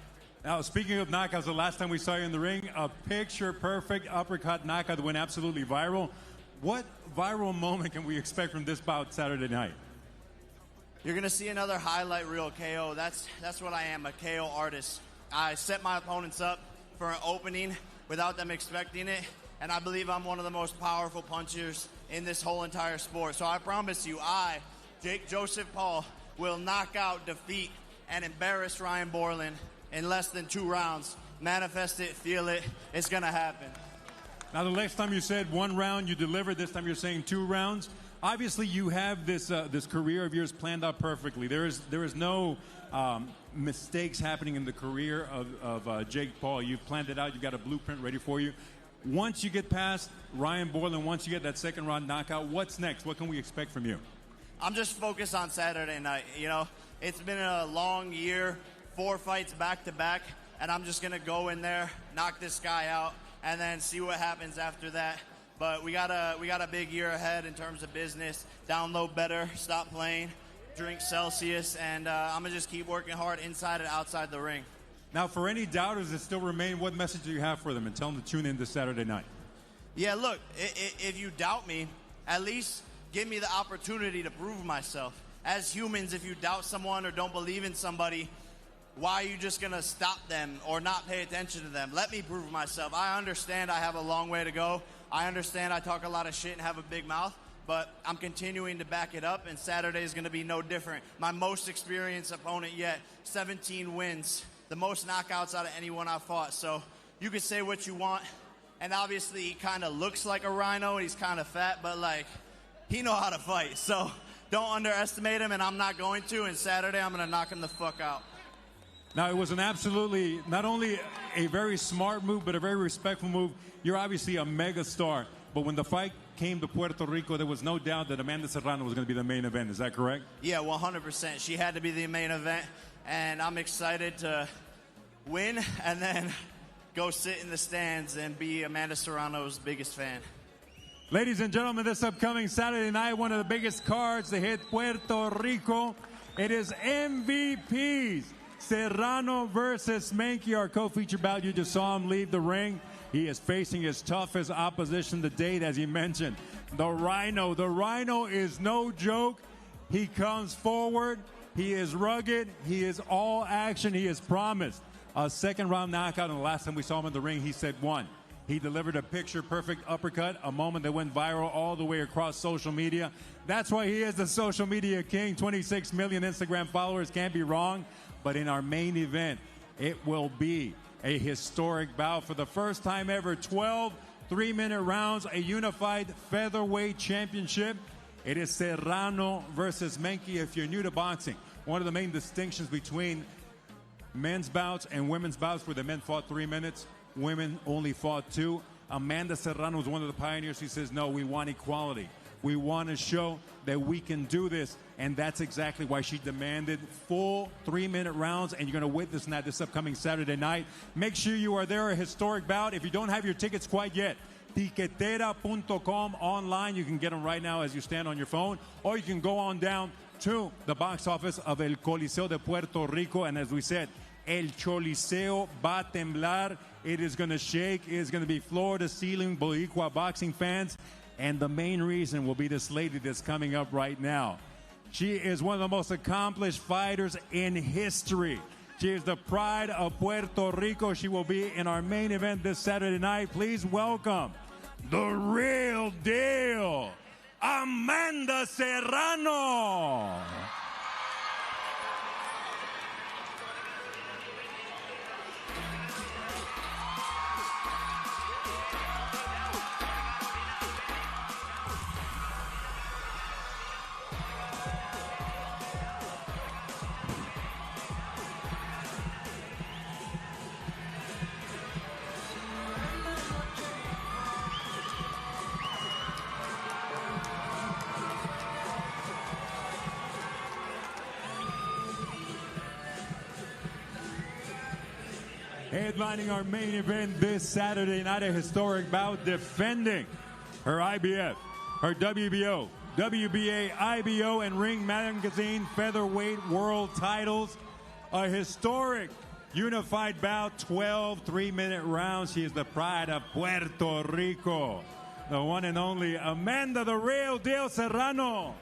Speaker 11: Now, speaking of knockouts, the last time we saw you in the ring, a picture-perfect uppercut knockout that went absolutely viral. What viral moment can we expect from this bout Saturday night?
Speaker 17: You're going to see another highlight reel KO. That's what I am, a KO artist. I set my opponents up for an opening without them expecting it, and I believe I'm one of the most powerful punchers in this whole entire sport. So I promise you, I, Jake Joseph Paul, will knock out, defeat, and embarrass Ryan Bourland in less than 2 rounds. Manifest it, feel it, it's gonna happen.
Speaker 11: Now, the last time you said 1 round, you delivered. This time you're saying 2 rounds. Obviously, you have this career of yours planned out perfectly. There is no mistakes happening in the career of Jake Paul. You've planned it out. You've got a blueprint ready for you. Once you get past Ryan Bourland, once you get that 2nd round knockout, what's next? What can we expect from you?
Speaker 17: I'm just focused on Saturday night. You know, it's been a long year, 4 fights back to back, and I'm just gonna go in there, knock this guy out, and then see what happens after that. But we got a big year ahead in terms of business. Download better, stop playing, drink Celsius, and I'm gonna just keep working hard inside and outside the ring.
Speaker 11: Now, for any doubters that still remain, what message do you have for them, and tell them to tune in this Saturday night?
Speaker 17: Yeah, look, if you doubt me, at least give me the opportunity to prove myself. As humans, if you doubt someone or don't believe in somebody, why are you just going to stop them or not pay attention to them? Let me prove myself. I understand I have a long way to go. I understand I talk a lot of shit and have a big mouth, but I'm continuing to back it up, and Saturday is going to be no different. My most experienced opponent yet, 17 wins, the most knockouts out of anyone I've fought. So you can say what you want, and obviously he kind of looks like a rhino, and he's kind of fat, but like, he know how to fight. So don't underestimate him, and I'm not going to, and Saturday I'm going to knock him the fuck out.
Speaker 11: Now, it was an absolutely, not only a very smart move, but a very respectful move. You're obviously a mega star. but when the fight came to Puerto Rico, there was no doubt that Amanda Serrano was going to be the main event. Is that correct?
Speaker 17: Yeah, 100%. She had to be the main event, and I'm excited to win and then go sit in the stands and be Amanda Serrano's biggest fan.
Speaker 11: Ladies and gentlemen, this upcoming Saturday night, one of the biggest cards to hit Puerto Rico. It is MVPs. Serrano versus Meinke, our co-feature bout. You just saw him leave the ring. He is facing his toughest opposition to date, as he mentioned. The Rhino. The Rhino is no joke. He comes forward. He is rugged. He is all action. He is promised a second-round knockout, and the last time we saw him in the ring, he said one. He delivered a picture-perfect uppercut, a moment that went viral all the way across social media. That's why he is the social media king. 26 million Instagram followers, can't be wrong. But in our main event, it will be a historic bout. For the first time ever, 12 3-minute rounds, a unified featherweight championship. It is Serrano versus Meinke. If you're new to boxing, one of the main distinctions between men's bouts and women's bouts where the men fought 3 minutes, women only fought 2. Amanda Serrano was one of the pioneers. She says, no, we want equality. We want to show that we can do this, and that's exactly why she demanded full 3-minute rounds, and you're going to witness that this upcoming Saturday night. Make sure you are there, a historic bout. If you don't have your tickets quite yet, tiquetera.com online. You can get them right now as you stand on your phone, or you can go on down to the box office of El Coliseo de Puerto Rico, and as we said, El Choliseo va a temblar. It is going to shake. It is going to be floor to ceiling Boricua boxing fans. And the main reason will be this lady that's coming up right now. She is one of the most accomplished fighters in history. She is the pride of Puerto Rico. She will be in our main event this Saturday night. Please welcome the real deal, Amanda Serrano. Headlining our main event this Saturday night, a historic bout, defending her IBF, her WBO, WBA, IBO, and Ring Magazine featherweight world titles. A historic unified bout, 12 3-minute rounds. She is the pride of Puerto Rico, the one and only Amanda the Real Deal Serrano.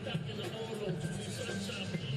Speaker 18: Back in the old, see sunshine.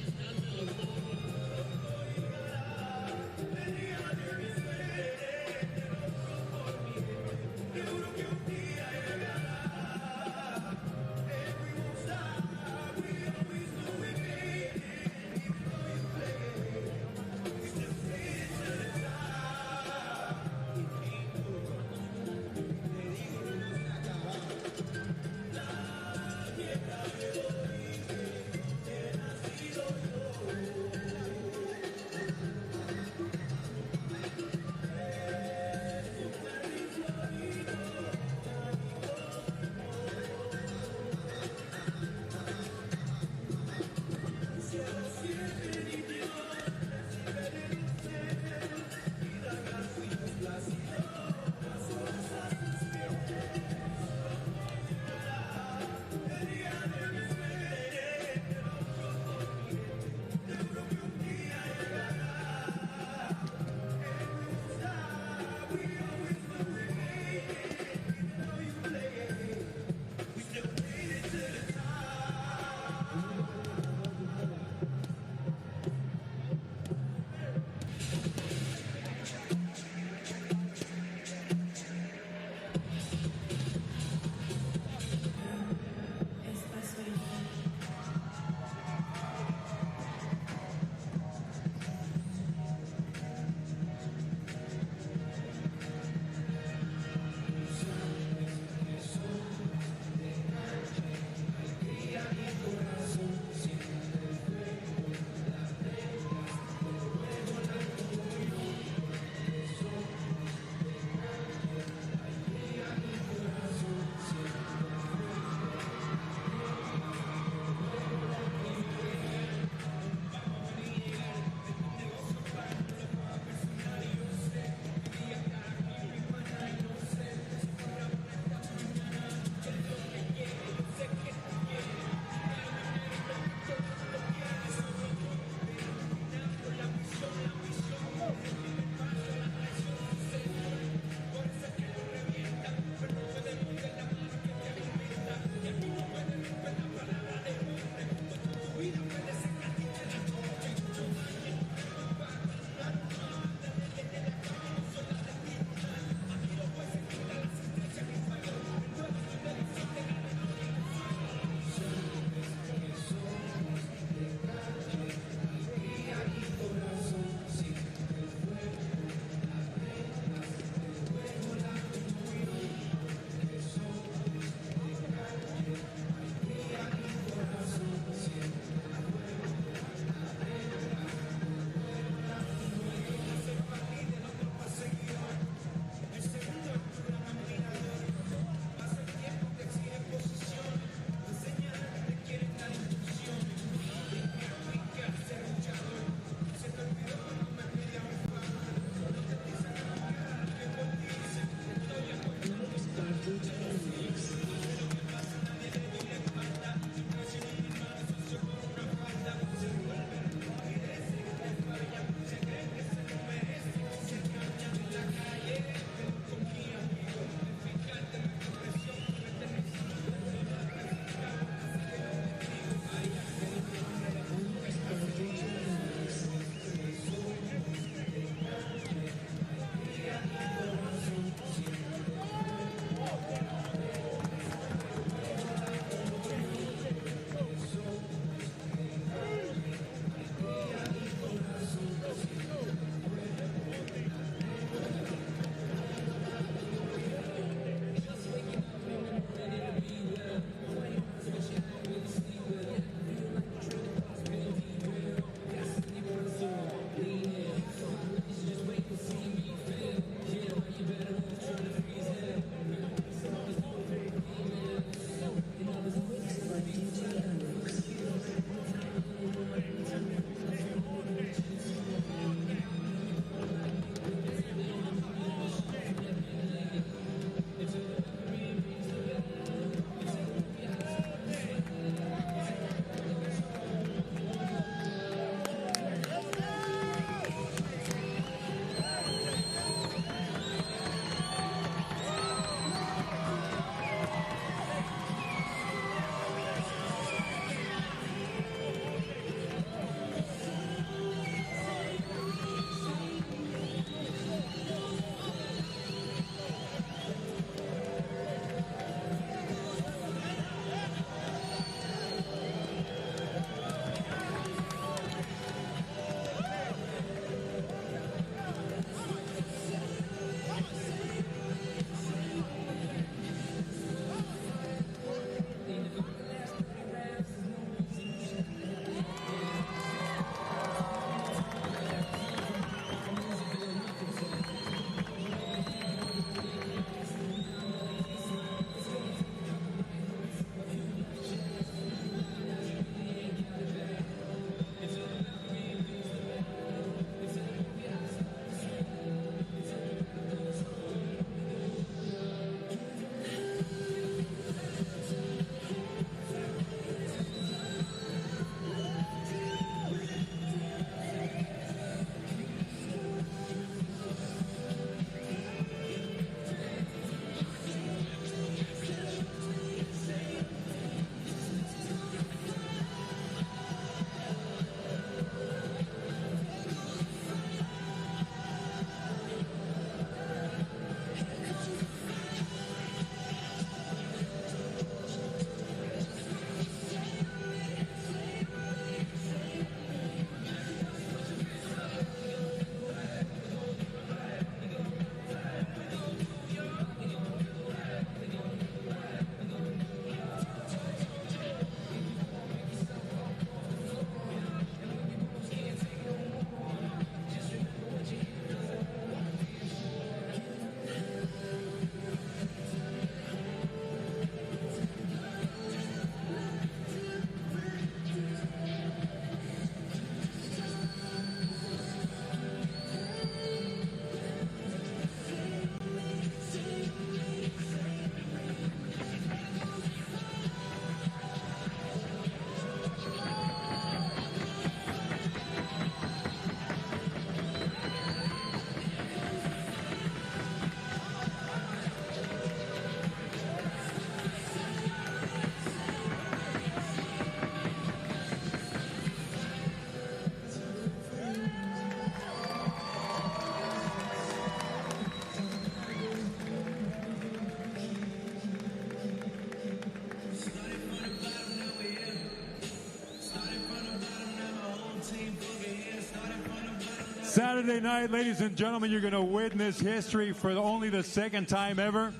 Speaker 11: Saturday night, ladies and gentlemen, you're going to witness history for only the second time ever.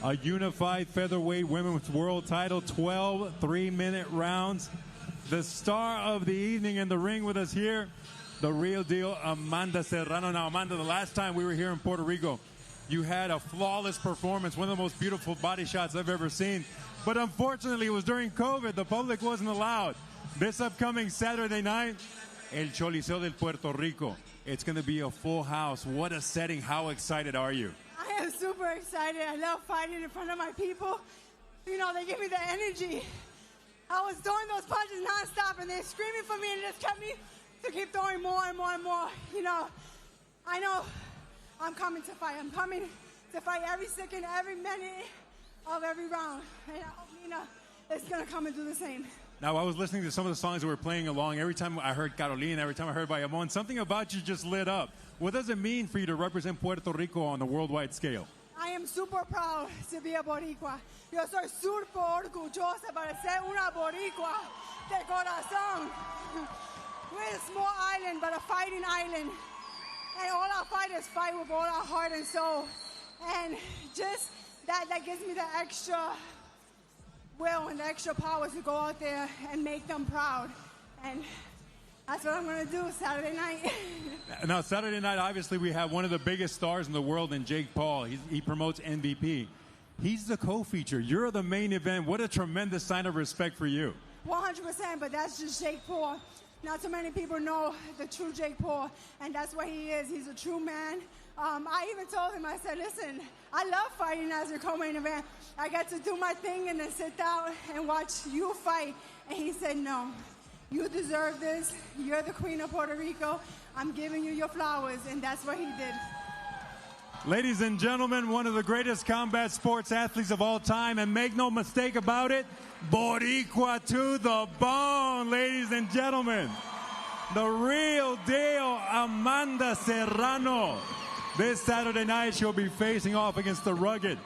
Speaker 11: A unified featherweight women's world title, 12 3-minute rounds. The star of the evening in the ring with us here, the real deal, Amanda Serrano. Now, Amanda, the last time we were here in Puerto Rico, you had a flawless performance, one of the most beautiful body shots I've ever seen. But unfortunately, it was during COVID. The public wasn't allowed. This upcoming Saturday night, El Choliseo del Puerto Rico. It's going to be a full house. What a setting. How excited are you?
Speaker 18: I am super excited. I love fighting in front of my people. You know, they give me the energy. I was throwing those punches nonstop, and they're screaming for me, and it just kept me to keep throwing more and more and more. You know, I know I'm coming to fight. I'm coming to fight every second, every minute of every round. And, you know, it's going to come and do the same.
Speaker 11: Now, I was listening to some of the songs that were playing along. Every time I heard Carolina, every time I heard Bayamon, something about you just lit up. What does it mean for you to represent Puerto Rico on a worldwide scale?
Speaker 18: I am super proud to be a boricua. Yo soy super orgullosa para ser una boricua de corazón. We're a small island, but a fighting island. And all our fighters fight with all our heart and soul. And just that gives me the extra will and the extra power to go out there and make them proud. And that's what I'm going to do Saturday night.
Speaker 11: Now, Saturday night, obviously, we have one of the biggest stars in the world in Jake Paul. He promotes MVP. He's the co-feature. You're the main event. What a tremendous sign of respect for you.
Speaker 18: 100%, but that's just Jake Paul. Not so many people know the true Jake Paul, and that's what he is. He's a true man. I even told him, I said, listen, I love fighting as a co-main event. I got to do my thing and then sit down and watch you fight. And he said, no, you deserve this. You're the queen of Puerto Rico. I'm giving you your flowers, and that's what he did.
Speaker 11: Ladies and gentlemen, one of the greatest combat sports athletes of all time, and make no mistake about it, Boricua to the bone, ladies and gentlemen. The real deal, Amanda Serrano. This Saturday night, she'll be facing off against the rugged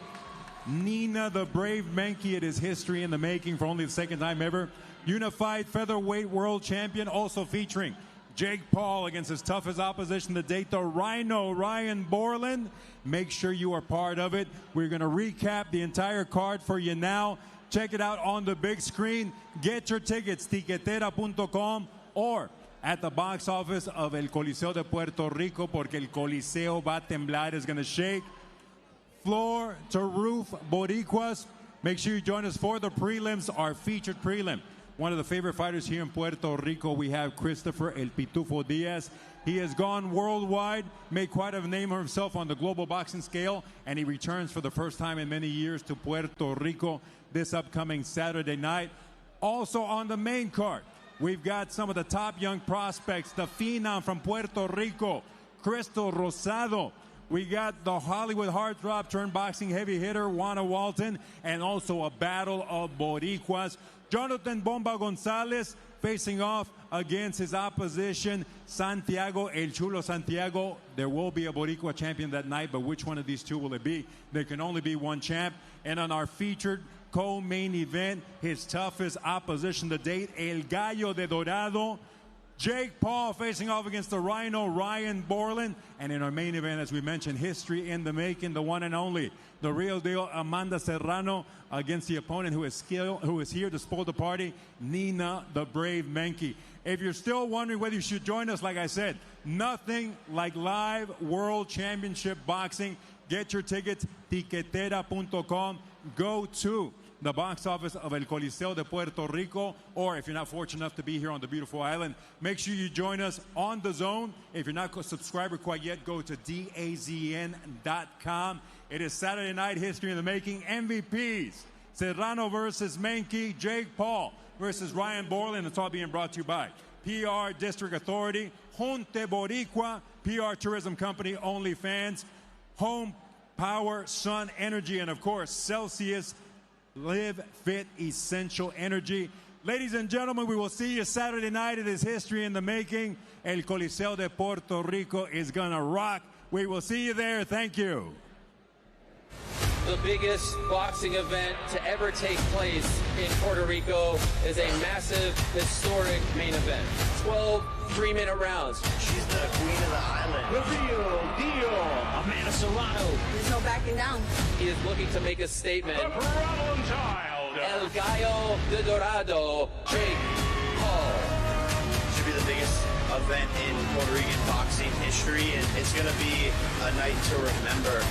Speaker 11: Nina the Brave Meinke. It is history in the making for only the second time ever. Unified featherweight world champion, also featuring Jake Paul against his toughest opposition to date, the Rhino, Ryan Bourland. Make sure you are part of it. We're going to recap the entire card for you now. Check it out on the big screen. Get your tickets, tiquetera.com, or at the box office of El Coliseo de Puerto Rico, porque el Coliseo va a temblar, is going to shake. Floor to roof, Boricuas. Make sure you join us for the prelims, our featured prelim. One of the favorite fighters here in Puerto Rico, we have Christopher El Pitufo Diaz. He has gone worldwide, made quite a name for himself on the global boxing scale, and he returns for the first time in many years to Puerto Rico this upcoming Saturday night. Also on the main card, we've got some of the top young prospects, the phenom from Puerto Rico, Crystal Rosado. We got the Hollywood heartthrob turned boxing heavy hitter, Juana Walton, and also a battle of Boricuas. Jonathan Bomba Gonzalez facing off against his opposition, Santiago El Chulo Santiago. There will be a Boricua champion that night, but which one of these two will it be? There can only be one champ. And on our featured co-main event, his toughest opposition to date, El Gallo de Dorado, Jake Paul facing off against the Rhino, Ryan Bourland. And in our main event, as we mentioned, history in the making, the one and only, the real deal, Amanda Serrano against the opponent who is here to spoil the party, Nina the Brave Meinke. If you're still wondering whether you should join us, like I said, nothing like live World Championship boxing. Get your tickets, tiquetera.com. Go to the box office of El Coliseo de Puerto Rico, or if you're not fortunate enough to be here on the beautiful island, make sure you join us on DAZN. If you're not a subscriber quite yet, go to DAZN.com. It is Saturday night, history in the making. MVPs, Serrano versus Meinke, Jake Paul versus Ryan Bourland. It's all being brought to you by PR District Authority, Junte Boricua, PR Tourism Company, OnlyFans, Home Power, Sun Energy, and of course, Celsius Live Fit Essential Energy. Ladies and gentlemen, we will see you Saturday night. It is history in the making. El Coliseo de Puerto Rico is gonna rock. We will see you there. Thank you.
Speaker 10: The biggest boxing event to ever take place in Puerto Rico is a massive, historic main event. 12 3-minute rounds.
Speaker 17: She's the queen of the island.
Speaker 1: The real deal, Amanda Serrano.
Speaker 18: There's no backing down.
Speaker 10: He is looking to make a statement.
Speaker 1: The problem child.
Speaker 10: El Gallo de Dorado, Jake Paul.
Speaker 17: Should be the biggest event in Puerto Rican boxing history, and it's going to be a night to remember.